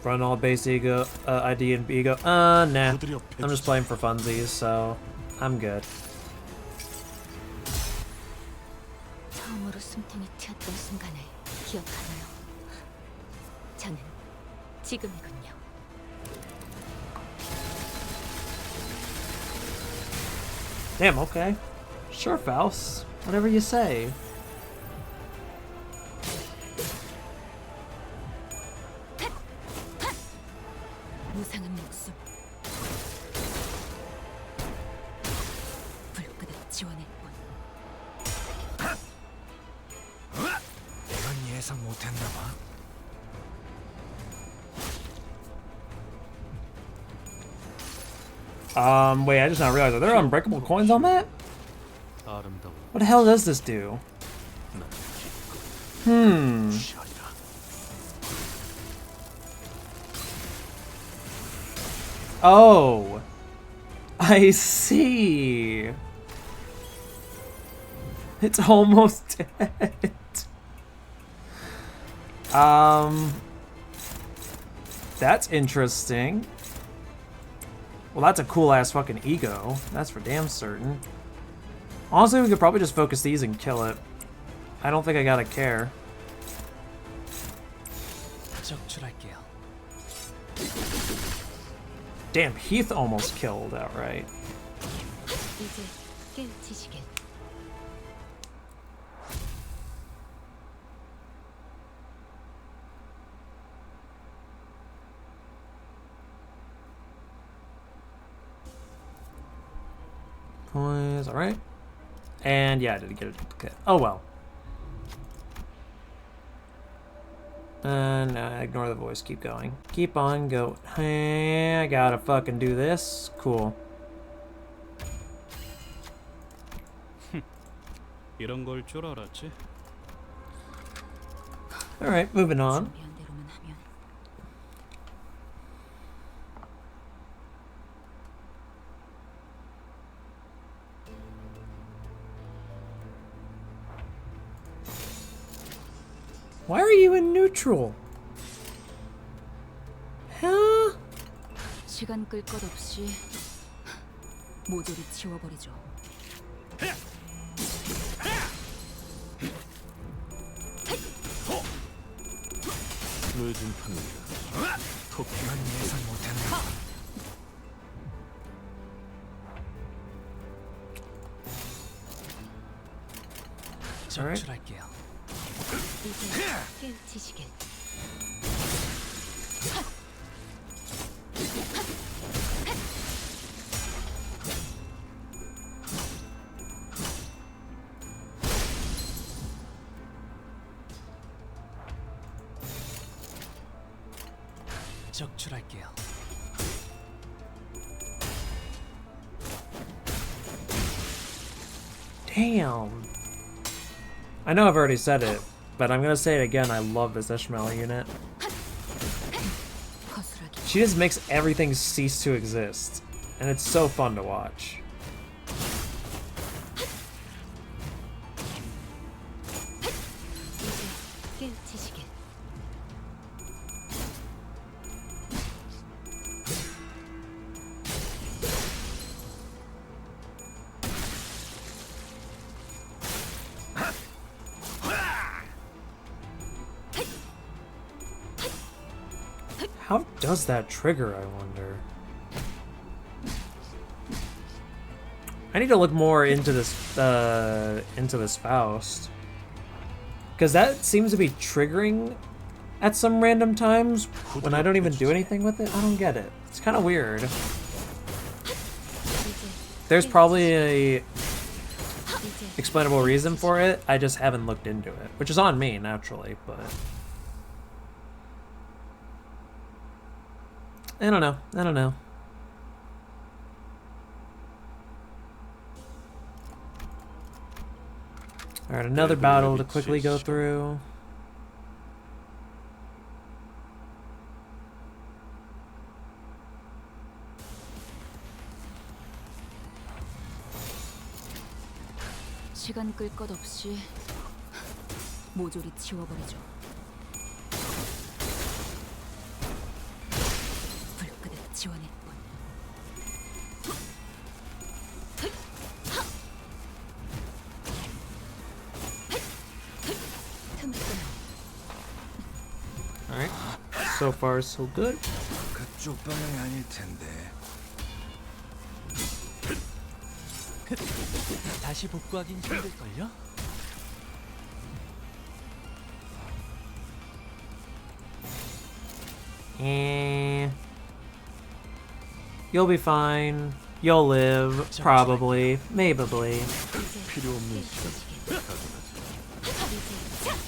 Run all base ego, ID and ego. Nah. I'm just playing for funsies, so I'm good. 처음으로 숨통이 튀었던 순간을 기억하나요? 저는 지금이군요. Damn, okay. Sure, Faust. Whatever you say. 무상한 목숨. 불끈을 지원할 뿐. 이건 예상 못했나 봐. Wait, I just now realized, are there unbreakable coins on that? 아름다운 What the hell does this do? 시야리라. Oh, I see. It's almost dead. That's interesting. Well, that's a cool-ass fucking ego. That's for damn certain. Honestly, we could probably just focus these and kill it. I don't think I gotta care. 적출할게요. Damn, Heath almost killed outright. 이제 깨우치시길. Coins, alright. And yeah, I didn't get a duplicate. Oh well. And ignore the voice, keep going. Keep on go. Hey, I gotta fucking do this. Cool. 이런 걸 줄 알았지? Alright, moving on. 준비한 대로만 하면. Why are you in neutral? Huh? 시간 끌 것 없이 모조리 지워버리죠. 늦은 판이야. 이건 예상 못했나 봐. Alright. 적출할게요. 이제 깨우치시길. 적출할게요. Damn. I know I've already said it, but I'm gonna say it again. I love this Ishmael unit. 허술하게 She just makes everything cease to exist, and it's so fun to watch. 이제 깨우치시길. How does that trigger, I wonder? I need to look more into this Faust. Because that seems to be triggering at some random times when I don't even do anything with it. I don't get it. It's kind of weird. 이제 There's probably a 이제 explainable reason for it. I just haven't looked into it, which is on me naturally, but I don't know. I don't know. All right, another battle to quickly go through. 시간 끌 것 없이 모조리 치워버리죠. 불끈에 지원했군. 틈을 끊어. All right, so far so good. 그쪽 방향이 아닐 텐데. 다시 복구하긴 힘들걸요? You'll be fine. You'll live, probably, maybe. 필요 없는 시간을 가져가지.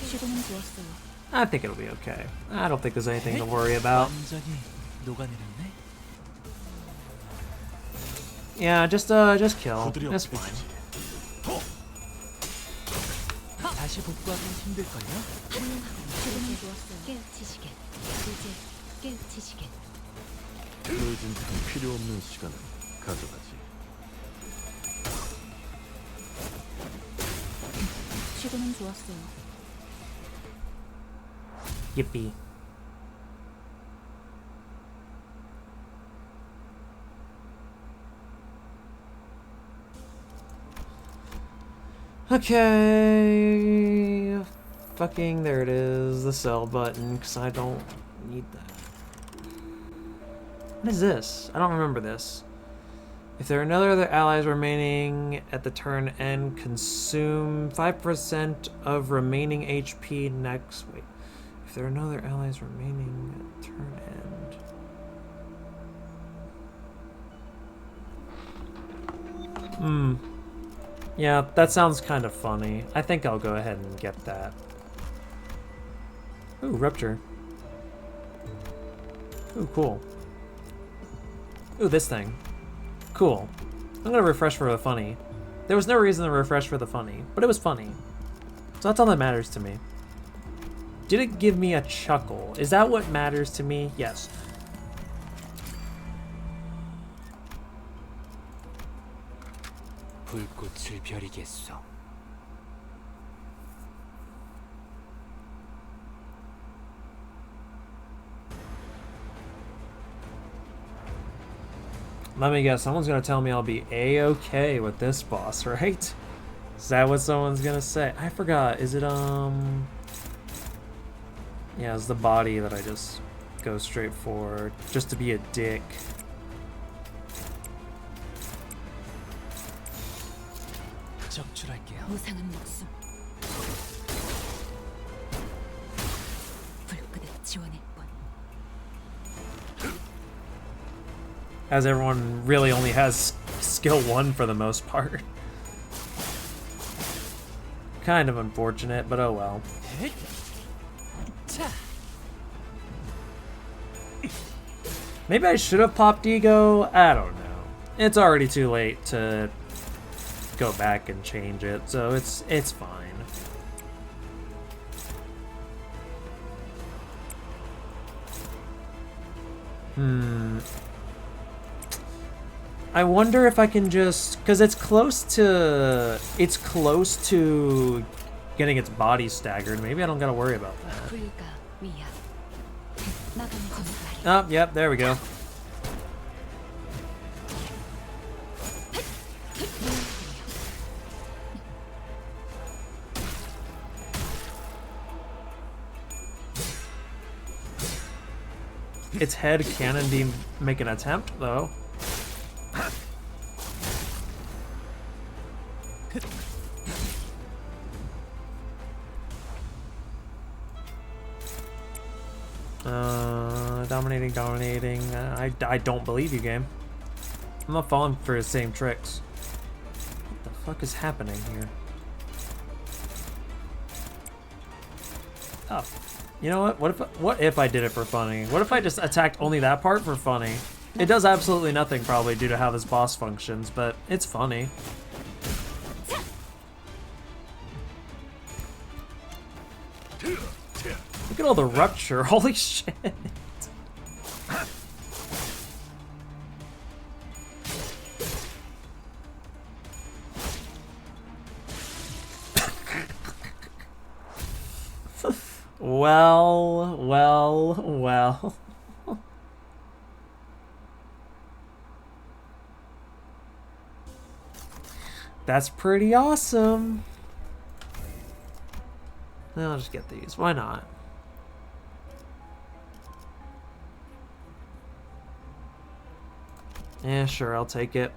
시도는 좋았어요. I think it'll be okay. I don't think there's anything to worry about. 완전히 녹아내렸네. Yeah, just kill. 부드럽게 That's fine. 해주지. 다시 복구하긴 힘들걸요? 시도는 좋았어요. 깨우치시길. 이제 깨우치시길. 늦은 틈 필요 없는 시간을 가져가지. 시도는 좋았어요. Yippee. Okay. Fucking, there it is, the sell button, because I don't need that. What is this? I don't remember this. If there are no other allies remaining at the turn end, consume 5% of remaining HP next. Wait. If there are no other allies remaining at turn end. Yeah, that sounds kind of funny. I think I'll go ahead and get that. Ooh, Rupture. Ooh, cool. Ooh, this thing. Cool. I'm gonna refresh for the funny. There was no reason to refresh for the funny, but it was funny. So that's all that matters to me. Did it give me a chuckle? Is that what matters to me? Yes. 불꽃을 벼리겠어. Let me guess, someone's gonna tell me I'll be A-okay with this boss, right? Is that what someone's gonna say? I forgot. Is it, yeah, it's the body that I just go straight for, just to be a dick. 적출할게요. 무상한 목숨. 불끈에 지원했군. As everyone really only has skill 1 for the most part. Kind of unfortunate, but oh well. 자, Maybe I should have popped ego. I don't know. It's already too late to go back and change it, so it's fine. I wonder if I can just, because it's close to getting its body staggered. Maybe I don't gotta worry about that. 불가 위압. 나가는 전파리. Oh, yep, there we go. Its head can indeed make an attempt, though. Dominating. I don't believe you, game. I'm not falling for his same tricks. What the fuck is happening here? Oh. You know what? What if I did it for funny? What if I just attacked only that part for funny? It does absolutely nothing probably due to how this boss functions, but it's funny. Look at all the rupture. Holy shit. Well. That's pretty awesome. I'll just get these. Why not? Yeah, sure, I'll take it.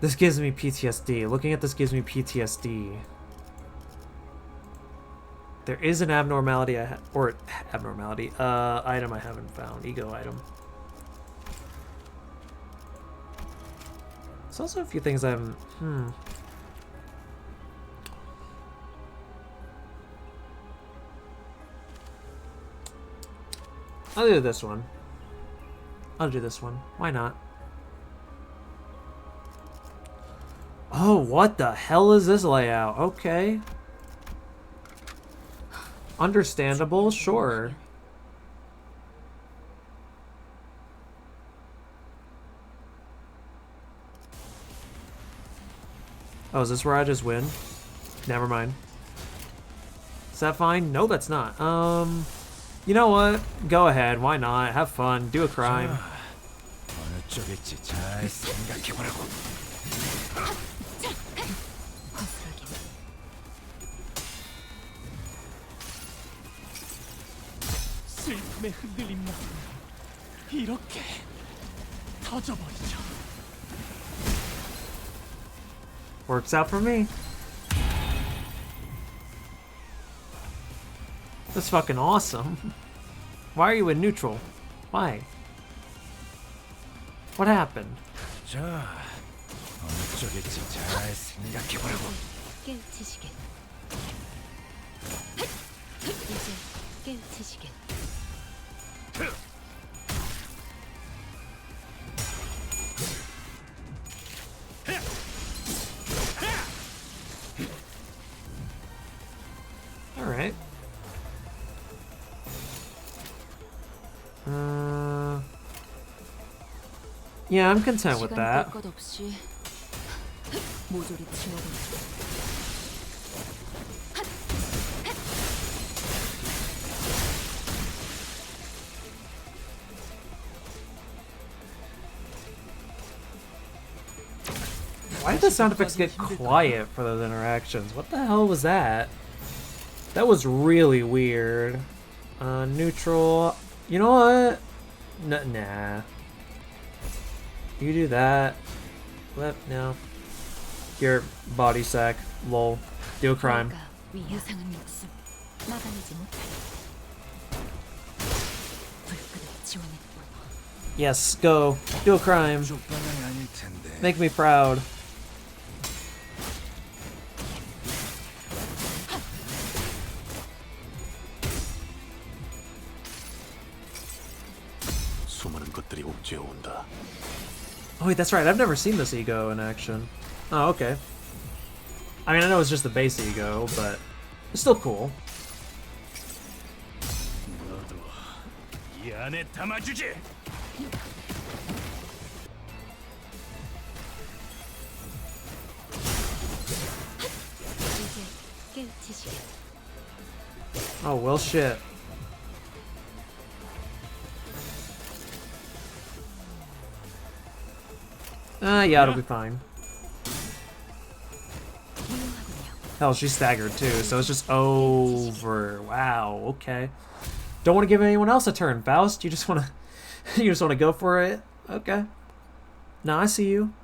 This gives me PTSD. Looking at this gives me PTSD. There is an abnormality item I haven't found. Ego item. There's also a few things I'm I'll do this one. Why not? Oh, what the hell is this layout? Okay. Understandable, sure. Oh, is this where I just win? Never mind. Is that fine? No, that's not. You know what? Go ahead. Why not? Have fun. Do a crime. 어느 쪽일지 잘 생각해보라고. 슬픔의 흔들림만 이렇게 터져버리죠. Works out for me. That's fucking awesome. Why are you in neutral? Why? What happened? 자, 어느 쪽일지 잘 생각해보라고. 깨우치시게. 이제 깨우치시게. Alright. Yeah, I'm content with that. 것 없이 모조리 치워버리죠. Why did the sound effects get quiet for those interactions? What the hell was that? That was really weird. Neutral. You know what? Nah. You do that. No. Your body sack. Lol. Do a crime. 유상한 목숨 막아내지 못할. 불끈을 지원해. Yes, go. Do a crime. 쪽 방향이 아닐 텐데. Make me proud. Oh wait, that's right. I've never seen this ego in action. Oh, okay. I mean, I know it's just the base ego, but it's still cool. 이 안에 담아주지. 이제 깨우치시게. Oh, well, shit. Yeah, it'll be fine. Hell, she's staggered too, so it's just over. Wow, okay. Don't want to give anyone else a turn, Faust. You just want to, you just want to go for it. Okay. Nah, I see you.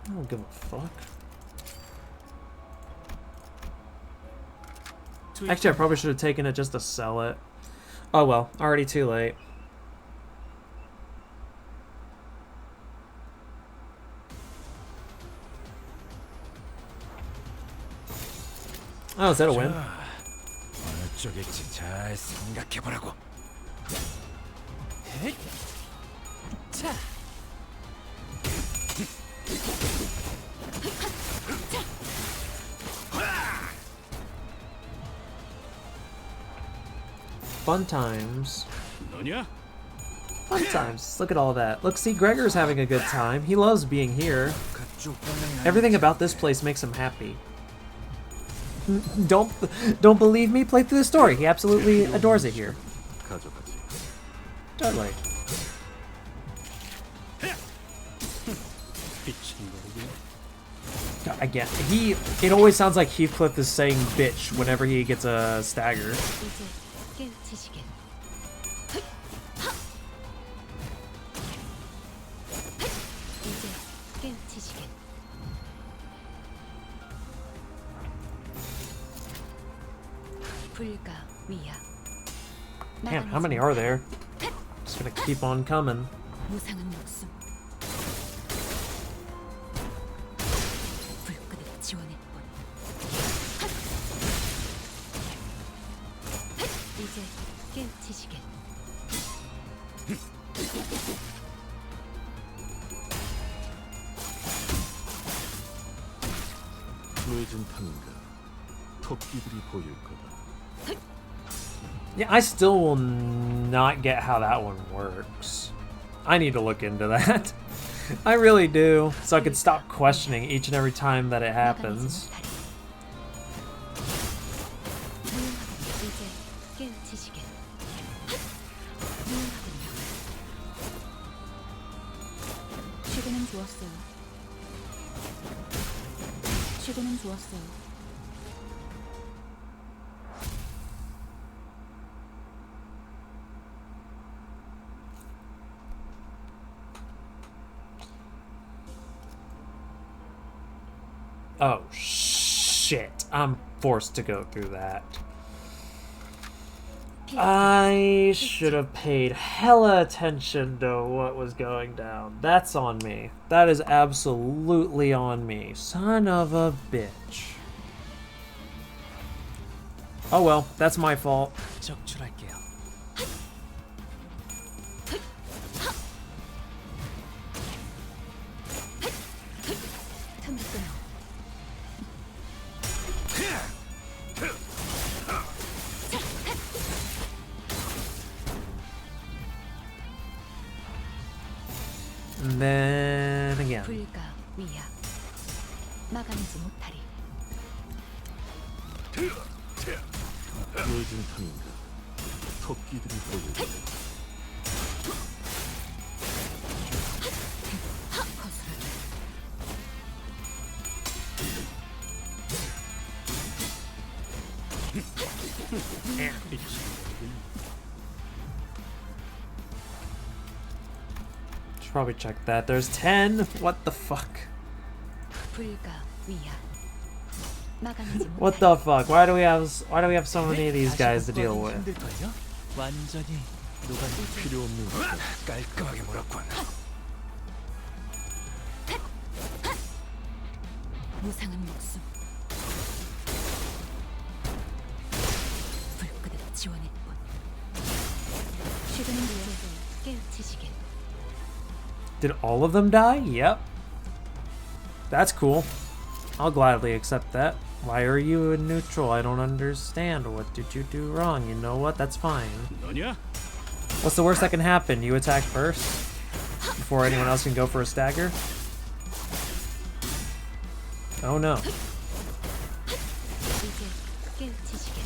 I don't give a fuck. Actually, I probably should have taken it just to sell it. Oh well, already too late. Oh, is that a win? 어느 쪽일지 잘 생각해보라고. 자. Fun times. 너냐? Fun times. Look at all that. Look, see, Gregor's having a good time. He loves being here. Everything about this place makes him happy. Don't believe me? Play through the story. He absolutely adores it here. 가져가지. Totally. God, again, it always sounds like Heathcliff is saying bitch whenever he gets a stagger. 이제 깨우치시게. 이제 깨우치시게. 불가 위야. Damn, how many are there? Just gonna keep on coming. 무상한 목숨. 불끈을 지원해 본. 이제 깨우치시게. 뇌진탕인가 토끼들이 보일 거다. Yeah, I still will not get how that one works. I need to look into that. I really do, so I can stop questioning each and every time that it happens. 이제 깨우치시게. 시도는 좋았어요. 시도는 좋았어요. Oh, shit. I'm forced to go through that. I should have paid hella attention to what was going down. That's on me. That is absolutely on me. Son of a bitch. Oh well, that's my fault. 적출할게요. 틈을 끊어. And then again. 불가 위야. 막아내지 못하리. 뇌진탕인가 토끼들이 보일 거다. 거스르게. Should probably check that. There's 10. What the fuck? 불가 위야. 막아내지 What 못하리. the fuck? Why do we have so many of these guys to deal with? 힘들걸요? 완전히 녹아들 필요 없는 것 깔끔하게 몰았군. 무상한 목숨. 불끈을 지원해 본. 지금은 위에서 깨우치시게. Did all of them die? Yep. That's cool. I'll gladly accept that. Why are you in neutral? I don't understand. What did you do wrong? You know what? That's fine. 너냐? What's the worst that can happen? You attack first? Before anyone else can go for a stagger? Oh no. 이제 깨우치시게.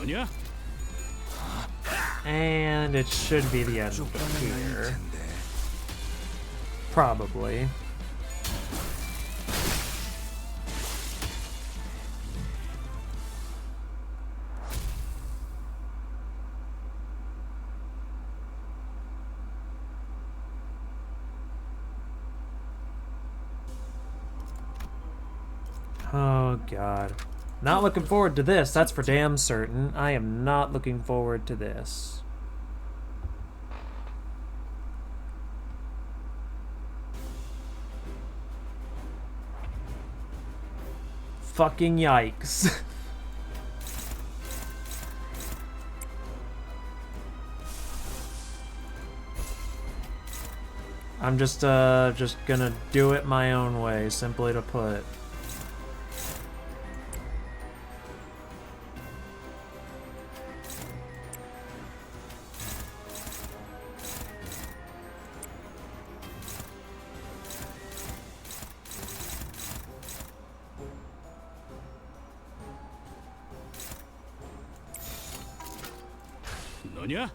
너냐? And it should be the end of here. Probably. Oh god. Not looking forward to this, that's for damn certain. I am not looking forward to this. Fucking yikes. I'm just gonna do it my own way, simply to put. 너냐?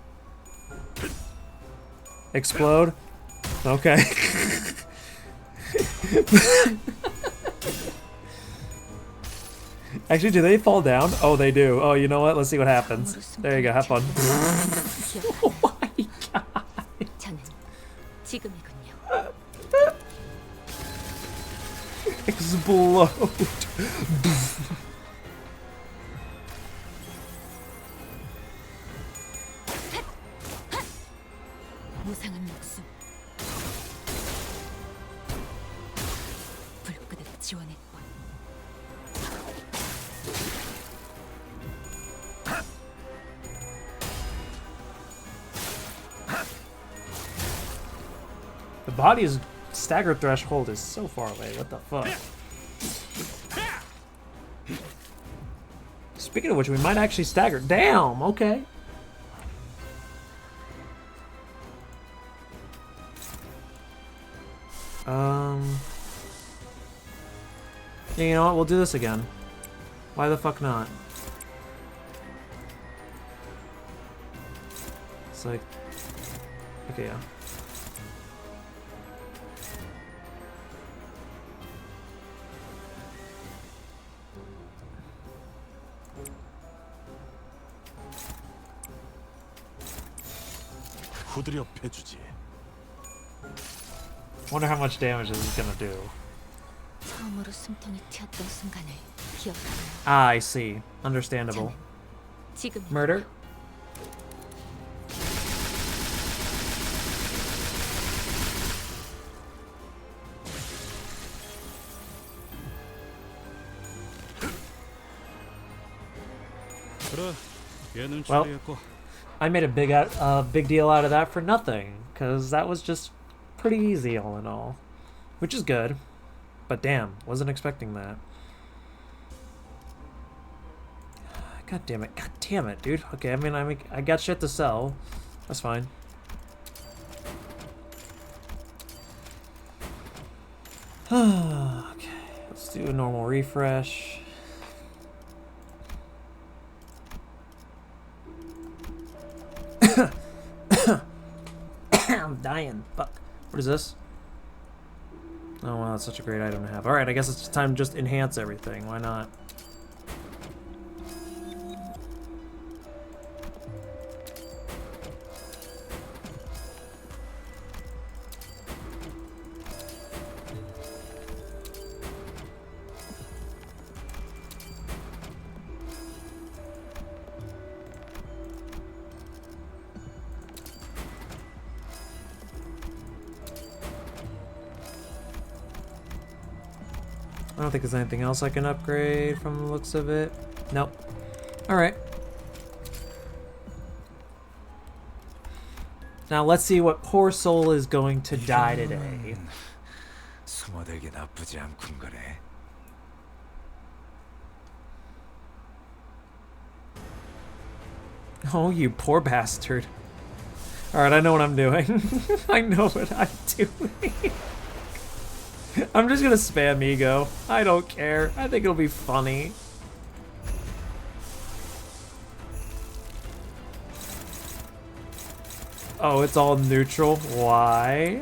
Explode? Okay. Actually, do they fall down? Oh, they do. Oh, you know what? Let's see what happens. There you go. Have fun. Oh my god. 저는 지금이군요. Explode. 무상한 목숨. 불끄득 지원했군. The body's stagger threshold is so far away. What the fuck? Speaking of which, we might actually stagger. Damn, okay. Yeah, you know what? We'll do this again. Why the fuck not? It's like... Okay, yeah. 후드려 패주지. Wonder how much damage this is gonna do. 처음으로 숨통이 튀었던 순간을 기억하나요? Ah, I see. Understandable. 지금 Murder? 그래, 얘는 Well. 처리했고. I made a big deal out of that for nothing, because that was just pretty easy all in all. Which is good. But damn, wasn't expecting that. God damn it, dude. Okay, I mean, I got shit to sell. That's fine. Okay, let's do a normal refresh. I'm dying. Fuck. What is this? Oh wow, that's such a great item to have. Alright, I guess it's time to just enhance everything. Why not? I don't think there's anything else I can upgrade from the looks of it. Nope. Alright. Now let's see what poor soul is going to die today. 숨어들기 나쁘지 않군 거래. Oh, you poor bastard. Alright, I know what I'm doing. I know what I'm doing. I'm just gonna spam ego. I don't care. I think it'll be funny. Oh, it's all neutral. Why?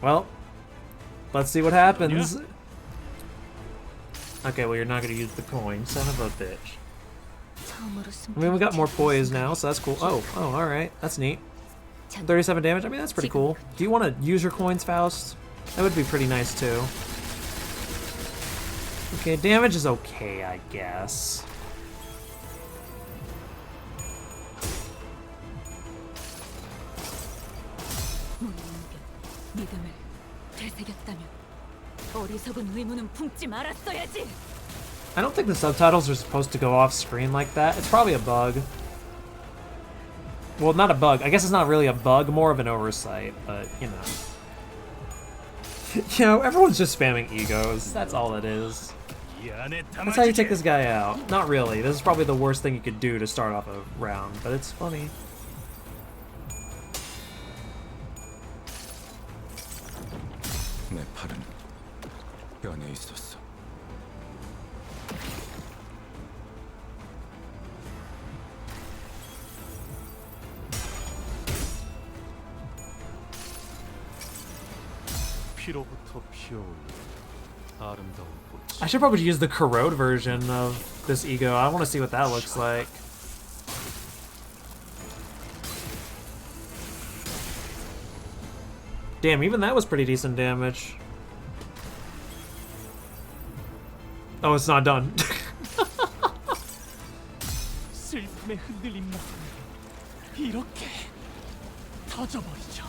Well, let's see what happens. Okay, well, you're not gonna use the coin, son of a bitch. I mean, we got more poise now, so that's cool. Oh, alright. That's neat. 37 damage? I mean, that's pretty cool. Do you want to use your coins, Faust? That would be pretty nice, too. Okay, damage is okay, I guess. 믿음을 되새겼다면 어리석은 의무는 품지 말았어야지. I don't think the subtitles are supposed to go off screen like that. It's probably a bug. Well, not a bug. I guess it's not really a bug, more of an oversight, but, you know. You know, everyone's just spamming egos. That's all it is. That's how you take this guy out. Not really. This is probably the worst thing you could do to start off a round, but it's funny. 내 팔은 변해 있었어. 피로부터 피어오르는 아름다운 꽃. I should probably use the corrode version of this ego. I want to see what that looks like. Damn, even that was pretty decent damage. Oh, it's not done. 슬픔에 흔들린 마음을 이렇게 터져버리죠.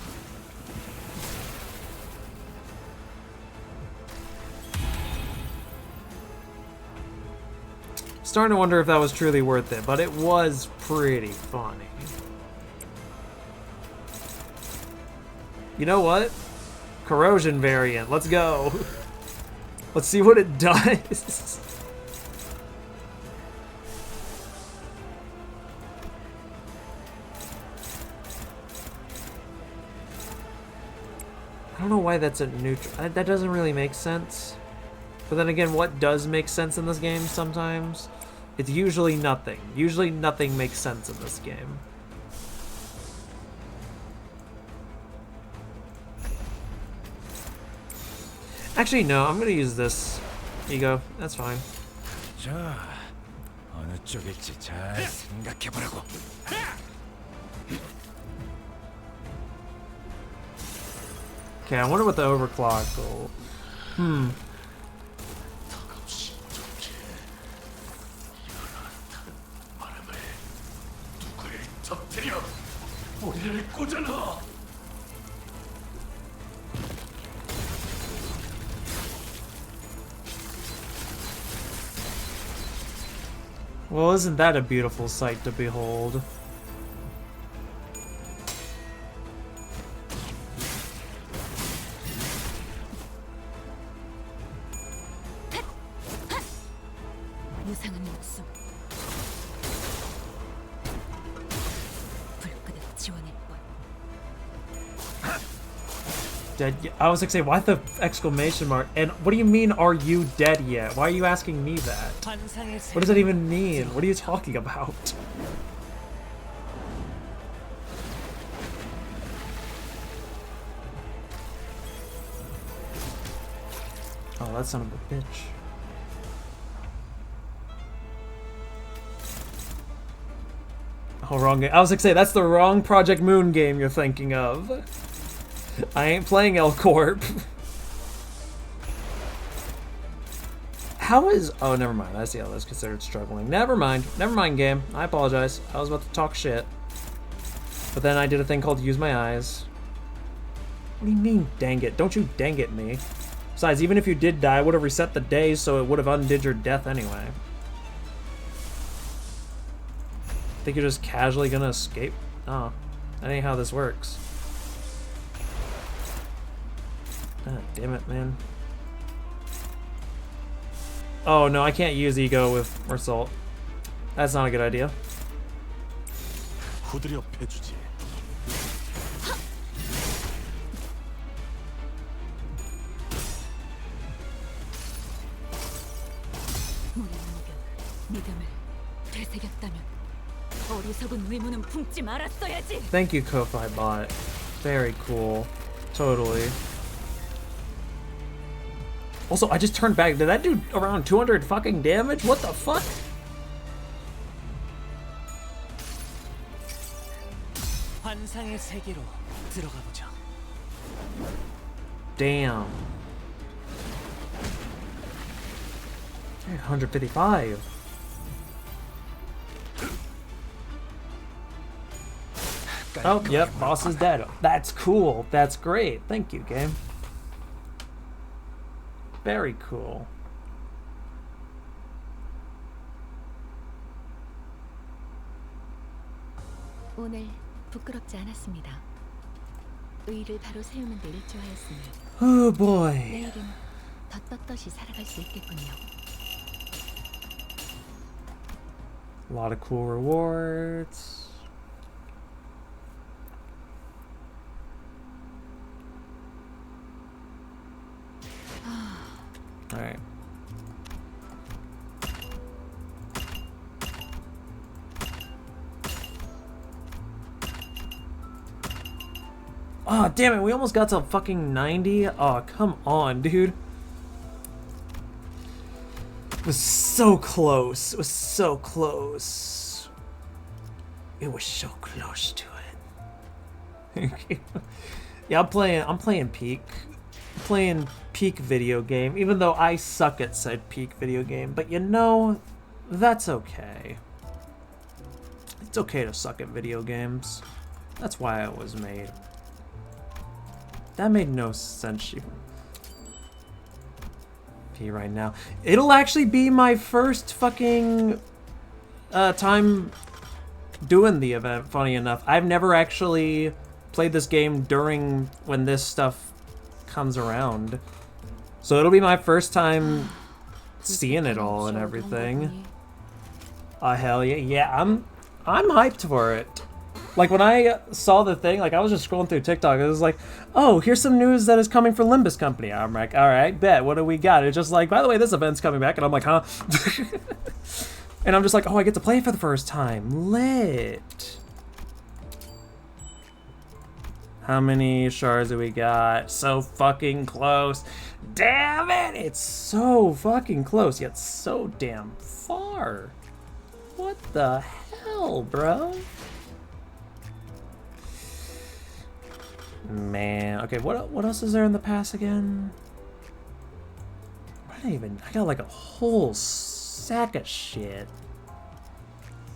Starting to wonder if that was truly worth it, but it was pretty funny. You know what? Corrosion variant. Let's go. Let's see what it does. I don't know why that's a neutral. That doesn't really make sense. But then again, what does make sense in this game sometimes? It's usually nothing. Usually nothing makes sense in this game. Actually, no, I'm gonna use this ego. That's fine. 자, 어느 쪽일지 잘 생각해보라고. Okay, I wonder what the overclock goal. Well, isn't that a beautiful sight to behold? 무상한 목숨. 불끈한 지원의 뻔. Dead yet? I was like, say, why the exclamation mark? And what do you mean, are you dead yet? Why are you asking me that? What does that even mean? What are you talking about? Oh, that son of a bitch. Oh, wrong game. I was like, say, that's the wrong Project Moon game you're thinking of. I ain't playing L Corp. how is... Oh, never mind. I see how that's considered struggling. Never mind. Never mind, game. I apologize. I was about to talk shit. But then I did a thing called use my eyes. What do you mean, dang it? Don't you dang it me. Besides, even if you did die, I would have reset the days, so it would have undid your death anyway. Think you're just casually gonna escape? Oh, that ain't how this works. Ah, damn it, man. Oh no, I can't use ego with Assault. That's not a good idea. 후드려 패주지. 무능무경 믿음을 되새겼다면 어리석은 의무는 품지 말았어야지. Thank you, Ko-Fi bot. Very cool. Totally. Also, I just turned back. Did that do around 200 fucking damage? What the fuck? 환상의 세계로 들어가 보죠. Damn. 155. Oh, yep, boss is dead. That's cool. That's great. Thank you, game. Very cool. 오늘 부끄럽지 않았습니다. 의의를 바로 세우는 데 일조하였으니 Oh boy. 내일은 더 떳떳이 살아갈 수 있겠군요. A lot of cool rewards. Alright. Oh, damn it, we almost got to fucking 90. Oh, come on, dude. It was so close. It was so close. It was so close to it. Yeah, I'm playing peak. I'm playing peak video game, even though I suck at said peak video game. But you know, that's okay. It's okay to suck at video games. That's why it was made. That made no sense. Right now, it'll actually be my first fucking time doing the event. Funny enough, I've never actually played this game during when this stuff comes around, so it'll be my first time seeing it all and everything. Hell yeah, yeah, I'm hyped for it. Like, when I saw the thing, like, I was just scrolling through TikTok, it was like, oh, here's some news that is coming from Limbus Company. I'm like, alright, bet, what do we got? It's just like, by the way, this event's coming back, and I'm like, huh? And I'm just like, oh, I get to play it for the first time. Lit. How many shards do we got? So fucking close. Damn it! It's so fucking close, yet so damn far. What the hell, bro? Man, okay, what else is there in the pass again? I got like a whole sack of shit.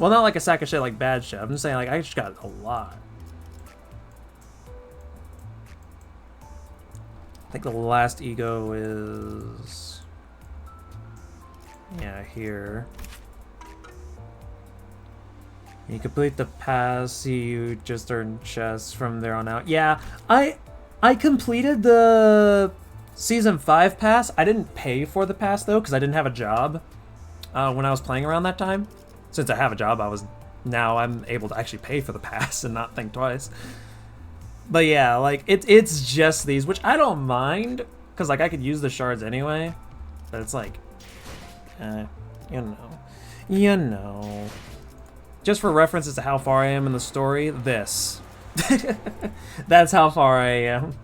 Well, not like a sack of shit like bad shit. I'm just saying, like, I just got a lot. I think the last ego is... yeah, here. You complete the pass, you just earn chests from there on out. Yeah, I completed the Season 5 pass. I didn't pay for the pass, though, because I didn't have a job when I was playing around that time. Since I have a job, now I'm able to actually pay for the pass and not think twice. But yeah, like, it's just these, which I don't mind, because, like, I could use the shards anyway. But it's like, you know. Just for reference as to how far I am in the story, this. That's how far I am.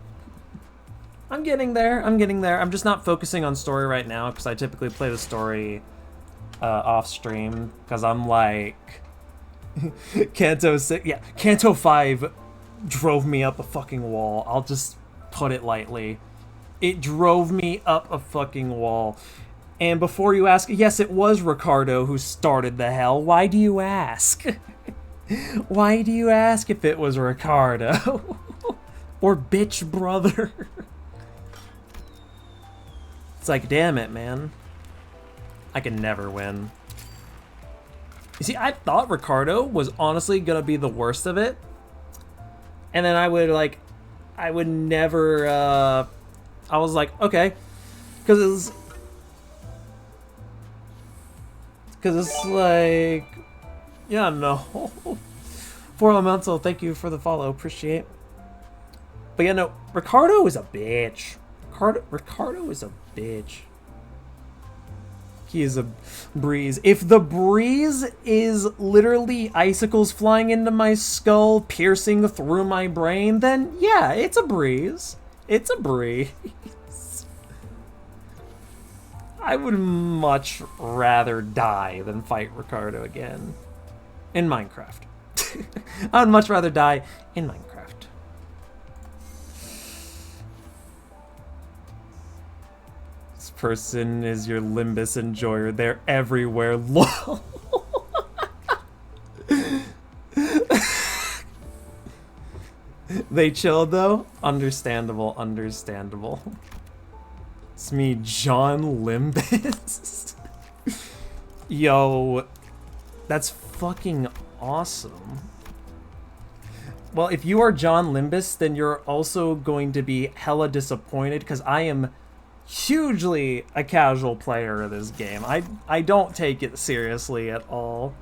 I'm getting there. I'm just not focusing on story right now because I typically play the story off stream because I'm like Kanto 6. Yeah, Kanto 5 drove me up a fucking wall. I'll just put it lightly. It drove me up a fucking wall. And before you ask, yes, it was Ricardo who started the hell. Why do you ask? Why do you ask if it was Ricardo? Or bitch brother? It's like, damn it, man. I can never win. You see, I thought Ricardo was honestly gonna be the worst of it. And then I would never, I was like, okay. Because it's like, yeah, no. For Elemental, thank you for the follow, appreciate. But yeah, no, Ricardo is a bitch. Ricardo is a bitch. He is a breeze. If the breeze is literally icicles flying into my skull, piercing through my brain, then yeah, it's a breeze. It's a breeze. I would much rather die than fight Ricardo again. In Minecraft. I would much rather die in Minecraft. This person is your Limbus enjoyer. They're everywhere. LOL. They chilled though? Understandable, understandable. It's me, John Limbus. Yo, that's fucking awesome. Well, if you are John Limbus, then you're also going to be hella disappointed because I am hugely a casual player of this game. I don't take it seriously at all.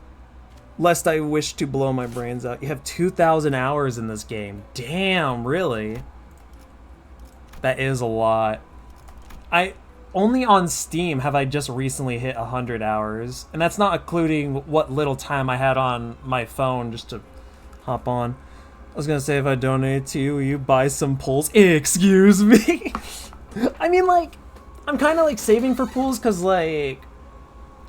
Lest I wish to blow my brains out. You have 2,000 hours in this game. Damn, really? That is a lot. Only on Steam have I just recently hit 100 hours, and that's not including what little time I had on my phone just to hop on. I was gonna say, if I donate to you, will you buy some pulls? Excuse me? I mean, like, I'm kind of like saving for pools because, like,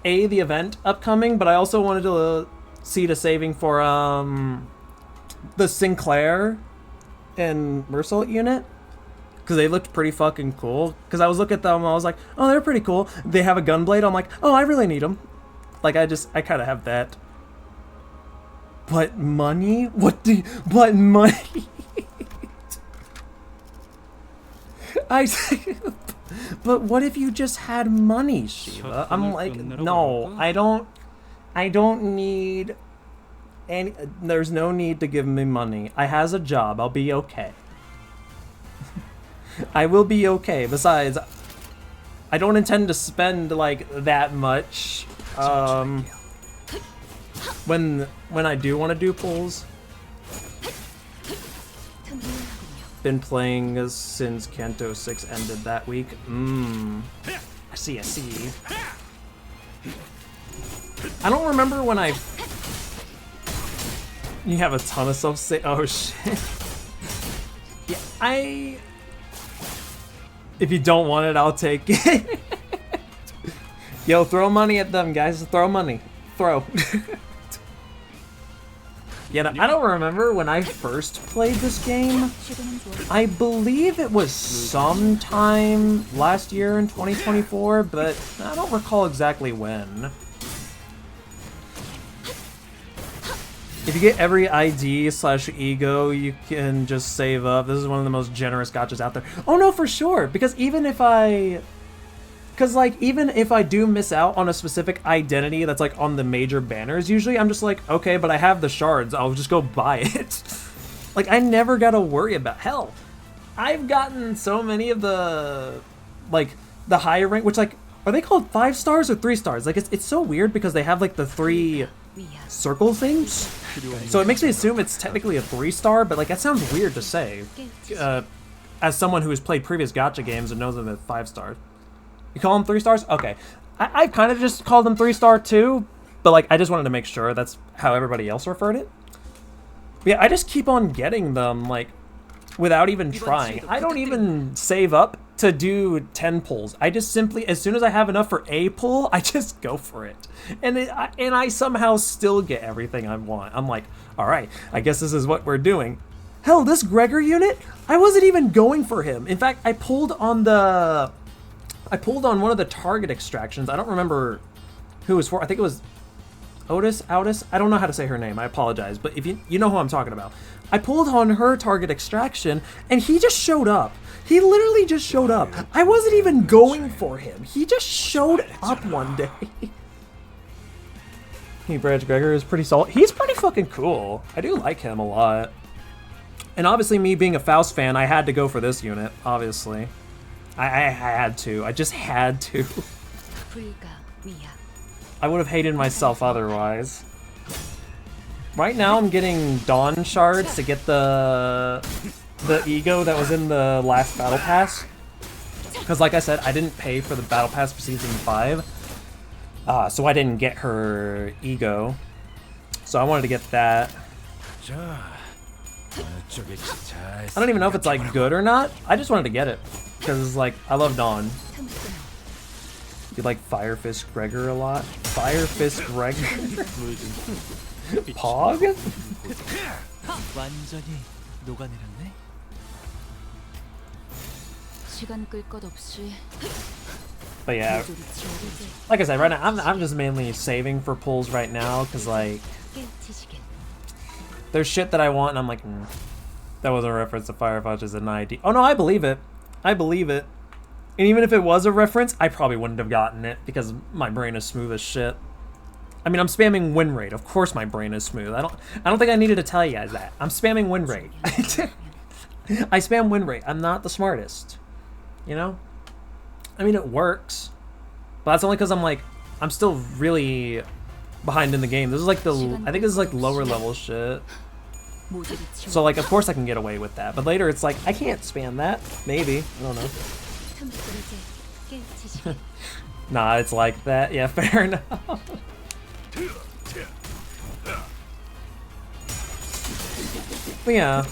the event upcoming, but I also wanted to see the saving for the Sinclair and Mersault unit. Because they looked pretty fucking cool. Because I was looking at them and I was like, oh, they're pretty cool. They have a gunblade. I'm like, oh, I really need them. Like, I kind of have that. But money? But money? But what if you just had money, Shiva? I'm like, no, I don't need any, there's no need to give me money. I has a job. I'll be okay. I will be okay. Besides, I don't intend to spend like that much when I do want to do pulls. Been playing since Kanto 6 ended that week. I see. I don't remember when I... You have a ton of self-save... Oh, shit. Yeah, If you don't want it, I'll take it. Yo, throw money at them, guys. Throw money. Throw. Yeah, no, I don't remember when I first played this game. I believe it was sometime last year in 2024, but I don't recall exactly when. If you get every ID/ego, you can just save up. This is one of the most generous gachas out there. Oh no, for sure, because even if I do miss out on a specific identity that's like on the major banners, usually I'm just like, okay, but I have the shards, I'll just go buy it. Like, I never gotta worry about, hell, I've gotten so many of the, like, the higher rank, which, like, are they called 5 stars or 3 stars? Like, it's so weird because they have like the 3 circle things, so it makes me assume it's technically a 3-star, but like, that sounds weird to say, as someone who has played previous gacha games and knows them as 5 stars. You call them 3 stars? Okay. I kind of just called them 3-star too, but like, I just wanted to make sure that's how everybody else referred it. But yeah, I just keep on getting them, like, without even trying. I don't even save up to do 10 pulls. I just simply, as soon as I have enough for a pull, I just go for it. And I somehow still get everything I want. I'm like, all right, I guess this is what we're doing. Hell, this Gregor unit, I wasn't even going for him. In fact, I pulled on the I pulled on one of the target extractions. I don't remember who it was for. I think it was Otis. I don't know how to say her name. I apologize. But if you know who I'm talking about. I pulled on her target extraction, and he just showed up. He literally just showed up. I wasn't even going for him. He just showed up one day. Hey, Branch Gregor is pretty solid. He's pretty fucking cool. I do like him a lot. And obviously, me being a Faust fan, I had to go for this unit, obviously. I had to. I just had to. I would have hated myself otherwise. Right now, I'm getting Dawn Shards to get the ego that was in the last Battle Pass. Because like I said, I didn't pay for the Battle Pass for Season 5. So I didn't get her ego. So I wanted to get that. I don't even know if it's like good or not. I just wanted to get it. Because like, I love Dawn. You like Fire Fist Gregor a lot? Fire Fist Gregor? Pog? 완전히 녹아내렸네. 시간 끌 것 없이 But yeah, like I said, right now I'm just mainly saving for pulls right now because like there's shit that I want and I'm like, that wasn't a reference to Firefudge as an ID. Oh no, I believe it. I believe it. And even if it was a reference, I probably wouldn't have gotten it because my brain is smooth as shit. I mean, I'm spamming win rate. Of course my brain is smooth. I don't think I needed to tell you guys that. I'm spamming win rate. I spam win rate. I'm not the smartest. You know? I mean, it works. But that's only because I'm still really behind in the game. This is like I think this is like lower level shit. So like, of course I can get away with that. But later it's like, I can't spam that. Maybe. I don't know. Nah, it's like that. Yeah, fair enough. But yeah.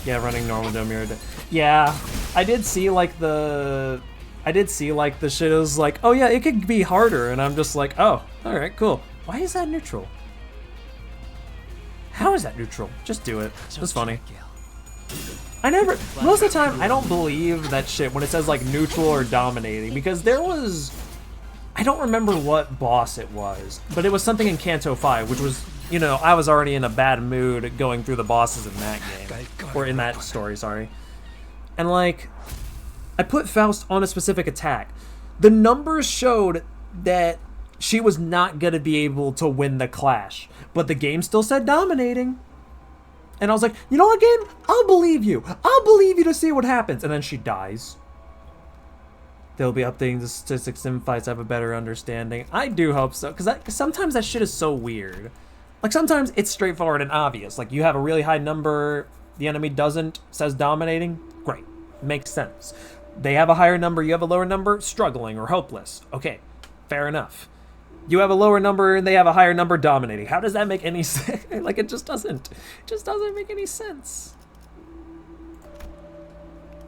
Yeah, running normal Domir. Yeah, I did see like the shit is like, oh yeah, it could be harder, and I'm just like, oh, all right, cool. Why is that neutral? How is that neutral? Just do it. It's funny. Most of the time, I don't believe that shit when it says like neutral or dominating, because I don't remember what boss it was, but it was something in Kanto 5, which was, you know, I was already in a bad mood going through the bosses in that game, or in that story, sorry. And like, I put Faust on a specific attack. The numbers showed that she was not gonna be able to win the clash, but the game still said dominating. And I was like, you know what, game? I'll believe you. I'll believe you to see what happens. And then she dies. They'll be updating the statistics in fights. I have a better understanding. I do hope so, because sometimes that shit is so weird. Like, sometimes it's straightforward and obvious. Like, you have a really high number, the enemy doesn't, says dominating. Great. Makes sense. They have a higher number, you have a lower number, struggling or hopeless. Okay, fair enough. You have a lower number and they have a higher number, dominating. How does that make any sense? Like, it just doesn't. It just doesn't make any sense.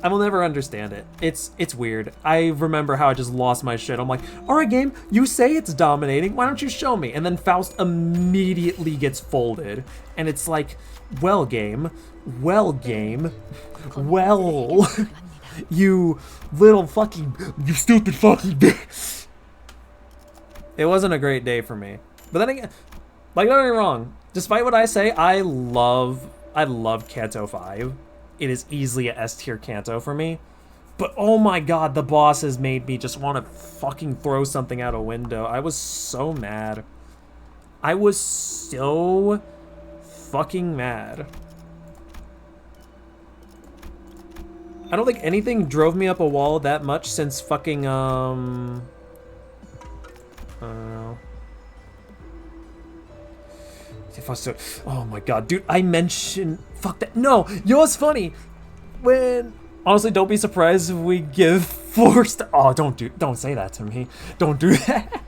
I will never understand it. It's weird. I remember how I just lost my shit. I'm like, alright game, you say it's dominating, why don't you show me? And then Faust immediately gets folded. And it's like, well game, well, you little fucking, you stupid fucking bitch. It wasn't a great day for me. But then again, like, don't get me wrong, despite what I say, I love Kanto 5. It is easily a S tier Kanto for me. But oh my god, the bosses made me just want to fucking throw something out a window. I was so mad. I was so fucking mad. I don't think anything drove me up a wall that much since fucking, I don't know. Oh my god, dude, I mentioned... Fuck that. No, you know what's funny? When... Honestly, don't be surprised if we give 4 stars... Oh, don't say that to me. Don't do that.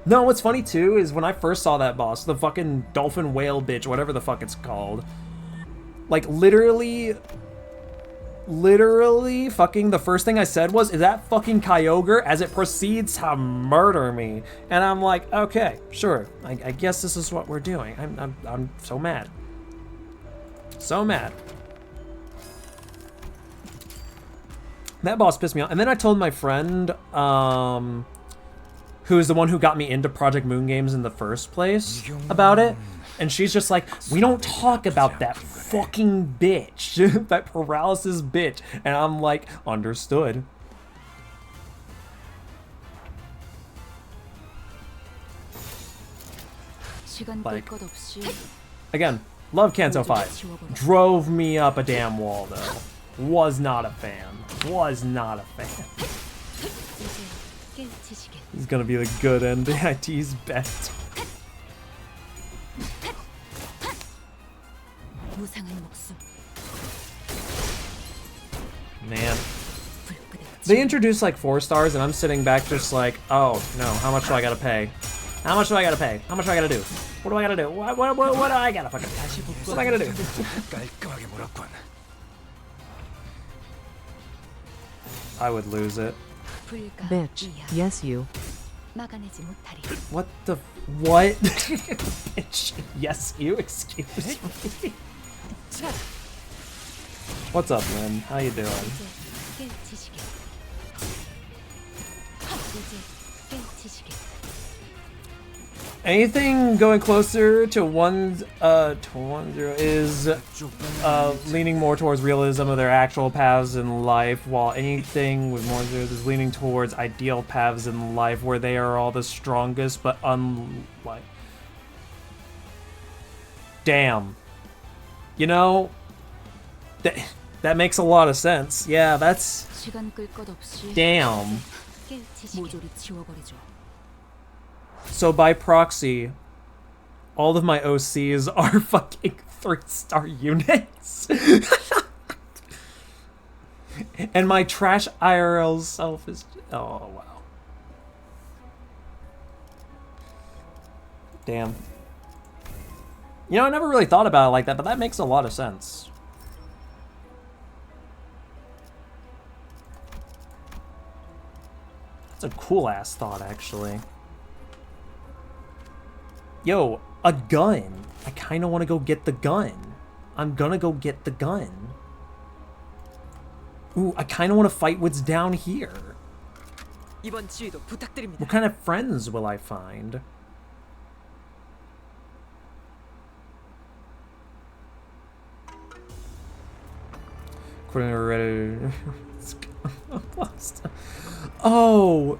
No, what's funny too is when I first saw that boss, the fucking dolphin whale bitch, whatever the fuck it's called. Like, literally fucking the first thing I said was, is that fucking Kyogre, as it proceeds to murder me. And I'm like, okay, sure. I guess this is what we're doing. I'm so mad. So mad. That boss pissed me off. And then I told my friend, who is the one who got me into Project Moon games in the first place, about it. And she's just like, we don't talk about that fucking bitch. That paralysis bitch. And I'm like, understood. 시간 Like- 끌 것 없이 Again, love Kanto 5. Drove me up a damn wall, though. Was not a fan. Was not a fan. 이제 깨우치시게. He's gonna be the good end. IT's best. 무상한 목숨. Man. 불끈의 They introduced like 4 stars, and I'm sitting back just like, oh no, how much do I gotta pay? How much do I gotta pay? How much do I gotta do? What do I gotta do? What do I gotta fucking do? What am I gonna do? 깔끔하게 몰았군. I would lose it. 불가 Bitch. 이하. Yes, you. 막아내지 못하리. What the what? Bitch. Yes, you. Excuse me. What's up, Lynn? How you doing? 이제 깨우치시게. 이제 깨우치시게. Anything going closer to 1-0 is leaning more towards realism of their actual paths in life, while anything with more zeros is leaning towards ideal paths in life where they are all the strongest, but unlike. Damn. You know, that makes a lot of sense. Yeah, that's 시간 끌 것 없이 damn. 깨우치시게. 모조리 지워버리죠. So by proxy, all of my OCs are fucking 3-star units. And my trash IRL self is... Oh, wow. Damn. You know, I never really thought about it like that, but that makes a lot of sense. That's a cool-ass thought, actually. Yo, a gun. I kind of want to go get the gun. I'm gonna go get the gun. Ooh, I kind of want to fight what's down here. 이번 지휘도 부탁드립니다. What kind of friends will I find? According to Reddit... Oh!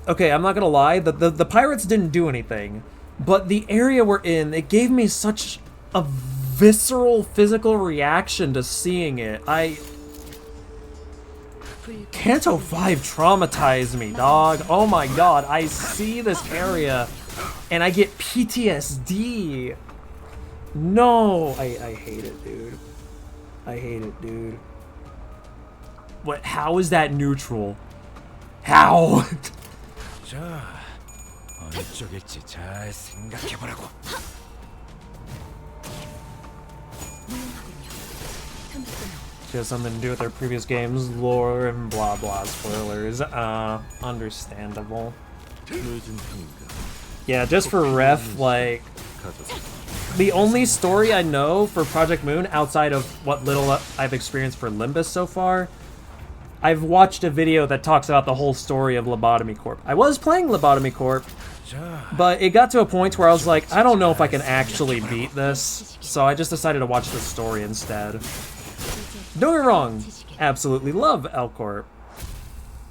Okay, I'm not gonna lie, the pirates didn't do anything, but the area we're in, it gave me such a visceral physical reaction to seeing it. Kanto 5 traumatized me, dog. Oh my god, I see this area and I get PTSD. No, I hate it, dude. I hate it, dude. What? How is that neutral? How? 자, 어느 쪽일지 잘 생각해보라고. She has something to do with her previous games, lore, and blah blah spoilers. Understandable. 늦은 편인가? Yeah, just for ref, like, 가족. the only story I know for Project Moon outside of what little I've experienced for Limbus so far, I've watched a video that talks about the whole story of Lobotomy Corp. I was playing Lobotomy Corp, 자, but it got to a point where I was like, I don't know if I can actually beat this, so I just decided to watch the story instead. Don't get me wrong, absolutely love L-Corp,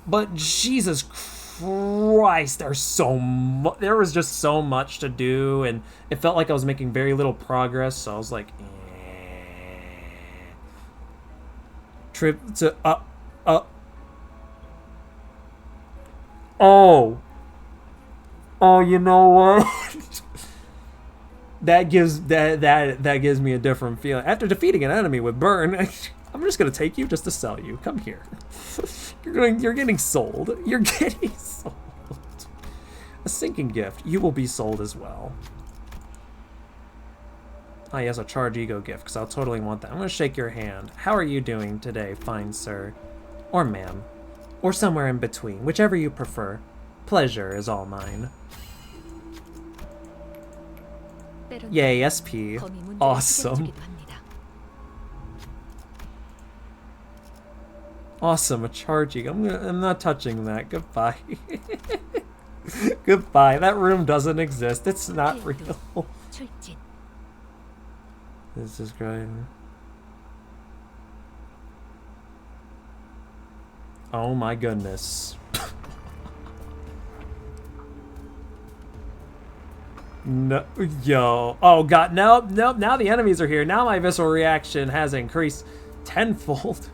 but Jesus Christ, there was just so much to do, and it felt like I was making very little progress, so I was like, Trip to, you know what? that gives me a different feeling. After defeating an enemy with burn, I'm just gonna take you just to sell you. Come here. You're getting sold. You're getting sold. A sinking gift. You will be sold as well. Ah, yes, a charge ego gift, because I'll totally want that. I'm gonna shake your hand. How are you doing today, fine sir? Or ma'am. Or somewhere in between, whichever you prefer. Pleasure is all mine. 때론 Yay, SP. 검이 문제를 Awesome. 해결해주기도 합니다. Awesome, a charging. I'm not touching that. Goodbye. Goodbye. That room doesn't exist. It's not real. 출진. This is great. Oh my goodness. No, yo. Oh god, nope. Now the enemies are here. Now my visceral reaction has increased tenfold.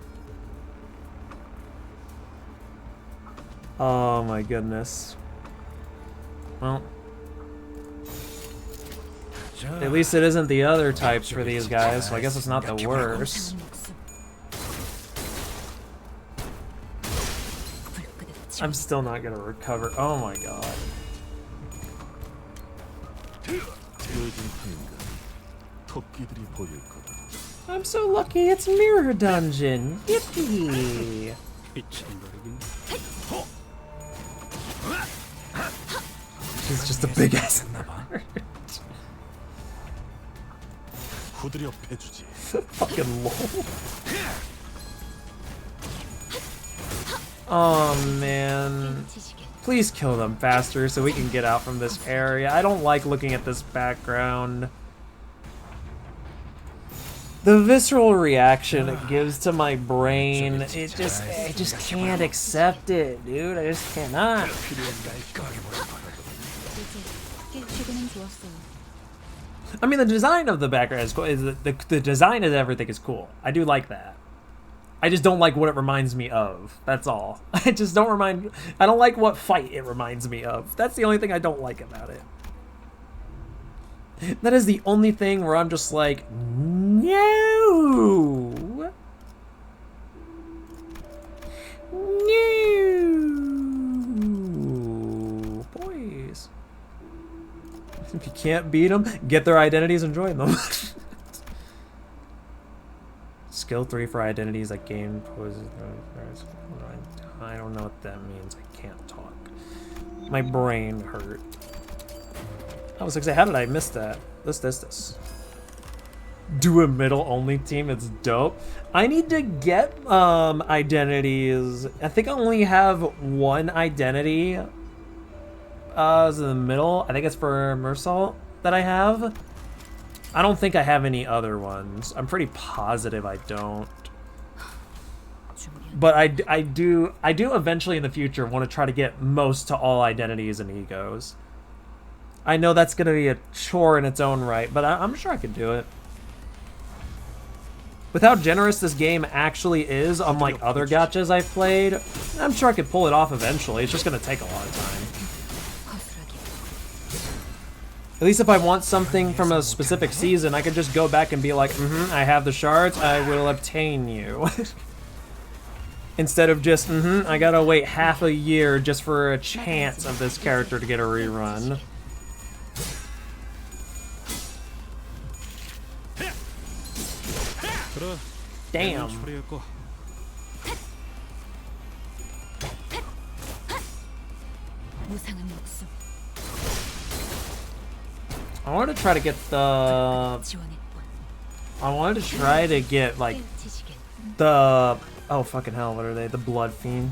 Oh my goodness. Well, at least it isn't the other types for these guys, so I guess it's not the worst. I'm still not gonna recover. Oh my god. 되어진 판인가 토끼들이 보일 거다. I'm so lucky it's Mirror Dungeon. Yippee! She's just a big ass nerd. 후드려 패주지. Fucking lol. Oh man. Please kill them faster so we can get out from this area. I don't like looking at this background. The visceral reaction it gives to my brain, I just can't accept it, dude. I just cannot. 최근엔 좋았어요. I mean, the design of the background is cool. The design of everything is cool. I do like that. I just don't like what it reminds me of. That's all. I don't like what fight it reminds me of. That's the only thing I don't like about it. That is the only thing where I'm just like, no. No. Boys. If you can't beat them, get their identities and join them. Skill 3 for identities that game poses. I don't know what that means. I can't talk. My brain hurt. I was like, how did I miss that? This. Do a middle only team. It's dope. I need to get identities. I think I only have one identity. In the middle. I think it's for Mersault that I have. I don't think I have any other ones. I'm pretty positive I don't. But I do eventually in the future want to try to get most to all identities and egos. I know that's going to be a chore in its own right, but I'm sure I could do it. With how generous this game actually is, unlike other gachas I've played, I'm sure I could pull it off eventually. It's just going to take a lot of time. At least if I want something from a specific season, I could just go back and be like, I have the shards, I will obtain you. Instead of just, I gotta wait half a year just for a chance of this character to get a rerun. Damn. 무상한 목숨. I wanted to try to get the... I wanted to try to get, like, the... Oh, fucking hell, what are they? The Blood Fiend.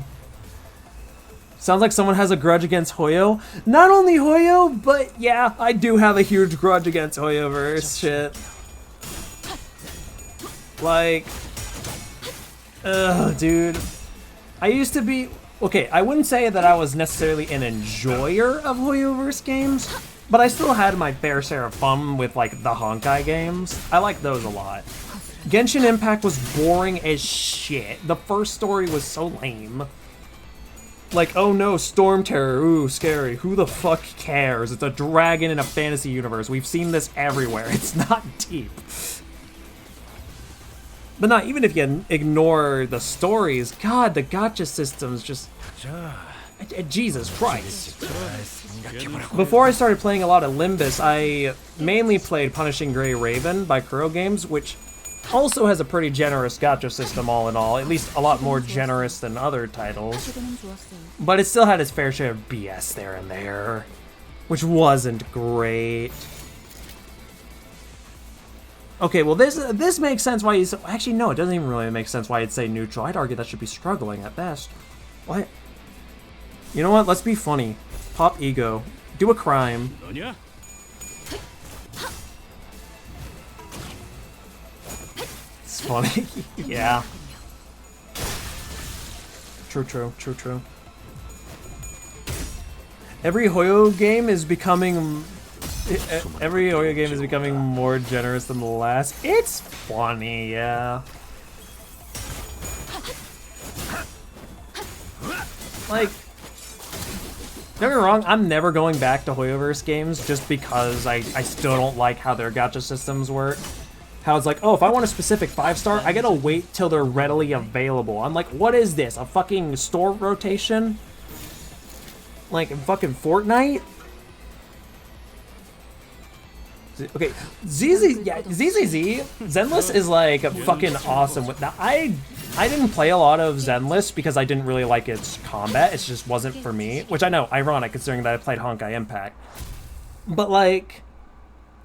Sounds like someone has a grudge against Hoyo. Not only Hoyo, but yeah, I do have a huge grudge against Hoyoverse shit. Like... Ugh, dude. I used to be... Okay, I wouldn't say that I was necessarily an enjoyer of Hoyoverse games, but I still had my fair share of fun with, like, the Honkai games. I like those a lot. Genshin Impact was boring as shit. The first story was so lame. Like, oh no, Storm Terror, ooh, scary. Who the fuck cares? It's a dragon in a fantasy universe. We've seen this everywhere. It's not deep. But not even if you ignore the stories. God, the gacha system's just... Jesus Christ. Before I started playing a lot of Limbus, I mainly played Punishing Grey Raven by Kuro Games, which also has a pretty generous gacha system all in all, at least a lot more generous than other titles. But it still had its fair share of BS there and there, which wasn't great. Okay, well this makes sense why he's... Actually, no, it doesn't even really make sense why he'd say neutral. I'd argue that should be struggling at best. What? You know what? Let's be funny. Pop ego. Do a crime. 너냐? It's funny. Yeah. True. Every Hoyo game is becoming... Every Hoyo game is becoming more generous than the last. It's funny, yeah. Like, don't get me wrong, I'm never going back to Hoyoverse games just because I still don't like how their gacha systems work. How it's like, oh, if I want a specific 5-star, I gotta wait till they're readily available. I'm like, what is this? A fucking store rotation? Like in fucking Fortnite? Okay, ZZZ, Zenless is like fucking awesome. Now, I didn't play a lot of Zenless because I didn't really like its combat. It just wasn't for me, which I know, ironic considering that I played Honkai Impact. But like,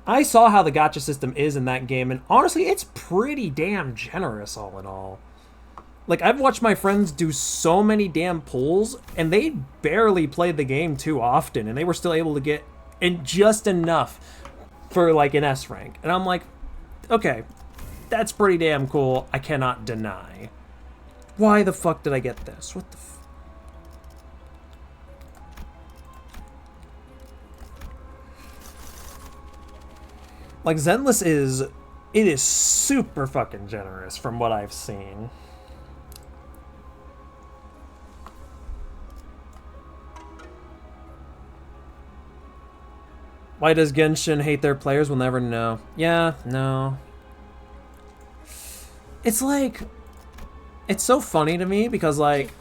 I saw how the gacha system is in that game, and honestly, it's pretty damn generous all in all. Like, I've watched my friends do so many damn pulls, and they barely played the game too often, and they were still able to get in just enough for like an S rank. And I'm like, okay, that's pretty damn cool. I cannot deny. Why the fuck did I get this? What the like, Zenless is, it is super fucking generous from what I've seen. Why does Genshin hate their players? We'll never know. Yeah, no. It's like, it's so funny to me because like,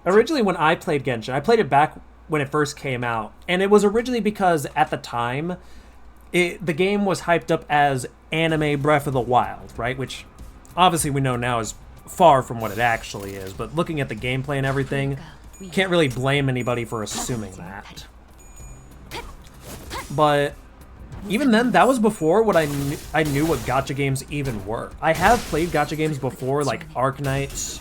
originally when I played Genshin, I played it back when it first came out. And it was originally because at the time, the game was hyped up as anime Breath of the Wild, right? Which obviously we know now is far from what it actually is. But looking at the gameplay and everything, can't really blame anybody for assuming that. But even then, that was before what I knew what gacha games even were. I have played gacha games before, like Arknights,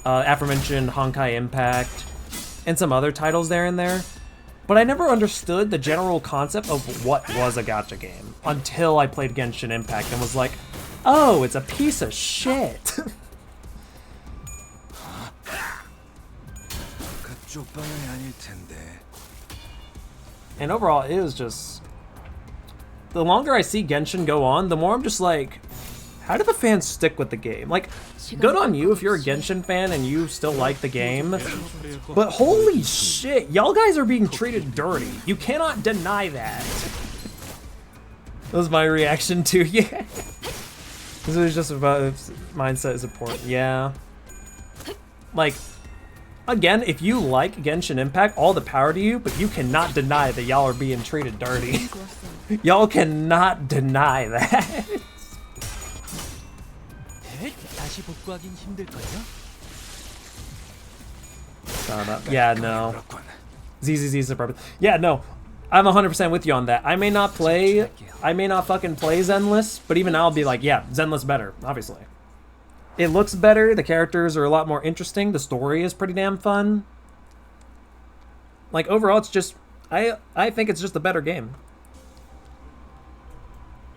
aforementioned Honkai Impact, and some other titles there and there. But I never understood the general concept of what was a gacha game until I played Genshin Impact and was like, oh, it's a piece of shit. And overall, it was just... The longer I see Genshin go on, the more I'm just like, how do the fans stick with the game? Like, good on you if you're a Genshin fan and you still like the game, but holy shit, y'all guys are being treated dirty. You cannot deny that. That was my reaction to, yeah. This was just about if mindset is important, yeah. Like, again, if you like Genshin Impact, all the power to you, but you cannot deny that y'all are being treated dirty. Y'all cannot deny that. 다시 복구하긴 힘들걸요? Yeah, no. ZZZ Suburban. Yeah, no. I'm 100% with you on that. I may not fucking play Zenless, but even I'll be like, yeah, Zenless better, obviously. It looks better, the characters are a lot more interesting, the story is pretty damn fun. Like, overall, it's just, I think it's just a better game.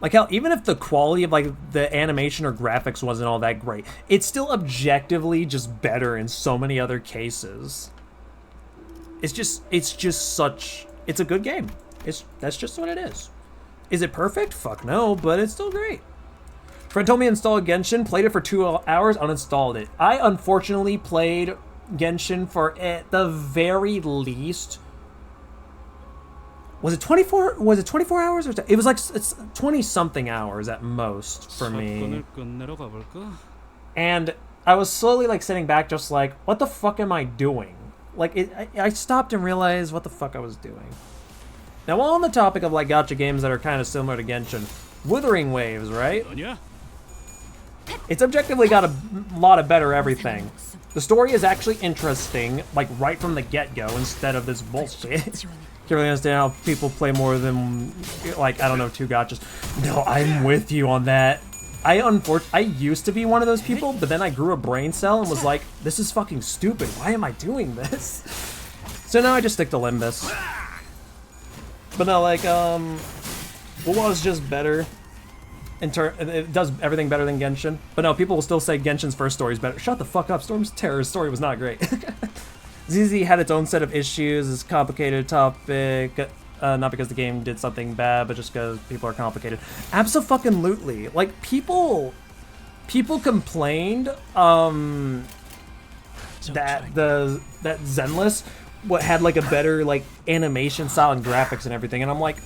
Like, hell, even if the quality of, like, the animation or graphics wasn't all that great, it's still objectively just better in so many other cases. It's just such, it's a good game. That's just what it is. Is it perfect? Fuck no, but it's still great. Friend told me to install Genshin, played it for 2 hours, uninstalled it. I unfortunately played Genshin for at the very least... Was it 24? Was it 24 hours? Or it was like it's 20-something hours at most for me. And I was slowly like sitting back, just like, what the fuck am I doing? Like, I stopped and realized what the fuck I was doing. Now, while on the topic of like gacha games that are kind of similar to Genshin, Wuthering Waves, right? It's objectively got a lot of better everything. The story is actually interesting, like right from the get-go, instead of this bullshit. really understand how people play more than, like, I don't know, 2 gotchas. No, I'm with you on that. I used to be one of those people, but then I grew a brain cell and was like, this is fucking stupid. Why am I doing this? So now I just stick to Limbus. But no, like, what was just better? It does everything better than Genshin. But no, people will still say Genshin's first story is better. Shut the fuck up. Storm's Terror's story was not great. ZZ had its own set of issues. It's a complicated topic. Not because the game did something bad, but just because people are complicated. Abso-fucking-lutely. Like, people complained, that Zenless had like a better like animation style and graphics and everything, and I'm like,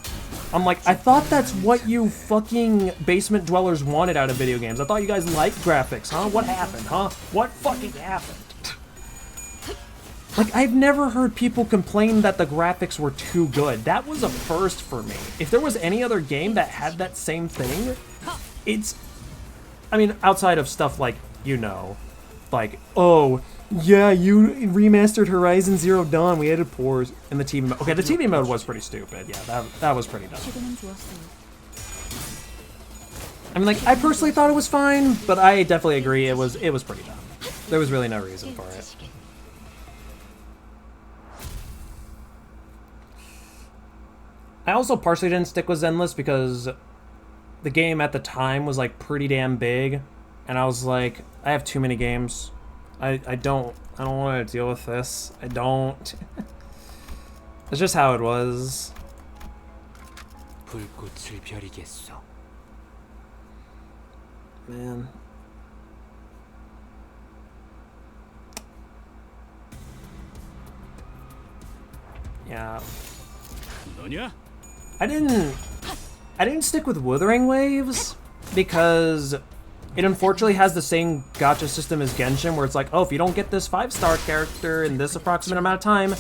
I thought that's what you fucking basement dwellers wanted out of video games. I thought you guys liked graphics, huh? What happened, huh? What fucking happened? Like, I've never heard people complain that the graphics were too good. That was a first for me. If there was any other game that had that same thing, I mean, outside of stuff like, you know, like, oh, yeah, you remastered Horizon Zero Dawn, we added pores in the TV mode. Okay, the TV mode was pretty stupid. Yeah, that was pretty dumb. I mean, like, I personally thought it was fine, but I definitely agree it was pretty dumb. There was really no reason for it. I also partially didn't stick with Zenless because the game at the time was like pretty damn big, and I was like, I have too many games. I don't want to deal with this. I don't. It's just how it was. Man. Yeah. I didn't stick with Wuthering Waves because it unfortunately has the same gacha system as Genshin, where it's like, oh, if you don't get this 5-star character in this approximate amount of time,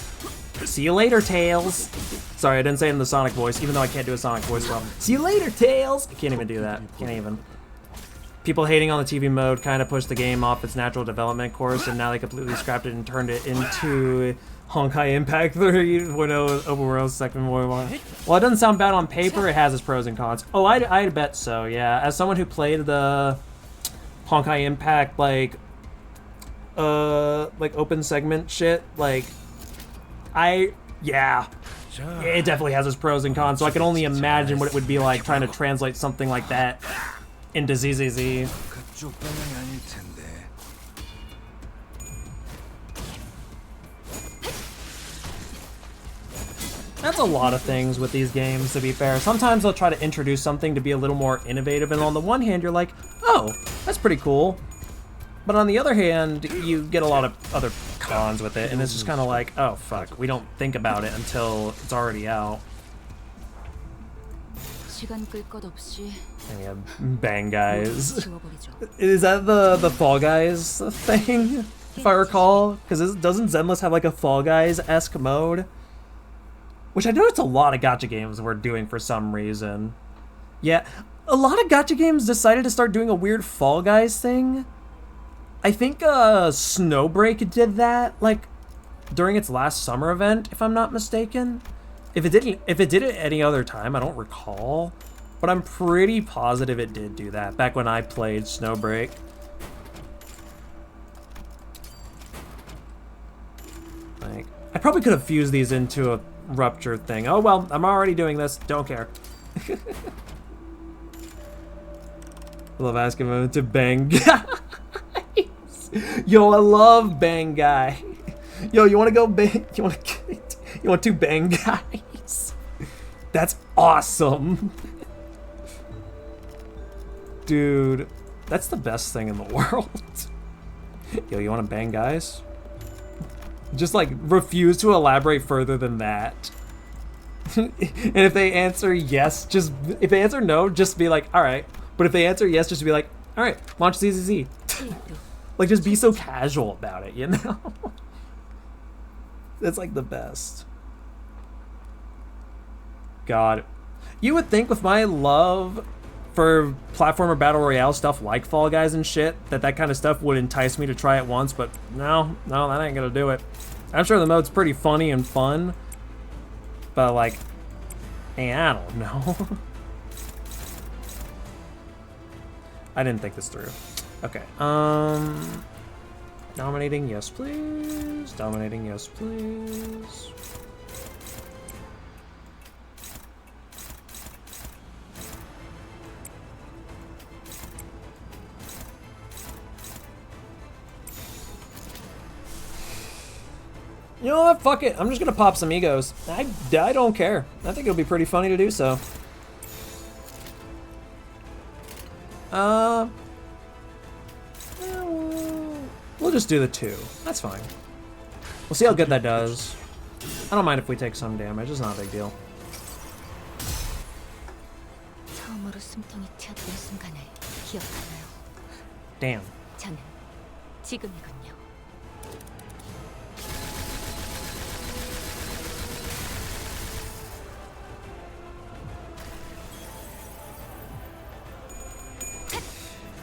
see you later, Tails. Sorry, I didn't say it in the Sonic voice, even though I can't do a Sonic voice well. See you later, Tails! I can't even do that. Can't even. People hating on the TV mode kind of pushed the game off its natural development course, and now they completely scrapped it and turned it into Honkai Impact 3.0 Open World Second World War. Well, it doesn't sound bad on paper. It has its pros and cons. Oh, I bet so, yeah. As someone who played the Honkai Impact, like open segment shit, like, yeah, it definitely has its pros and cons, so I can only imagine what it would be like trying to translate something like that into ZZZ. That's a lot of things with these games, to be fair. Sometimes they'll try to introduce something to be a little more innovative, and on the one hand, you're like, oh, that's pretty cool. But on the other hand, you get a lot of other cons with it, and it's just kind of like, oh, fuck, we don't think about it until it's already out. And yeah, Bang Guys. Is that the Fall Guys thing, if I recall? Because doesn't Zenless have like a Fall Guys-esque mode? Which I noticed a lot of gacha games were doing for some reason. Yeah, a lot of gacha games decided to start doing a weird Fall Guys thing. I think Snowbreak did that, like, during its last summer event, if I'm not mistaken. If it did it any other time, I don't recall. But I'm pretty positive it did do that back when I played Snowbreak. Like, I probably could have fused these into a Rupture thing. Oh well, I'm already doing this. Don't care. I love asking him to Bang Guys. Yo, I love Bang Guy. Yo, you want to go bang? You want to Bang Guys? That's awesome. Dude, that's the best thing in the world. Yo, you want to Bang Guys? Just like refuse to elaborate further than that. And if they answer yes, if they answer no, just be like, all right. But if they answer yes, just be like, all right, launch ZZZ. Like, just be so casual about it, you know? That's like the best. God, you would think with my love for platformer battle royale stuff like Fall Guys and shit, that kind of stuff would entice me to try it once, but no, that ain't gonna do it. I'm sure the mode's pretty funny and fun, But like, hey, I don't know. I didn't think this through. Okay. Dominating, yes, please. Dominating, yes, please. You know what? Fuck it. I'm just gonna pop some egos. I don't care. I think it'll be pretty funny to do so. We'll just do the 2. That's fine. We'll see how good that does. I don't mind if we take some damage. It's not a big deal. 처음으로 숨통이 튀었던 순간을 기억하나요? Damn. 저는 지금이군요.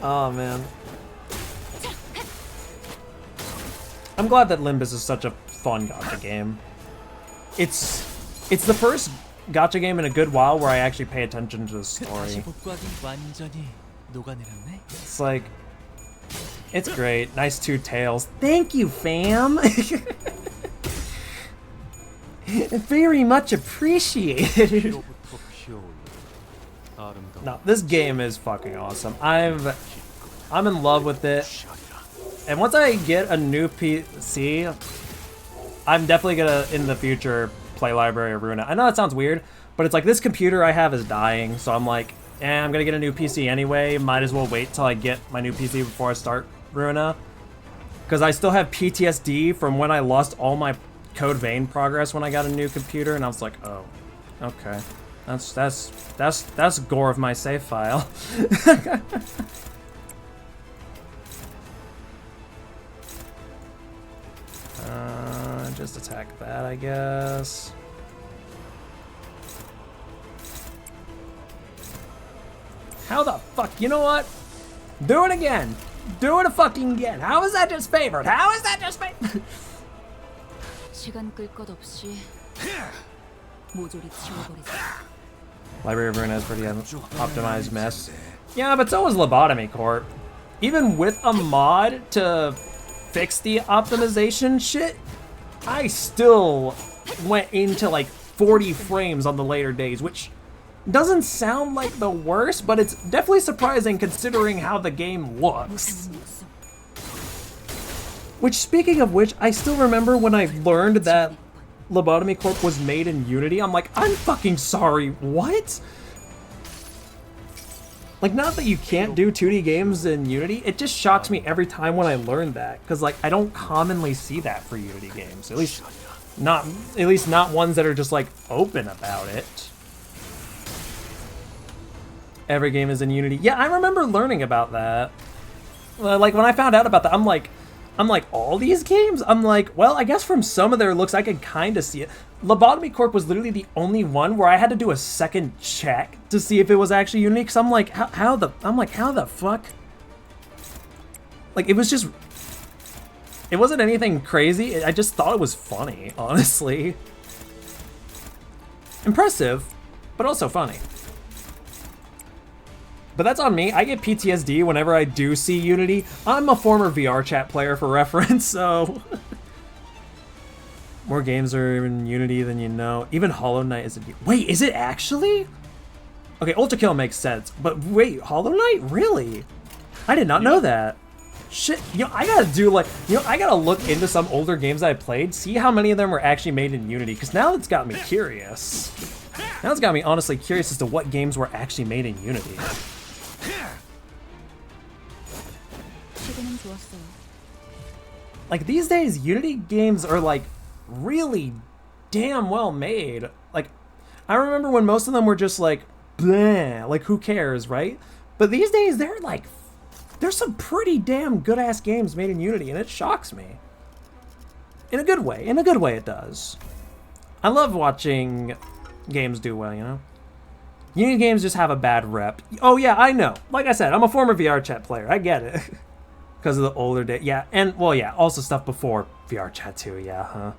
Oh man. I'm glad that Limbus is such a fun gacha game. It's the first gacha game in a good while where I actually pay attention to the 다시 story. 복구하긴 완전히 녹아내렸네. It's like, it's great. Nice 2 tails. Thank you, fam. Very much appreciated. 피로부터 피어오르는 아름다운 No, this game is fucking awesome. I'm in love with it. And once I get a new PC, I'm definitely gonna, in the future, play Library of Ruina. I know that sounds weird, but it's like this computer I have is dying, so I'm like, I'm gonna get a new PC anyway. Might as well wait till I get my new PC before I start Ruina. Because I still have PTSD from when I lost all my Code Vein progress when I got a new computer, and I was like, oh, okay. That's gore of my save file. Just attack that, I guess. How the fuck? You know what? Do it again. Do it a fucking again. How is that just favored? How is that just favored? 시간 끌 것 없이 모조리 치워버리자. Library of Ruina is pretty optimized mess. Yeah, but so was Lobotomy Corp. Even with a mod to fix the optimization shit, I still went into like 40 frames on the later days, which doesn't sound like the worst, but it's definitely surprising considering how the game looks. Which, speaking of which, I still remember when I learned that Lobotomy Corp was made in Unity, I'm like, I'm fucking sorry, what? Like, not that you can't do 2D games in Unity, it just shocks me every time when I learn that, because like I don't commonly see that for Unity games. At least not ones that are just like open about it. Every game is in Unity. Yeah, I remember learning about that. Like when I found out about that, I'm like, all these games? I'm like, well, I guess from some of their looks I could kind of see it. Lobotomy Corp was literally the only one where I had to do a second check to see if it was actually unique. So I'm like, how the fuck? Like, it wasn't anything crazy. I just thought it was funny, honestly. Impressive, but also funny. But that's on me. I get PTSD whenever I do see Unity. I'm a former VR chat player for reference, so... More games are in Unity than you know. Even Hollow Knight is in... Wait, is it actually? Okay, Ultra Kill makes sense. But wait, Hollow Knight? Really? I did not know that. Shit, I gotta do like... I gotta look into some older games I played, see how many of them were actually made in Unity, because now it's got me curious. Now it's got me honestly curious as to what games were actually made in Unity. Like, these days, Unity games are, like, really damn well made. Like, I remember when most of them were just, like, bleh, like, who cares, right? But these days, they're, like, there's some pretty damn good-ass games made in Unity, and it shocks me. In a good way. In a good way, it does. I love watching games do well, you know? Unity games just have a bad rep. Oh, yeah, I know. Like I said, I'm a former VR chat player. I get it. Because of the older day. Yeah, and, well, yeah, also stuff before VR chat too, yeah, huh?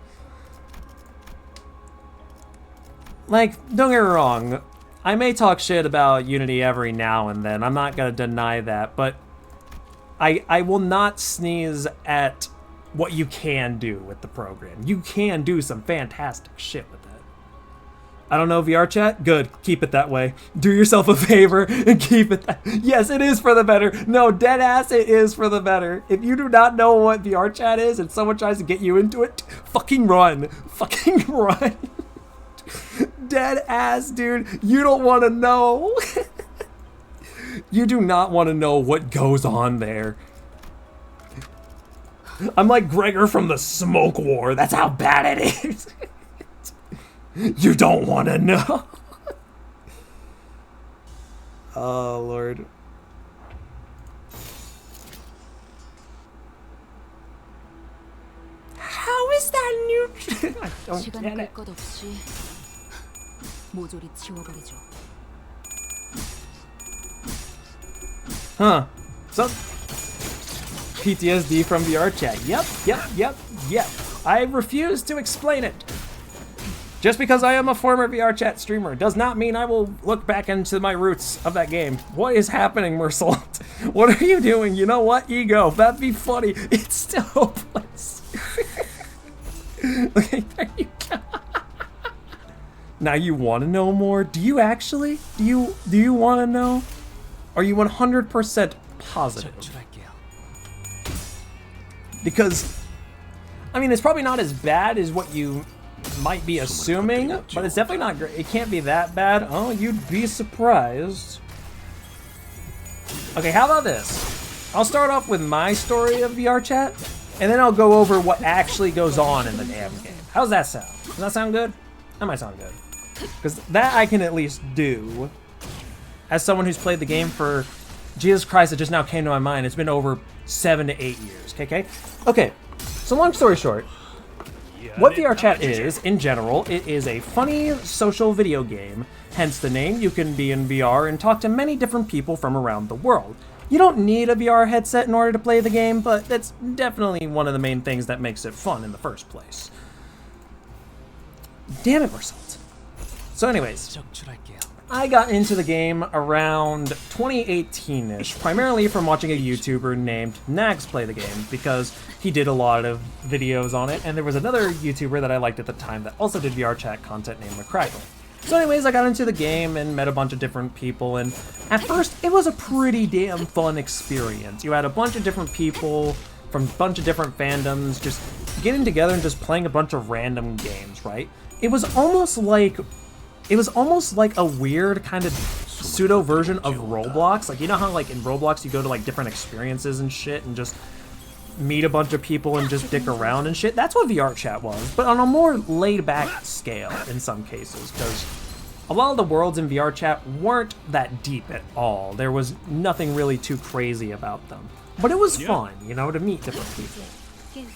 like, don't get me wrong, I may talk shit about Unity every now and then. I'm not gonna deny that, but I will not sneeze at what you can do with the program. You can do some fantastic shit with that. I don't know, VR chat? Good. Keep it that way. Do yourself a favor and keep it that. Yes, it is for the better. No, dead ass, it is for the better. If you do not know what VR chat is and someone tries to get you into it, fucking run. Fucking run. Dead ass, dude. You don't want to know. You do not want to know what goes on there. I'm like Gregor from the Smoke War. That's how bad it is. You don't want to know. Oh, Lord. How is that new? I don't 시간 get 끌 it. 것 없이 모조리 지워버리죠. Huh. So, PTSD from VR chat. Yep. I refuse to explain it. Just because I am a former VR chat streamer does not mean I will look back into my roots of that game. What is happening, Mercel? What are you doing? You know what? Ego. That'd be funny. It's still hopeless. Okay, there you go. Now you want to know more? Do you actually? Do you want to know? Are you 100% positive? 적출할게요. Because, I mean, it's probably not as bad as what you might be assuming, but it's definitely not great. It can't be that bad. Oh, you'd be surprised. Okay, how about this? I'll start off with my story of VR chat, and then I'll go over what actually goes on in the damn game. How's that sound? Does that sound good? That might sound good. Because that I can at least do. As someone who's played the game for, Jesus Christ, it just now came to my mind. It's been over 7 to 8 years, KK? Okay, so long story short, what VR chat is, in general, it is a funny social video game. Hence the name. You can be in VR and talk to many different people from around the world. You don't need a VR headset in order to play the game, but that's definitely one of the main things that makes it fun in the first place. Damn it, Mersault. So anyways, 적출할게요. I got into the game around 2018-ish, primarily from watching a YouTuber named Nags play the game, because he did a lot of videos on it, and there was another YouTuber that I liked at the time that also did VR chat content named McCrackle. So anyways, I got into the game and met a bunch of different people, and at first, it was a pretty damn fun experience. You had a bunch of different people from a bunch of different fandoms just getting together and just playing a bunch of random games, right? It was almost like a weird kind of pseudo version of Roblox. Like, you know how like in Roblox you go to like different experiences and shit and just meet a bunch of people and just dick around and shit? That's what VR chat was, but on a more laid back scale in some cases, because a lot of the worlds in VR chat weren't that deep at all. There was nothing really too crazy about them. But it was fun, you know, to meet different people.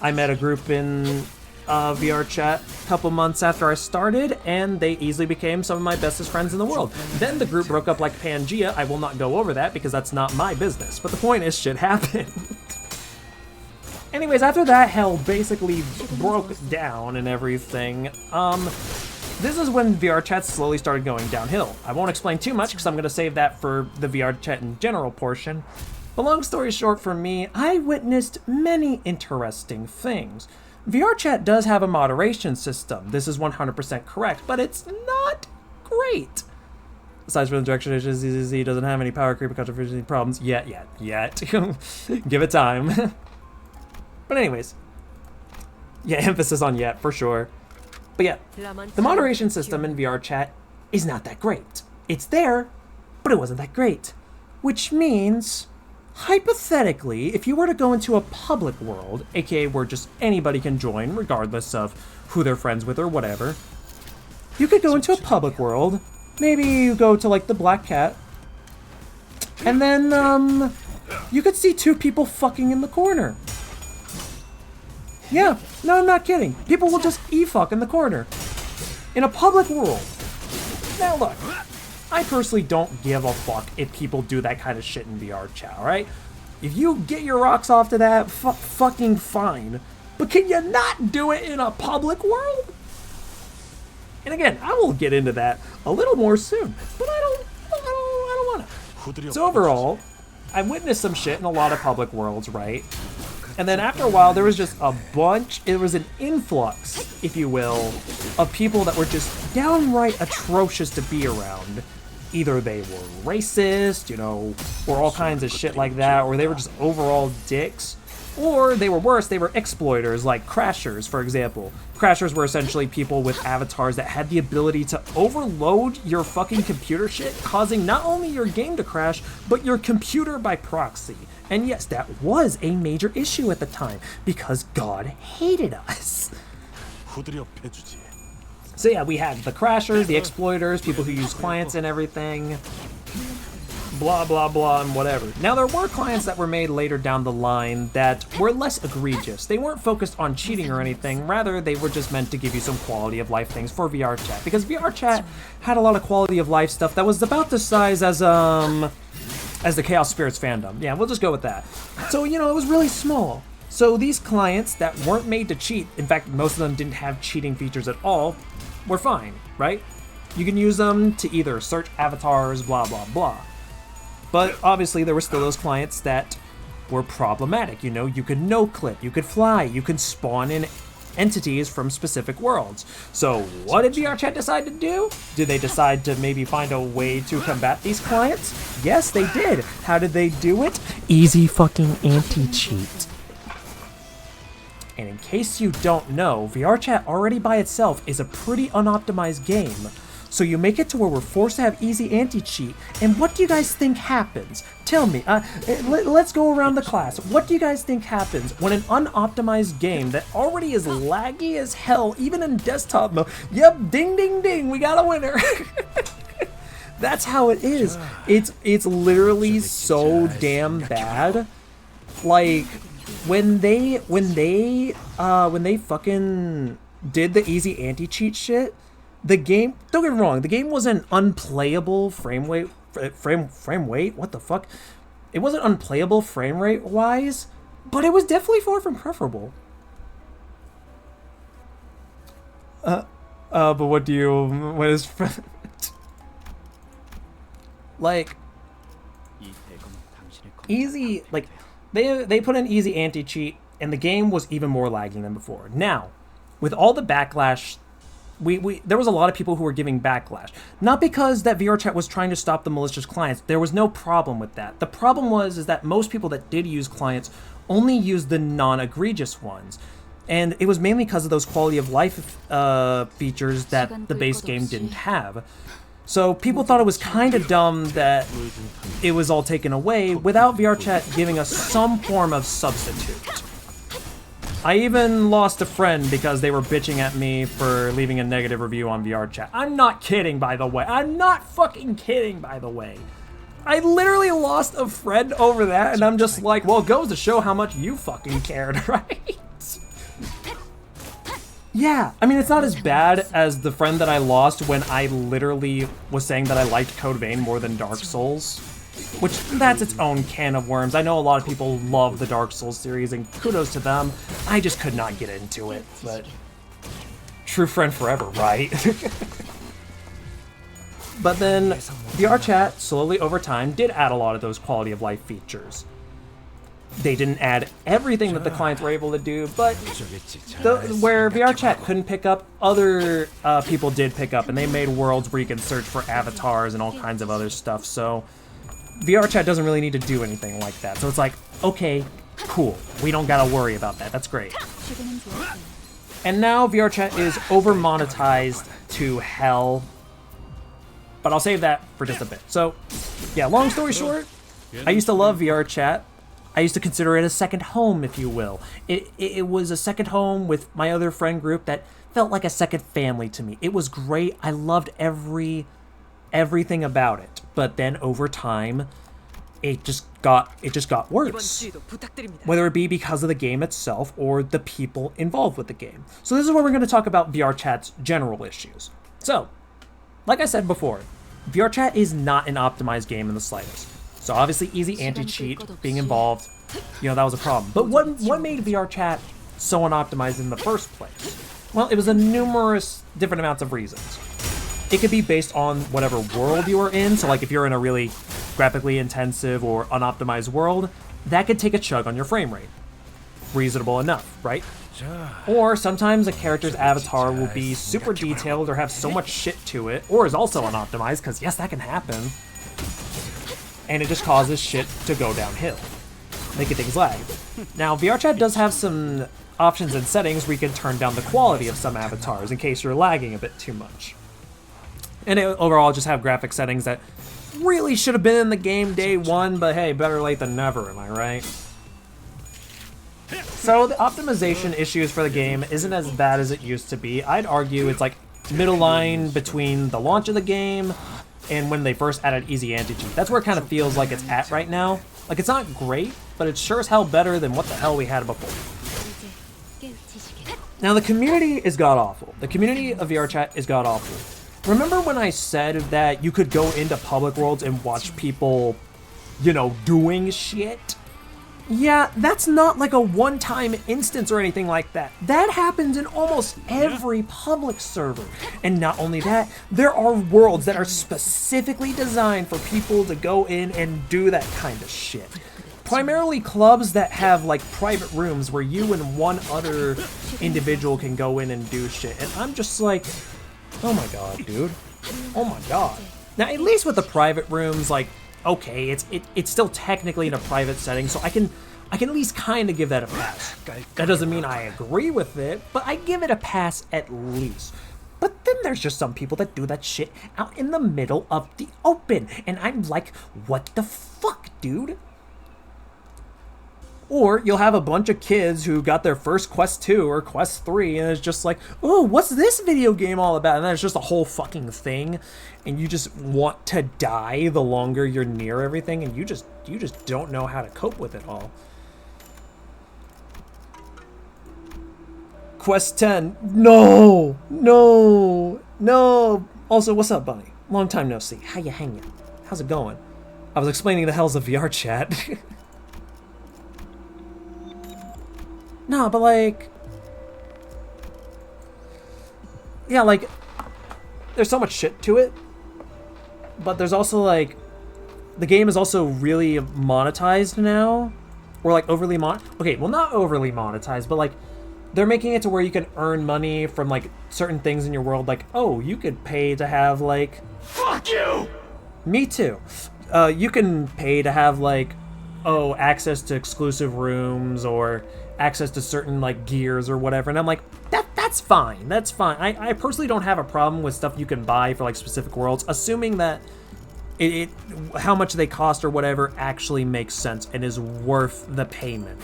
I met a group in VR chat a couple months after I started, and they easily became some of my bestest friends in the world. Then the group broke up like Pangea. I will not go over that because that's not my business. But the point is, shit happened. Anyways, after that hell basically broke down and everything, this is when VR chat slowly started going downhill. I won't explain too much because I'm going to save that for the VR chat in general portion. But long story short, for me, I witnessed many interesting things. VR chat does have a moderation system. This is 100% correct, but it's not great. Aside from the direction issues, ZZZ doesn't have any power creep or controversy problems yet. Give it time. But anyways, yeah, emphasis on yet for sure. But yeah, the moderation system in VR chat is not that great. It's there, but it wasn't that great. Which means, hypothetically, if you were to go into a public world, aka where just anybody can join, regardless of who they're friends with or whatever, you could go into a public world, maybe you go to like the Black Cat, and then you could see two people fucking in the corner. Yeah, no, I'm not kidding. People will just e-fuck in the corner. In a public world. Now look, I personally don't give a fuck if people do that kind of shit in VR chat, alright? If you get your rocks off to that, fucking fine. But can you not do it in a public world? And again, I will get into that a little more soon, but I don't want to. 후드려 So overall, I witnessed some shit in a lot of public worlds, right? And then after a while, there was just a bunch, it was an influx, if you will, of people that were just downright atrocious to be around. Either they were racist, you know, or all kinds of shit like that, or they were just overall dicks, or they were worse, they were exploiters, like crashers, for example. Crashers were essentially people with avatars that had the ability to overload your fucking computer shit, causing not only your game to crash, but your computer by proxy. And yes, that was a major issue at the time, because God hated us. 후드려 패주지. So yeah, we had the crashers, the exploiters, people who use clients and everything, blah, blah, blah, and whatever. Now, there were clients that were made later down the line that were less egregious. They weren't focused on cheating or anything. Rather, they were just meant to give you some quality of life things for VR chat, because VR chat had a lot of quality of life stuff that was about the size as the Chaos Spirits fandom. Yeah, we'll just go with that. So, you know, it was really small. So these clients that weren't made to cheat, in fact, most of them didn't have cheating features at all, were fine, right? You can use them to either search avatars, blah, blah, blah. But obviously there were still those clients that were problematic. You know, you could no-clip, you could fly, you could spawn in entities from specific worlds. So what did VRChat decide to do? Did they decide to maybe find a way to combat these clients? Yes, they did. How did they do it? Easy fucking anti-cheat. And in case you don't know, VRChat already by itself is a pretty unoptimized game. So you make it to where we're forced to have easy anti-cheat, and what do you guys think happens? Tell me, let's go around the class. What do you guys think happens when an unoptimized game that already is laggy as hell, even in desktop mode, yep, ding ding ding, we got a winner. That's how it is. It's literally so damn bad. Like, when they fucking did the easy anti-cheat shit, the game, don't get me wrong, the game wasn't unplayable frame rate, what the fuck? It wasn't unplayable frame rate wise, but it was definitely far from preferable. But what is like easy, like they put in easy anti-cheat and the game was even more lagging than before. Now, with all the backlash, there was a lot of people who were giving backlash. Not because that VRChat was trying to stop the malicious clients. There was no problem with that. The problem is that most people that did use clients only used the non-egregious ones. And it was mainly because of those quality of life features that the base game didn't have. So people thought it was kind of dumb that it was all taken away without VRChat giving us some form of substitute. I even lost a friend because they were bitching at me for leaving a negative review on VRChat. I'm not kidding, by the way. I'm not fucking kidding, by the way. I literally lost a friend over that, and I'm just like, well, it goes to show how much you fucking cared, right? Yeah, I mean, it's not as bad as the friend that I lost when I literally was saying that I liked Code Vein more than Dark Souls. Which, that's its own can of worms. I know a lot of people love the Dark Souls series, and kudos to them. I just could not get into it, but true friend forever, right? But then, VRChat, slowly over time, did add a lot of those quality of life features. They didn't add everything that the clients were able to do, but where VRChat couldn't pick up, other people did pick up, and they made worlds where you can search for avatars and all kinds of other stuff, so VRChat doesn't really need to do anything like that. So it's like, okay, cool. We don't gotta worry about that. That's great. And now VRChat is over-monetized to hell. But I'll save that for just a bit. So, yeah, long story short, I used to love VRChat. I used to consider it a second home, if you will. It was a second home with my other friend group that felt like a second family to me. It was great. I loved everything about it. But then over time, it just got worse. Whether it be because of the game itself or the people involved with the game. So this is where we're going to talk about VRChat's general issues. So, like I said before, VRChat is not an optimized game in the slightest. So obviously easy anti-cheat being involved, you know, that was a problem. But what made VRChat so unoptimized in the first place? Well, it was a numerous different amounts of reasons. It could be based on whatever world you are in. So like if you're in a really graphically intensive or unoptimized world, that could take a chug on your frame rate. Reasonable enough, right? Or sometimes a character's avatar will be super detailed or have so much shit to it, or is also unoptimized, because yes, that can happen. And it just causes shit to go downhill, making things lag. Now, VRChat does have some options and settings where you can turn down the quality of some avatars in case you're lagging a bit too much. And it overall just have graphic settings that really should have been in the game day one, but hey, better late than never, am I right? So the optimization issues for the game isn't as bad as it used to be. I'd argue it's like middle line between the launch of the game and when they first added easy anti-cheat. That's where it kind of feels like it's at right now. Like, it's not great, but it's sure as hell better than what the hell we had before. Now, the community is god-awful. The community of VRChat is god-awful. Remember when I said that you could go into public worlds and watch people, you know, doing shit? Yeah, that's not like a one-time instance or anything like that. That happens in almost every public server. And not only that, there are worlds that are specifically designed for people to go in and do that kind of shit. Primarily clubs that have like private rooms where you and one other individual can go in and do shit. And I'm just like, oh my god, dude. Oh my god. Now, at least with the private rooms, like, okay, it's still technically in a private setting, so I can at least kind of give that a pass. That doesn't mean I agree with it, but I give it a pass at least. But then there's just some people that do that shit out in the middle of the open, and I'm like, what the fuck, dude? Or you'll have a bunch of kids who got their first Quest 2 or Quest 3 and it's just like, oh, what's this video game all about? And then it's just a whole fucking thing and you just want to die the longer you're near everything and you just don't know how to cope with it all. Quest 10. No. Also, what's up, buddy? Long time no see. How you hanging? How's it going? I was explaining the hells of VR chat. No, but like, yeah, like, there's so much shit to it, but there's also like, the game is also really monetized now, or like overly okay, well not overly monetized, but like, they're making it to where you can earn money from like certain things in your world, like, oh, you could pay to have like, fuck you! Me too. You can pay to have like, oh, access to exclusive rooms, or access to certain like gears or whatever, and I'm like, that's fine. I personally don't have a problem with stuff you can buy for like specific worlds, assuming that it how much they cost or whatever actually makes sense and is worth the payment,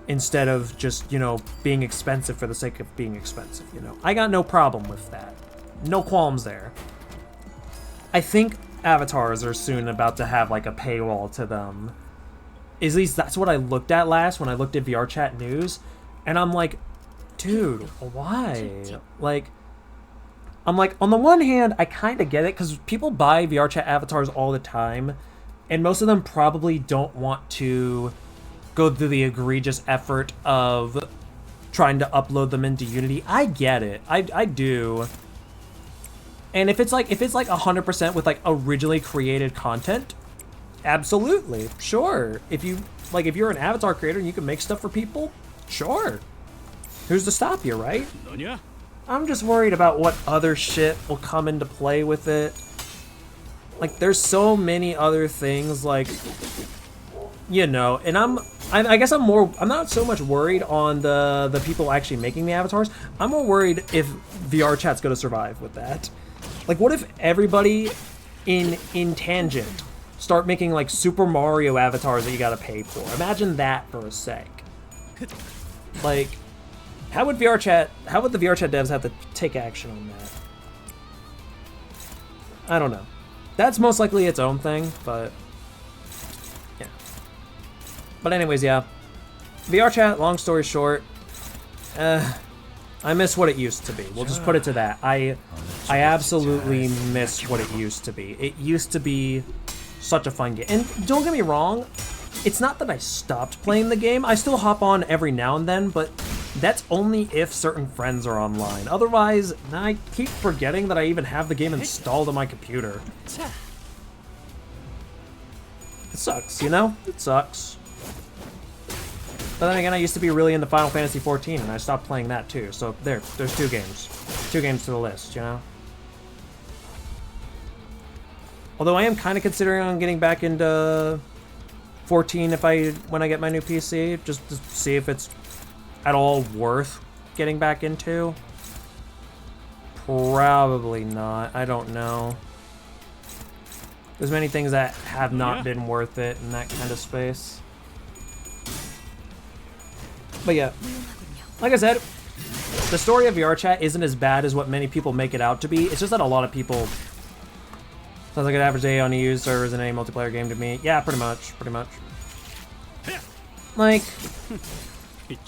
instead of just, you know, being expensive for the sake of being expensive, you know. I got no problem with that. No qualms there. I think avatars are soon about to have like a paywall to them. At least that's what I looked at last when I looked at VRChat news, and I'm like, dude, why? Like, I'm like, on the one hand, I kind of get it, because people buy VRChat avatars all the time, and most of them probably don't want to go through the egregious effort of trying to upload them into Unity. I get it. I do. And if it's like 100% with like originally created content, absolutely, sure. If you're an avatar creator and you can make stuff for people, sure. Who's to stop you, right? I'm just worried about what other shit will come into play with it. Like, there's so many other things, like, you know, and I guess I'm not so much worried on the people actually making the avatars. I'm more worried if VR chat's gonna survive with that. Like, what if everybody in Tangent start making like Super Mario avatars that you gotta pay for? Imagine that for a sec. Like, how would the VR chat devs have to take action on that? I don't know. That's most likely its own thing, but yeah. But anyways, yeah. VR chat, long story short, I miss what it used to be. We'll just put it to that. I absolutely miss what it used to be. It used to be such a fun game. And don't get me wrong, it's not that I stopped playing the game. I still hop on every now and then, but that's only if certain friends are online. Otherwise, I keep forgetting that I even have the game installed on my computer. It sucks, you know? It sucks. But then again, I used to be really into Final Fantasy XIV, and I stopped playing that too. So there's 2 games. 2 games to the list, you know? Although I am kind of considering on getting back into 14 when I get my new PC, just to see if it's at all worth getting back into. Probably not. I don't know. There's many things that have not been worth it in that kind of space. But yeah, like I said, the story of VR chat isn't as bad as what many people make it out to be. It's just that a lot of people... Sounds like an average day on EU servers in any multiplayer game to me. Yeah, pretty much.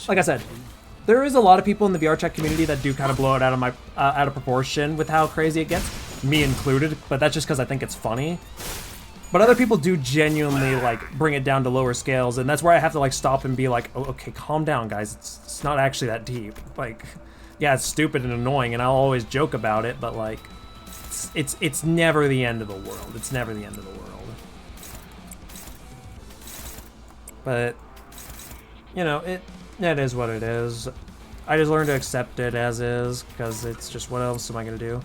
Like I said, there is a lot of people in the VR chat community that do kind of blow it out of proportion with how crazy it gets, me included. But that's just because I think it's funny. But other people do genuinely like bring it down to lower scales, and that's where I have to like stop and be like, oh, okay, calm down, guys. It's not actually that deep. Like, yeah, it's stupid and annoying, and I'll always joke about it, but like, it's never the end of the world. It's never the end of the world. But you know, it is what it is. I just learned to accept it as is, because it's just, what else am I gonna do?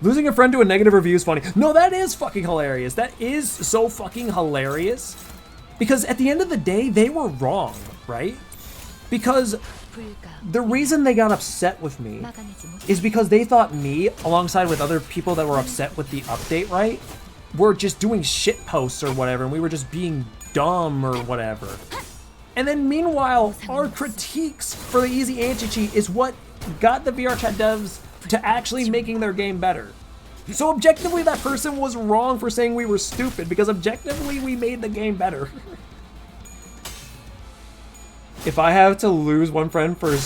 Losing a friend to a negative review is funny. No, that is fucking hilarious. That is so fucking hilarious. Because at the end of the day, they were wrong, right? Because the reason they got upset with me is because they thought me, alongside with other people that were upset with the update, right, were just doing shit posts or whatever, and we were just being dumb or whatever. And then meanwhile, our critiques for the easy anti-cheat is what got the VR chat devs to actually making their game better. So objectively, that person was wrong for saying we were stupid, because objectively, we made the game better. If I have to lose one friend for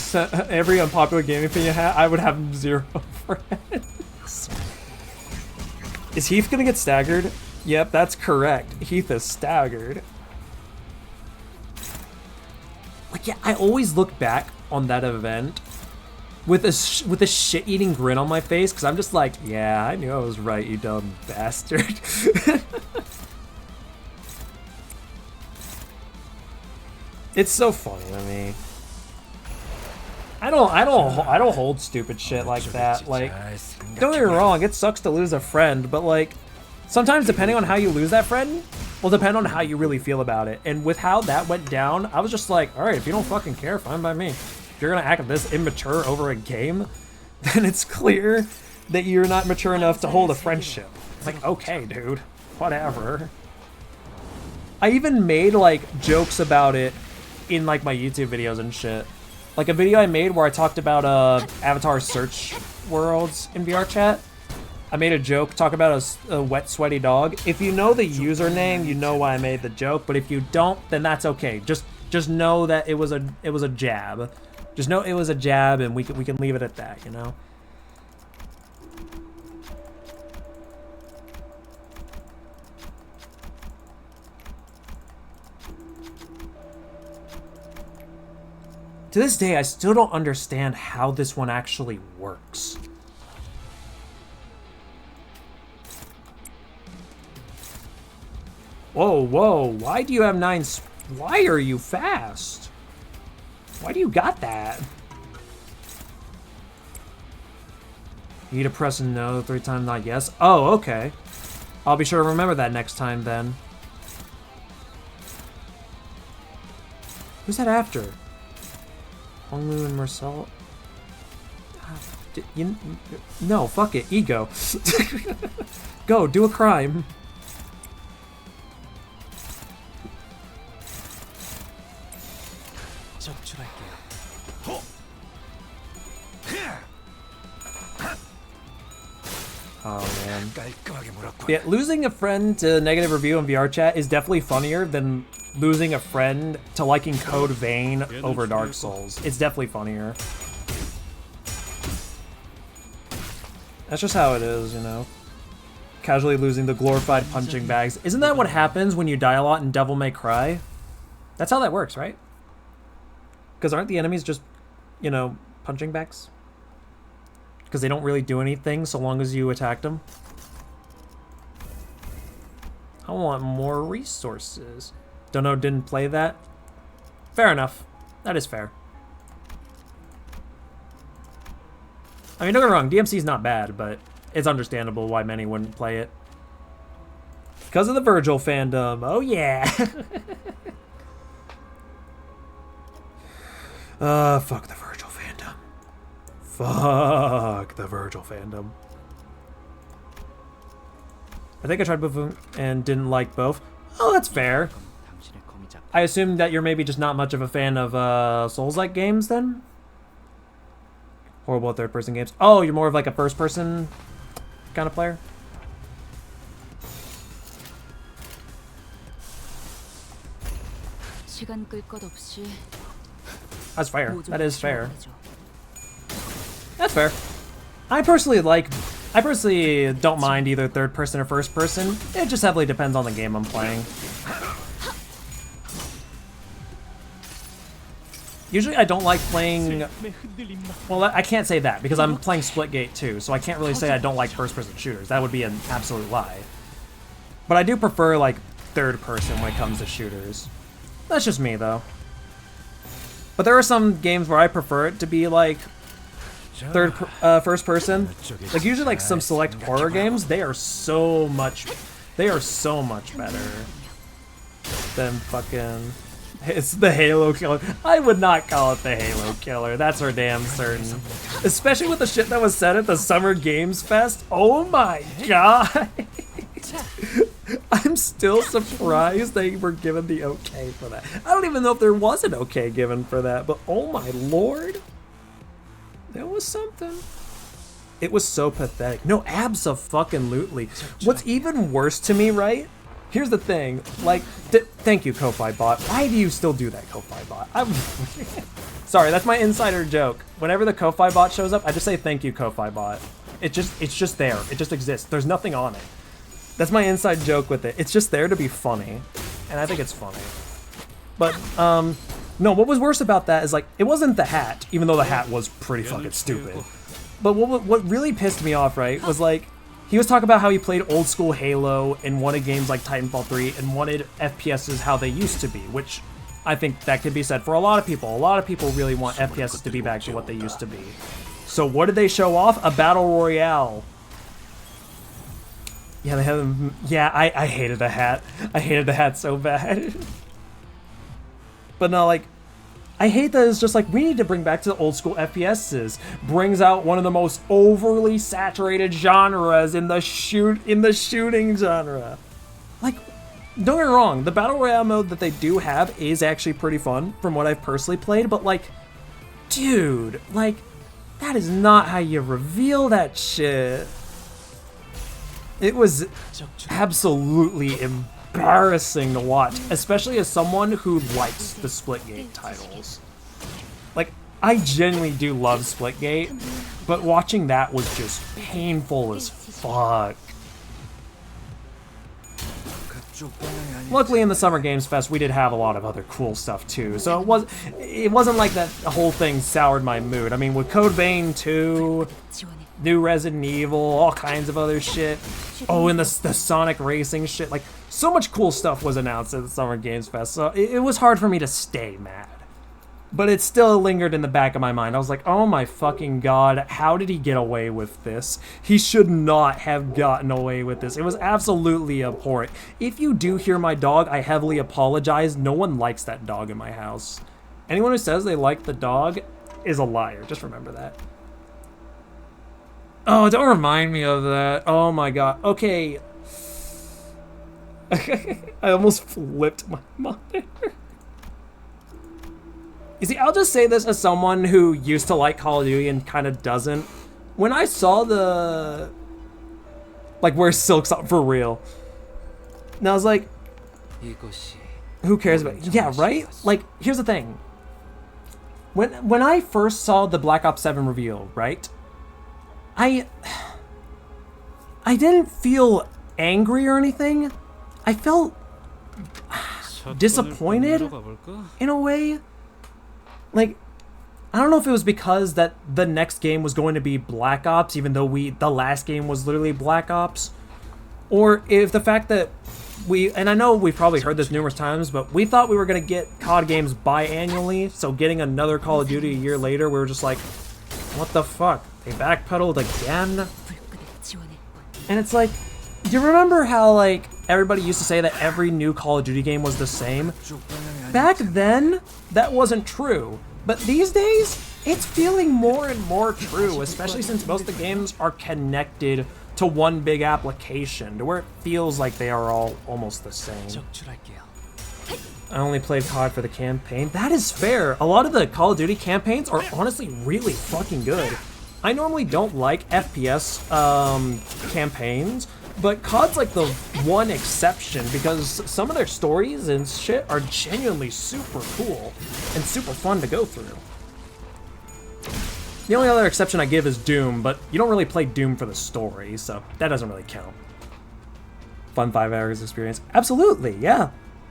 every unpopular gaming opinion I would have 0 friends. Is Heath gonna get staggered? Yep, that's correct. Heath is staggered. Like, yeah, I always look back on that event with a shit-eating grin on my face, because I'm just like, yeah, I knew I was right, you dumb bastard. It's so funny to me. I don't hold stupid shit like that. Like, don't get me wrong, it sucks to lose a friend, but like, sometimes depending on how you lose that friend will depend on how you really feel about it. And with how that went down, I was just like, all right, if you don't fucking care, fine by me. If you're gonna act this immature over a game, then it's clear that you're not mature enough to hold a friendship. Like, okay, dude, whatever. I even made like jokes about it in like my YouTube videos and shit. Like a video I made where I talked about Avatar search worlds in VR chat. I made a joke, talk about a wet, sweaty dog. If you know the username, you know why I made the joke. But if you don't, then that's okay. Just know that it was a jab. Just know it was a jab, and we can leave it at that, you know. To this day, I still don't understand how this one actually works. Whoa, whoa, why do you have 9 why are you fast? Why do you got that? You need to press no 3 times, not yes. Oh, okay. I'll be sure to remember that next time then. Who's that after? Honglu and Marcel? No, fuck it, ego. Go, do a crime. Oh man. Yeah, losing a friend to negative review in VR chat is definitely funnier than losing a friend to liking Code Vein over Dark Souls. It's definitely funnier. That's just how it is, you know. Casually losing the glorified punching bags. Isn't that what happens when you die a lot in Devil May Cry? That's how that works, right? Because aren't the enemies just you know, punching bags. Because they don't really do anything so long as you attack them. I want more resources. Don't know, didn't play that. Fair enough. That is fair. I mean, don't get me wrong, DMC's not bad, but it's understandable why many wouldn't play it. Because of the Virgil fandom. Oh, yeah. Fuck the Virgil fandom. Fuck the Virgil fandom. I think I tried both of them and didn't like both. Oh, that's fair. I assume that you're maybe just not much of a fan of Souls-like games then? Horrible third-person games. Oh, you're more of like a first-person kind of player? 시간 끌 것 없이 That's fair. That is fair. 지워내죠. That's fair. I personally don't mind either third person or first person. It just heavily depends on the game I'm playing. Usually I don't like playing... Well, I can't say that because I'm playing Splitgate too, so I can't really say I don't like first person shooters. That would be an absolute lie. But I do prefer like third person when it comes to shooters. That's just me though. But there are some games where I prefer it to be like first person. Like usually like some select horror games, they are so much better than fucking... It's the Halo killer. I would not call it the Halo killer. That's for damn certain. Especially with the shit that was said at the Summer Games Fest. Oh my god. I'm still surprised they were given the okay for that. I don't even know if there was an okay given for that, but oh my lord. There was something. It was so pathetic. No, abso-fucking-lutely. What's even worse to me, right? Here's the thing, like, thank you, Ko-Fi Bot. Why do you still do that, Ko-Fi Bot? Sorry, that's my insider joke. Whenever the Ko-Fi Bot shows up, I just say thank you, Ko-Fi Bot. It's just there. It just exists. There's nothing on it. That's my inside joke with it. It's just there to be funny, and I think it's funny. But, no, what was worse about that is, like, it wasn't the hat, even though the hat was pretty fucking stupid. But what really pissed me off, right, was, like, he was talking about how he played old school Halo and wanted games like Titanfall 3 and wanted FPSs how they used to be, which I think that could be said for a lot of people. A lot of people really want FPSs to be back to what they used to be. So what did they show off? A battle royale. Yeah, they had. Yeah, I hated the hat. I hated the hat so bad. But no, like, I hate that it's just like, we need to bring back to the old school FPSs. Brings out one of the most overly saturated genres in the shooting genre. Like, don't get me wrong, the Battle Royale mode that they do have is actually pretty fun from what I've personally played, but like, dude, like, that is not how you reveal that shit. It was absolutely embarrassing to watch, especially as someone who likes the Splitgate titles. Like, I genuinely do love Splitgate, but watching that was just painful as fuck. Luckily in the Summer Games Fest we did have a lot of other cool stuff too, so it wasn't like that whole thing soured my mood. I mean, with Code Vein 2, new Resident Evil, all kinds of other shit. Oh, and the Sonic Racing shit. Like, so much cool stuff was announced at the Summer Games Fest, so it was hard for me to stay mad. But it still lingered in the back of my mind. I was like, oh my fucking god, how did he get away with this? He should not have gotten away with this. It was absolutely abhorrent. If you do hear my dog, I heavily apologize. No one likes that dog in my house. Anyone who says they like the dog is a liar. Just remember that. Oh, don't remind me of that. Oh my god. Okay. I almost flipped my monitor. You see, I'll just say this as someone who used to like Call of Duty and kind of doesn't. When I saw the... like, where Silk's up for real. And I was like... who cares about... yeah, right? Like, here's the thing. When I first saw the Black Ops 7 reveal, right? I didn't feel angry or anything. I felt disappointed in a way. Like, I don't know if it was because that the next game was going to be Black Ops, even though the last game was literally Black Ops, or if the fact that and I know we've probably heard this numerous times, but we thought we were going to get COD games biannually, so getting another Call of Duty a year later, we were just like, what the fuck? They backpedaled again? And it's like, do you remember how, like, everybody used to say that every new Call of Duty game was the same? Back then, that wasn't true. But these days, it's feeling more and more true, especially since most of the games are connected to one big application, to where it feels like they are all almost the same. I only played COD for the campaign. That is fair. A lot of the Call of Duty campaigns are honestly really fucking good. I normally don't like FPS campaigns, but COD's like the one exception because some of their stories and shit are genuinely super cool and super fun to go through. The only other exception I give is Doom, but you don't really play Doom for the story, so that doesn't really count. Fun 5 hours experience. Absolutely, yeah.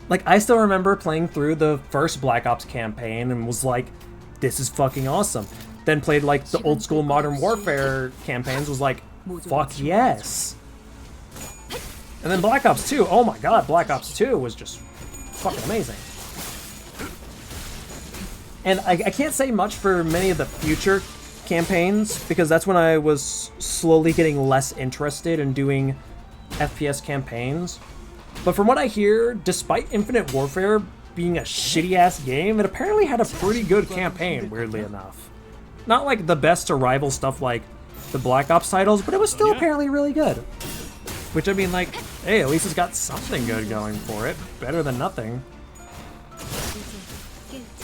Like, I still remember playing through the first Black Ops campaign and was like, this is fucking awesome. Then played like the old school Modern Warfare campaigns, was like, fuck yes. And then Black Ops 2, oh my god, Black Ops 2 was just fucking amazing. And I can't say much for many of the future campaigns, because that's when I was slowly getting less interested in doing FPS campaigns. But from what I hear, despite Infinite Warfare being a shitty-ass game, it apparently had a pretty good campaign, weirdly enough. Not like the best to rival stuff like the Black Ops titles, but it was still apparently really good. Which, I mean, like, hey, at least it's got something good going for it. Better than nothing.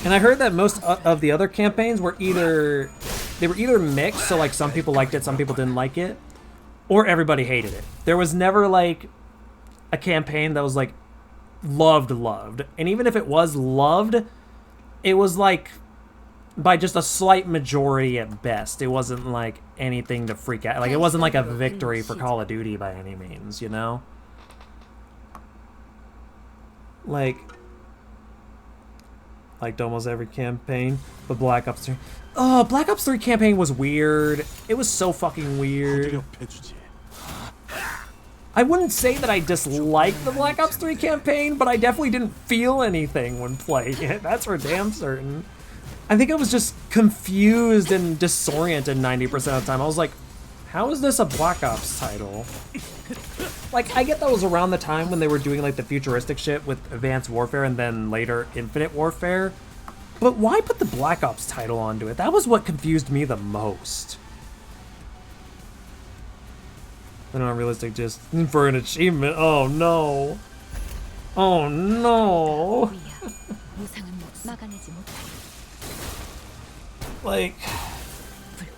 And I heard that most of the other campaigns were either mixed, so like some people liked it, some people didn't like it, or everybody hated it. There was never like a campaign that was like loved. And even if it was loved, it was like by just a slight majority at best. It wasn't like anything to freak out. Like, it wasn't like a victory for Call of Duty by any means, you know? Like almost every campaign, but Black Ops 3. Oh, Black Ops 3 campaign was weird. It was so fucking weird. I wouldn't say that I disliked the Black Ops 3 campaign, but I definitely didn't feel anything when playing it. That's for damn certain. I think I was just confused and disoriented 90% of the time. I was like, how is this a Black Ops title? Like, I get that was around the time when they were doing like the futuristic shit with Advanced Warfare and then later Infinite Warfare. But why put the Black Ops title onto it? That was what confused me the most. They're not realistic just for an achievement. Oh no. Oh no. Like,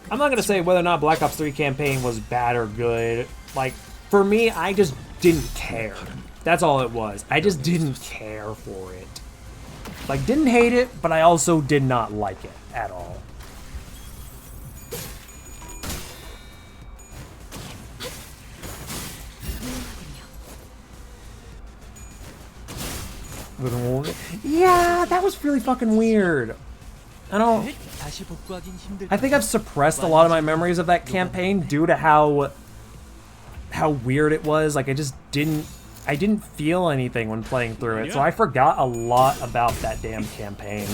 I'm not gonna say whether or not Black Ops 3 campaign was bad or good. Like, for me, I just didn't care. That's all it was. I just didn't care for it. Like, didn't hate it, but I also did not like it at all. Yeah, that was really fucking weird. I think I've suppressed a lot of my memories of that campaign due to how weird it was. Like, I didn't feel anything when playing through it, so I forgot a lot about that damn campaign.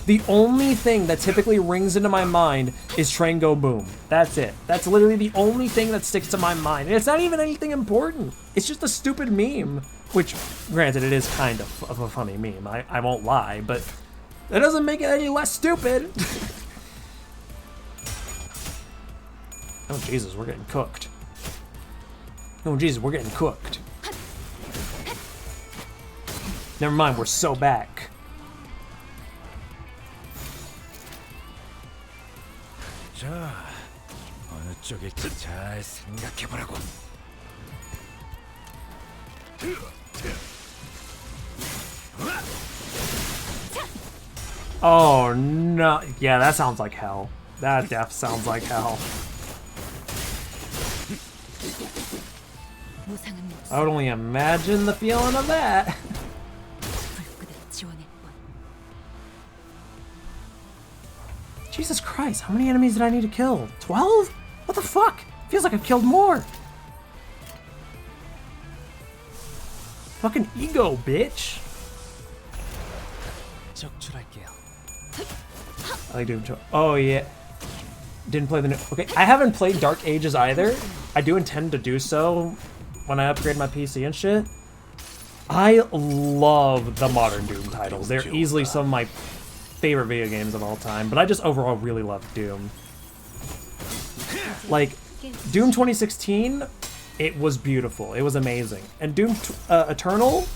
The only thing that typically rings into my mind is Train Go Boom. That's it. That's literally the only thing that sticks to my mind. And it's not even anything important. It's just a stupid meme, which, granted, it is kind of a funny meme. I won't lie, but that doesn't make it any less stupid. Oh, Jesus, we're getting cooked. Oh, Jesus, we're getting cooked. Never mind, we're so back. 자, 어느 쪽일지 잘 생각해보라고. Oh no, yeah, that sounds like hell. That death sounds like hell. I would only imagine the feeling of that. Jesus Christ, how many enemies did I need to kill? 12? What the fuck? Feels like I've killed more. Fucking ego, bitch. 적출할게요. I like Doom 2. Oh, yeah. Didn't play the new... Okay, I haven't played Dark Ages either. I do intend to do so when I upgrade my PC and shit. I love the modern Doom titles. They're easily some of my favorite video games of all time, but I just overall really love Doom. Like, Doom 2016, it was beautiful. It was amazing. And Doom Eternal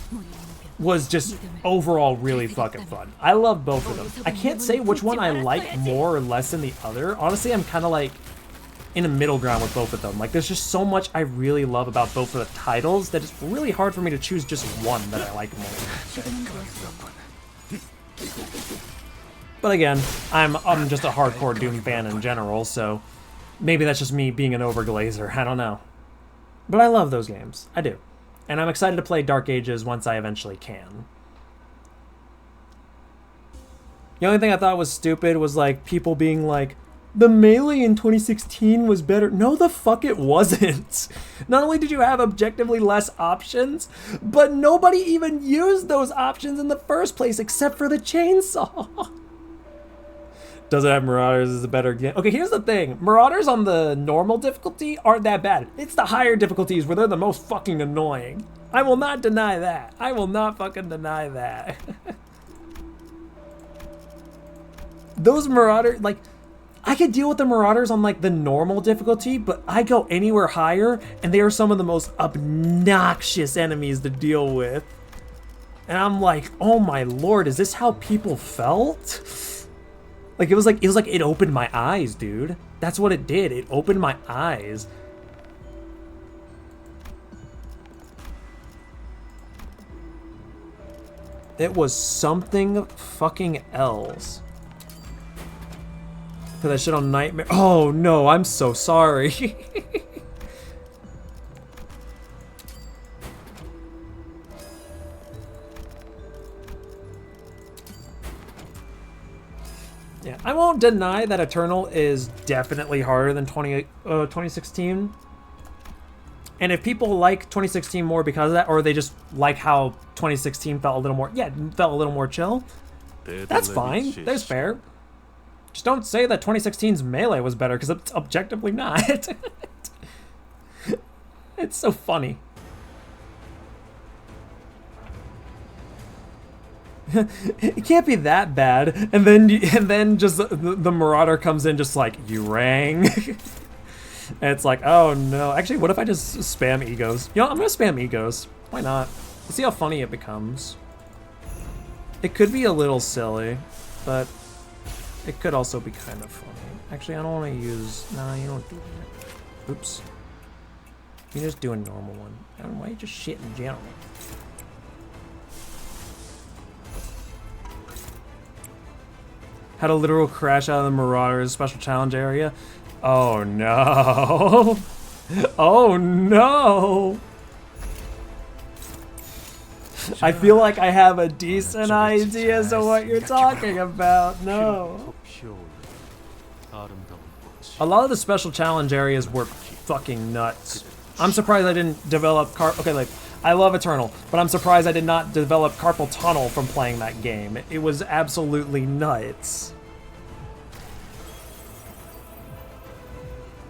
was just overall really fucking fun. I love both of them. I can't say which one I like more or less than the other. Honestly, I'm kind of like in a middle ground with both of them. Like, there's just so much I really love about both of the titles that it's really hard for me to choose just one that I like more. But again, I'm just a hardcore Doom fan in general, so maybe that's just me being an overglazer. I don't know. But I love those games. I do. And I'm excited to play Dark Ages once I eventually can. The only thing I thought was stupid was like people being like, the Melee in 2016 was better. No, the fuck it wasn't. Not only did you have objectively less options, but nobody even used those options in the first place except for the chainsaw. Does it have Marauders as a better game? Okay, here's the thing. Marauders on the normal difficulty aren't that bad. It's the higher difficulties where they're the most fucking annoying. I will not deny that. I will not fucking deny that. Those Marauders, like, I could deal with the Marauders on like the normal difficulty, but I go anywhere higher and they are some of the most obnoxious enemies to deal with. And I'm like, oh my lord, is this how people felt? Like it was like it opened my eyes, dude. That's what it did. It opened my eyes. It was something fucking else. Put that shit on Nightmare. Oh no, I'm so sorry. Yeah, I won't deny that Eternal is definitely harder than 2016. And if people like 2016 more because of that, or they just like how 2016 felt a little more, felt a little more chill, that's fine. That's fair. Just don't say that 2016's Melee was better, because it's objectively not. It's so funny. It can't be that bad, and then just the Marauder comes in just like, you rang. And it's like, oh no. Actually, what if I just spam egos? You know, I'm gonna spam egos. Why not? Let's see how funny it becomes. It could be a little silly, but it could also be kind of funny. Actually, I don't want to use... Nah, you don't do that. Oops. You just do a normal one. Why are you just shit in general? Had a literal crash out of the Marauders special challenge area. Oh no. Oh no. I feel like I have a decent idea as to what you're talking about. No. A lot of the special challenge areas were fucking nuts. I'm surprised I didn't develop okay, like, I love Eternal, but I'm surprised I did not develop carpal tunnel from playing that game. It was absolutely nuts.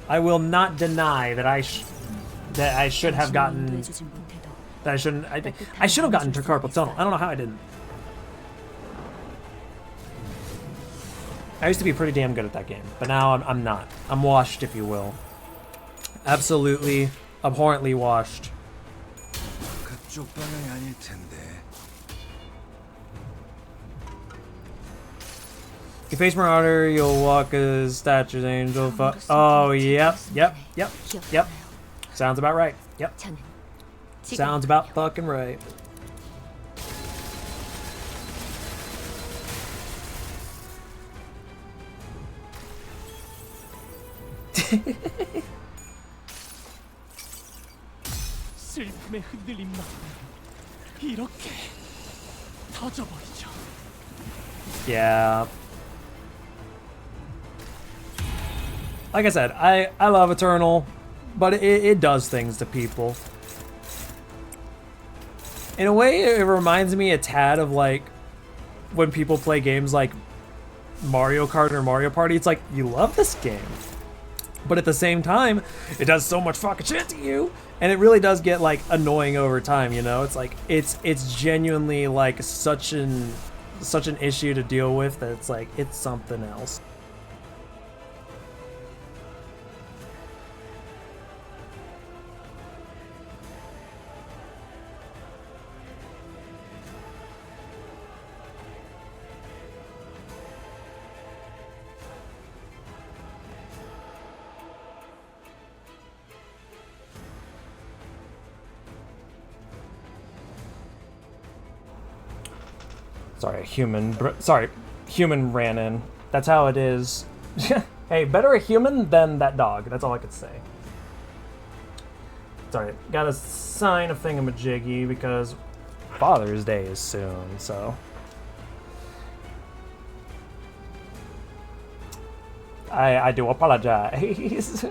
I will not deny that I should have gotten... That I shouldn't... I should have gotten to carpal tunnel. I don't know how I didn't. I used to be pretty damn good at that game, but now I'm not. I'm washed, if you will. Absolutely, abhorrently washed. You face Marauder, you'll walk as statues, angel. Oh, yep. Sounds about right. Yep. Sounds about fucking right. 슬픔에 흔들린 마음 이렇게 터져버리죠. Yeah. like I said, I love Eternal, but it does things to people. In a way, it reminds me a tad of like when people play games like Mario Kart or Mario Party. It's like, you love this game, but at the same time, it does so much fucking shit to you, and it really does get like annoying over time, you know? It's like it's genuinely like such an issue to deal with that it's like it's something else. Sorry, human ran in. That's how it is. Hey, better a human than that dog. That's all I could say. Sorry, gotta sign a thingamajiggy because Father's Day is soon, so. I do apologize.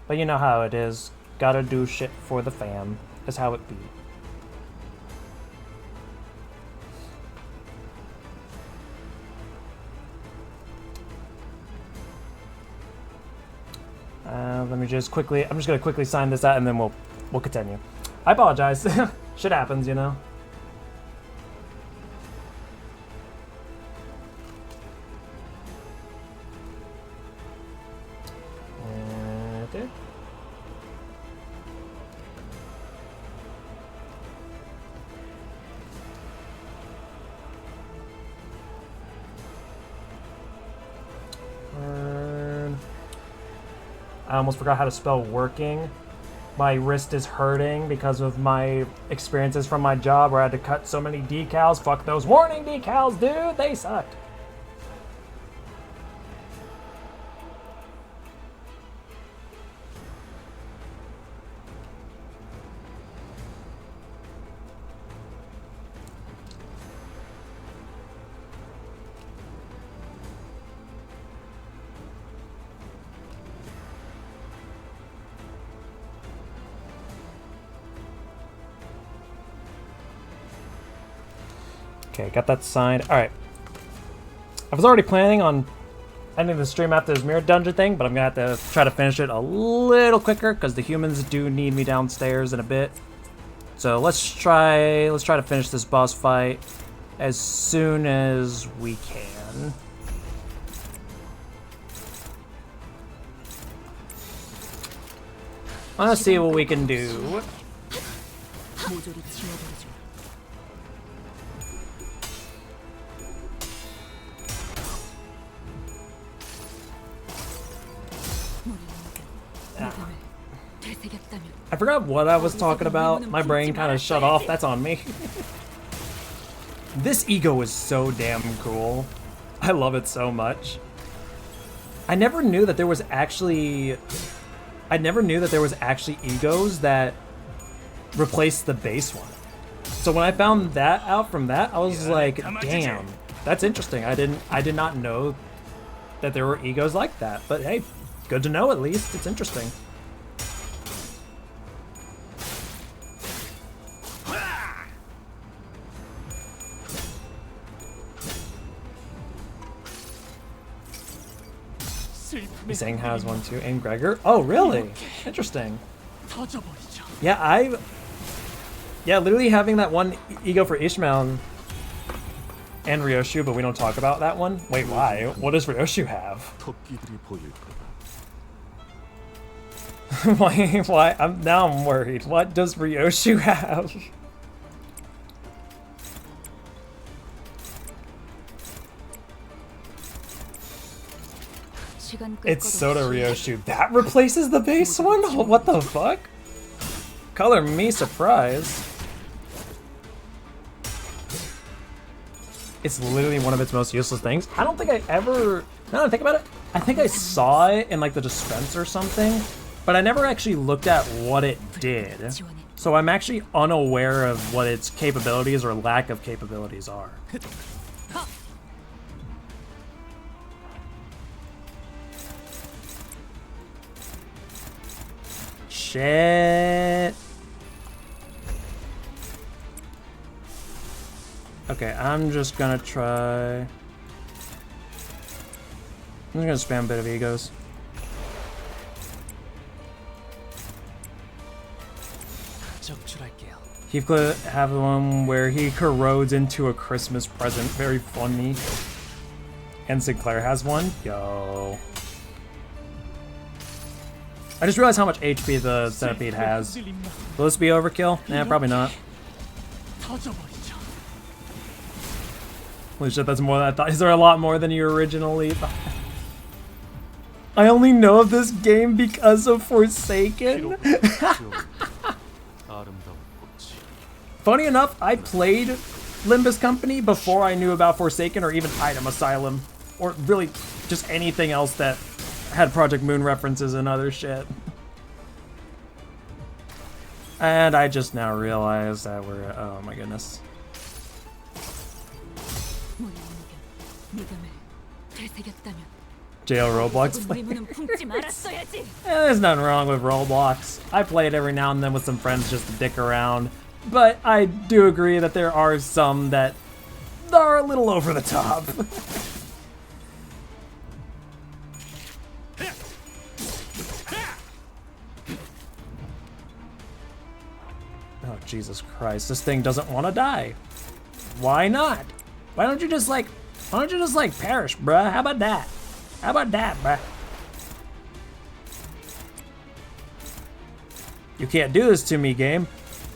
But you know how it is. Gotta do shit for the fam. That's how it be. Let me just quickly, I'm just gonna quickly sign this out and then we'll continue. I apologize. Shit happens, you know. Okay. I almost forgot how to spell working. My wrist is hurting because of my experiences from my job where I had to cut so many decals. Fuck those warning decals, dude. They sucked. Okay, got that signed. Alright. I was already planning on ending the stream after this mirror dungeon thing, but I'm gonna have to try to finish it a little quicker because the humans do need me downstairs in a bit. So let's try to finish this boss fight as soon as we can. Let's see what we can do. I forgot what I was talking about. My brain kind of shut off. That's on me. This ego is so damn cool. I love it so much. I never knew that there was actually egos that replaced the base one. So when I found that out from that, I was like, damn, that's interesting. I did not know that there were egos like that. But hey, good to know at least. It's interesting. Zhang has one too, and Gregor. Oh, really? Interesting. Yeah, literally having that one ego for Ishmael and Ryoshu, but we don't talk about that one. Wait, why? What does Ryoshu have? 토끼들이 보일 거다. Why? I'm worried. What does Ryoshu have? It's Soda Ryoshu. That replaces the base one? What the fuck? Color me surprised. It's literally one of its most useless things. I don't think I ever... Now that I think about it, I think I saw it in like the dispense or something, but I never actually looked at what it did. So I'm actually unaware of what its capabilities or lack of capabilities are. shit. Okay, I'm just gonna try. I'm just gonna spam a bit of egos. 적출할게요. Heathcliff have the one where he corrodes into a Christmas present. Very funny. And Sinclair has one. Yo. I just realized how much HP the centipede has. Will this be overkill? Nah, probably not. 터져버리죠. Holy shit, that's more than I thought. Is there a lot more than you originally thought? I only know of this game because of Forsaken. 아름다운 꽃이 Funny enough, I played Limbus Company before I knew about Forsaken or even Item Asylum. Or really just anything else that had Project Moon references and other shit. And I just now realized that we're... oh my goodness. 문의 믿음을 되새겼다면 Jail Roblox play. 우리 문은 품지 말았어야지. There's nothing wrong with Roblox. I play it every now and then with some friends just to dick around. But I do agree that there are some that are a little over the top. Oh, Jesus Christ. This thing doesn't want to die. Why not? Why don't you just like perish, bruh? How about that? How about that, bruh? You can't do this to me, game.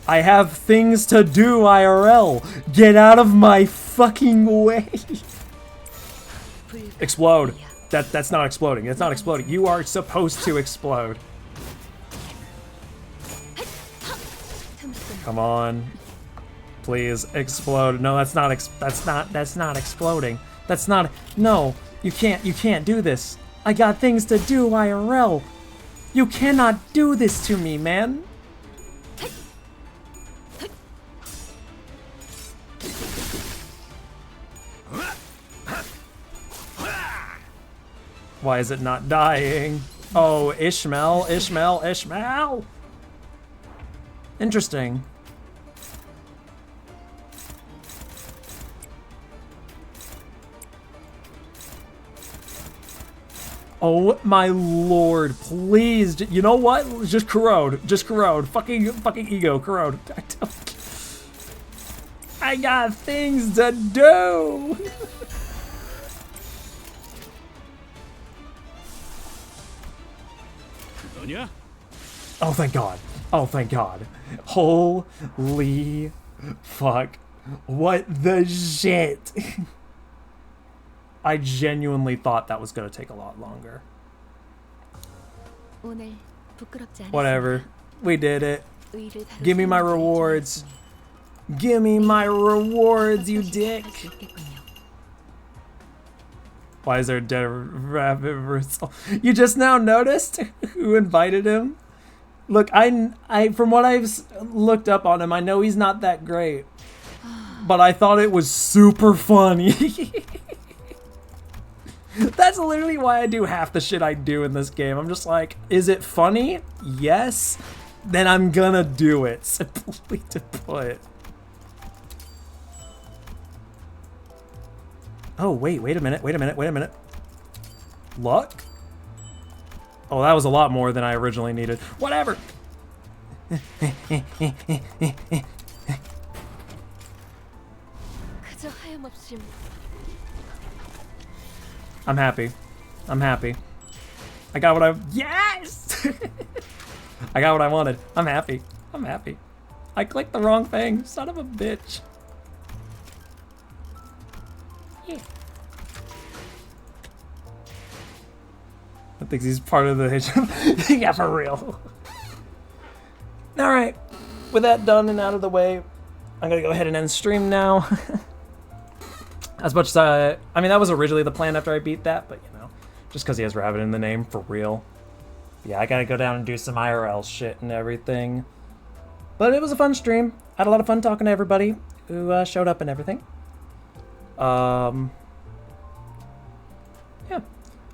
I have things to do, IRL. Get out of my fucking way. Explode. That's not exploding. It's not exploding. You are supposed to explode. Come on. Please explode. No, that's not exploding. That's not. No, you can't do this. I got things to do, IRL. You cannot do this to me, man. Why is it not dying? Oh, Ishmael. Interesting. Oh my lord, please. You know what? Just corrode. Fucking ego, corrode. I got things to do. 그거냐? Oh, thank God. Oh, thank God. Holy fuck. What the shit? I genuinely thought that was going to take a lot longer. 오늘 부끄럽지 않았습니다. Whatever. We did it. 의를 다루지 Give me my 않는 rewards. Give me my rewards, you dick. 할수 없겠군요. Why is there a dead rabbit Russell? You just now noticed who invited him? Look, I from what I've looked up on him, I know he's not that great. But I thought it was super funny. That's literally why I do half the shit I do in this game. I'm just like, is it funny? Yes. Then I'm gonna do it. Simply to put. Oh, wait a minute. Luck? Oh, that was a lot more than I originally needed. Whatever. 그저 하염없이 I'm happy. I got what I... Yes! I got what I wanted. I'm happy. I clicked the wrong thing. Son of a bitch. Yeah. I think he's part of the... Yeah, for real. Alright. With that done and out of the way, I'm gonna go ahead and end stream now. As much as I mean, that was originally the plan after I beat that, but you know, just because he has Rabbit in the name, for real. Yeah, I gotta go down and do some IRL shit and everything. But it was a fun stream. I had a lot of fun talking to everybody who showed up and everything. Yeah.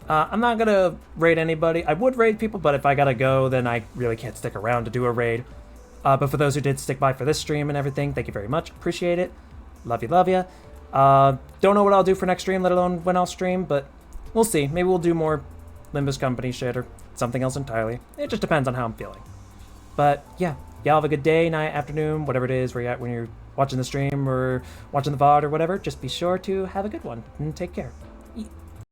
I'm not gonna raid anybody. I would raid people, but if I gotta go, then I really can't stick around to do a raid. But for those who did stick by for this stream and everything, thank you very much. Appreciate it. Love you, love ya. Don't know what I'll do for next stream, let alone when I'll stream, but we'll see. Maybe we'll do more Limbus Company shit or something else entirely. It just depends on how I'm feeling. But yeah, y'all have a good day, night, afternoon, whatever it is where you're at when you're watching the stream or watching the VOD or whatever. Just be sure to have a good one and take care.